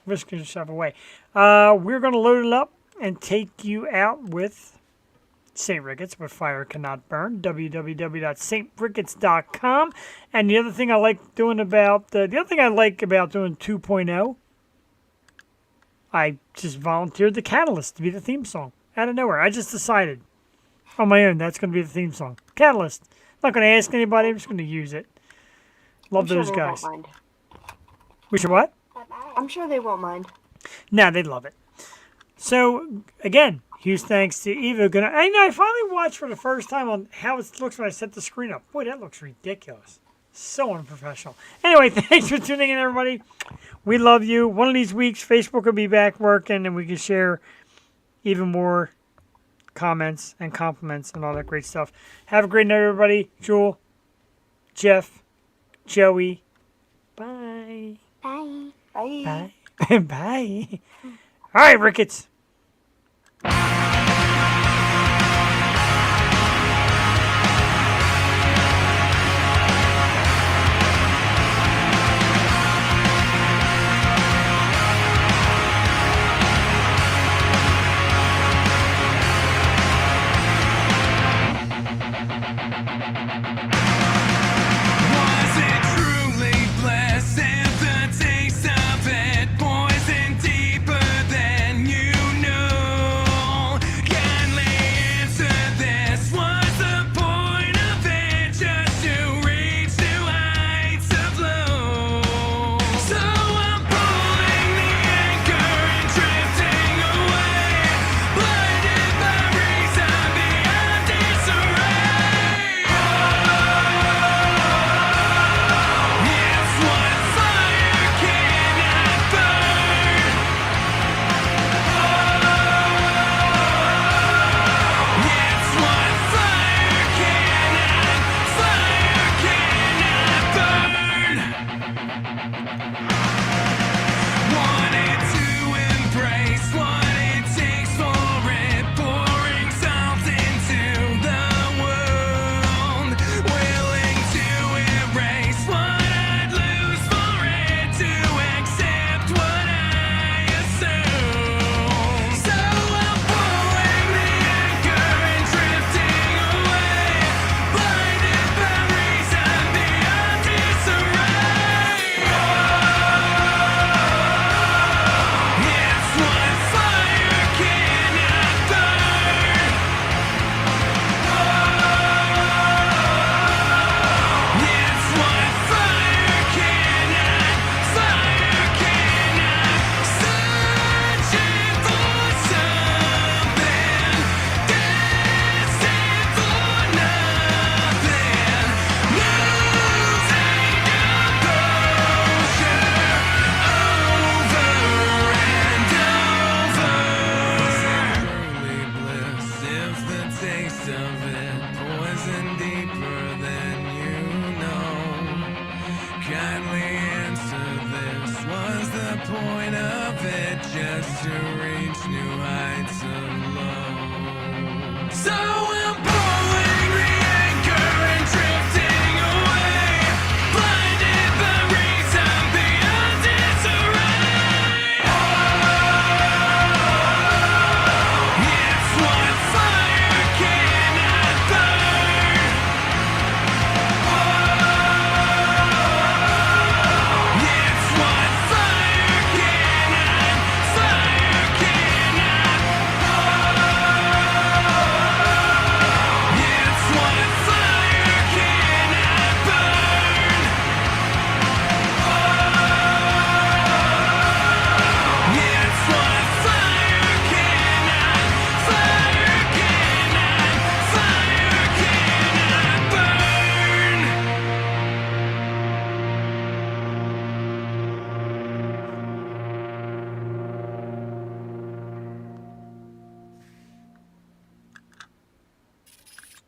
whisking herself away. We're going to load it up and take you out with St. Ricketts, where fire cannot burn. www.stricketts.com. And the other thing I like doing about doing 2.0, I just volunteered the Catalyst to be the theme song out of nowhere. I just decided on my own that's going to be the theme song. Catalyst. I'm not going to ask anybody. I'm just going to use it. Love I'm sure those they guys. won't mind. We should what? I'm sure they won't mind. Nah, they'd love it. So, again, huge thanks to Eva. I finally watched for the first time on how it looks when I set the screen up. Boy, that looks ridiculous. So unprofessional. Anyway, thanks for tuning in, everybody. We love you. One of these weeks, Facebook will be back working, and we can share even more comments and compliments and all that great stuff. Have a great night, everybody. Jewel, Jeff, Joey. Bye. Bye. Bye. Bye. Bye. All right, Ricketts.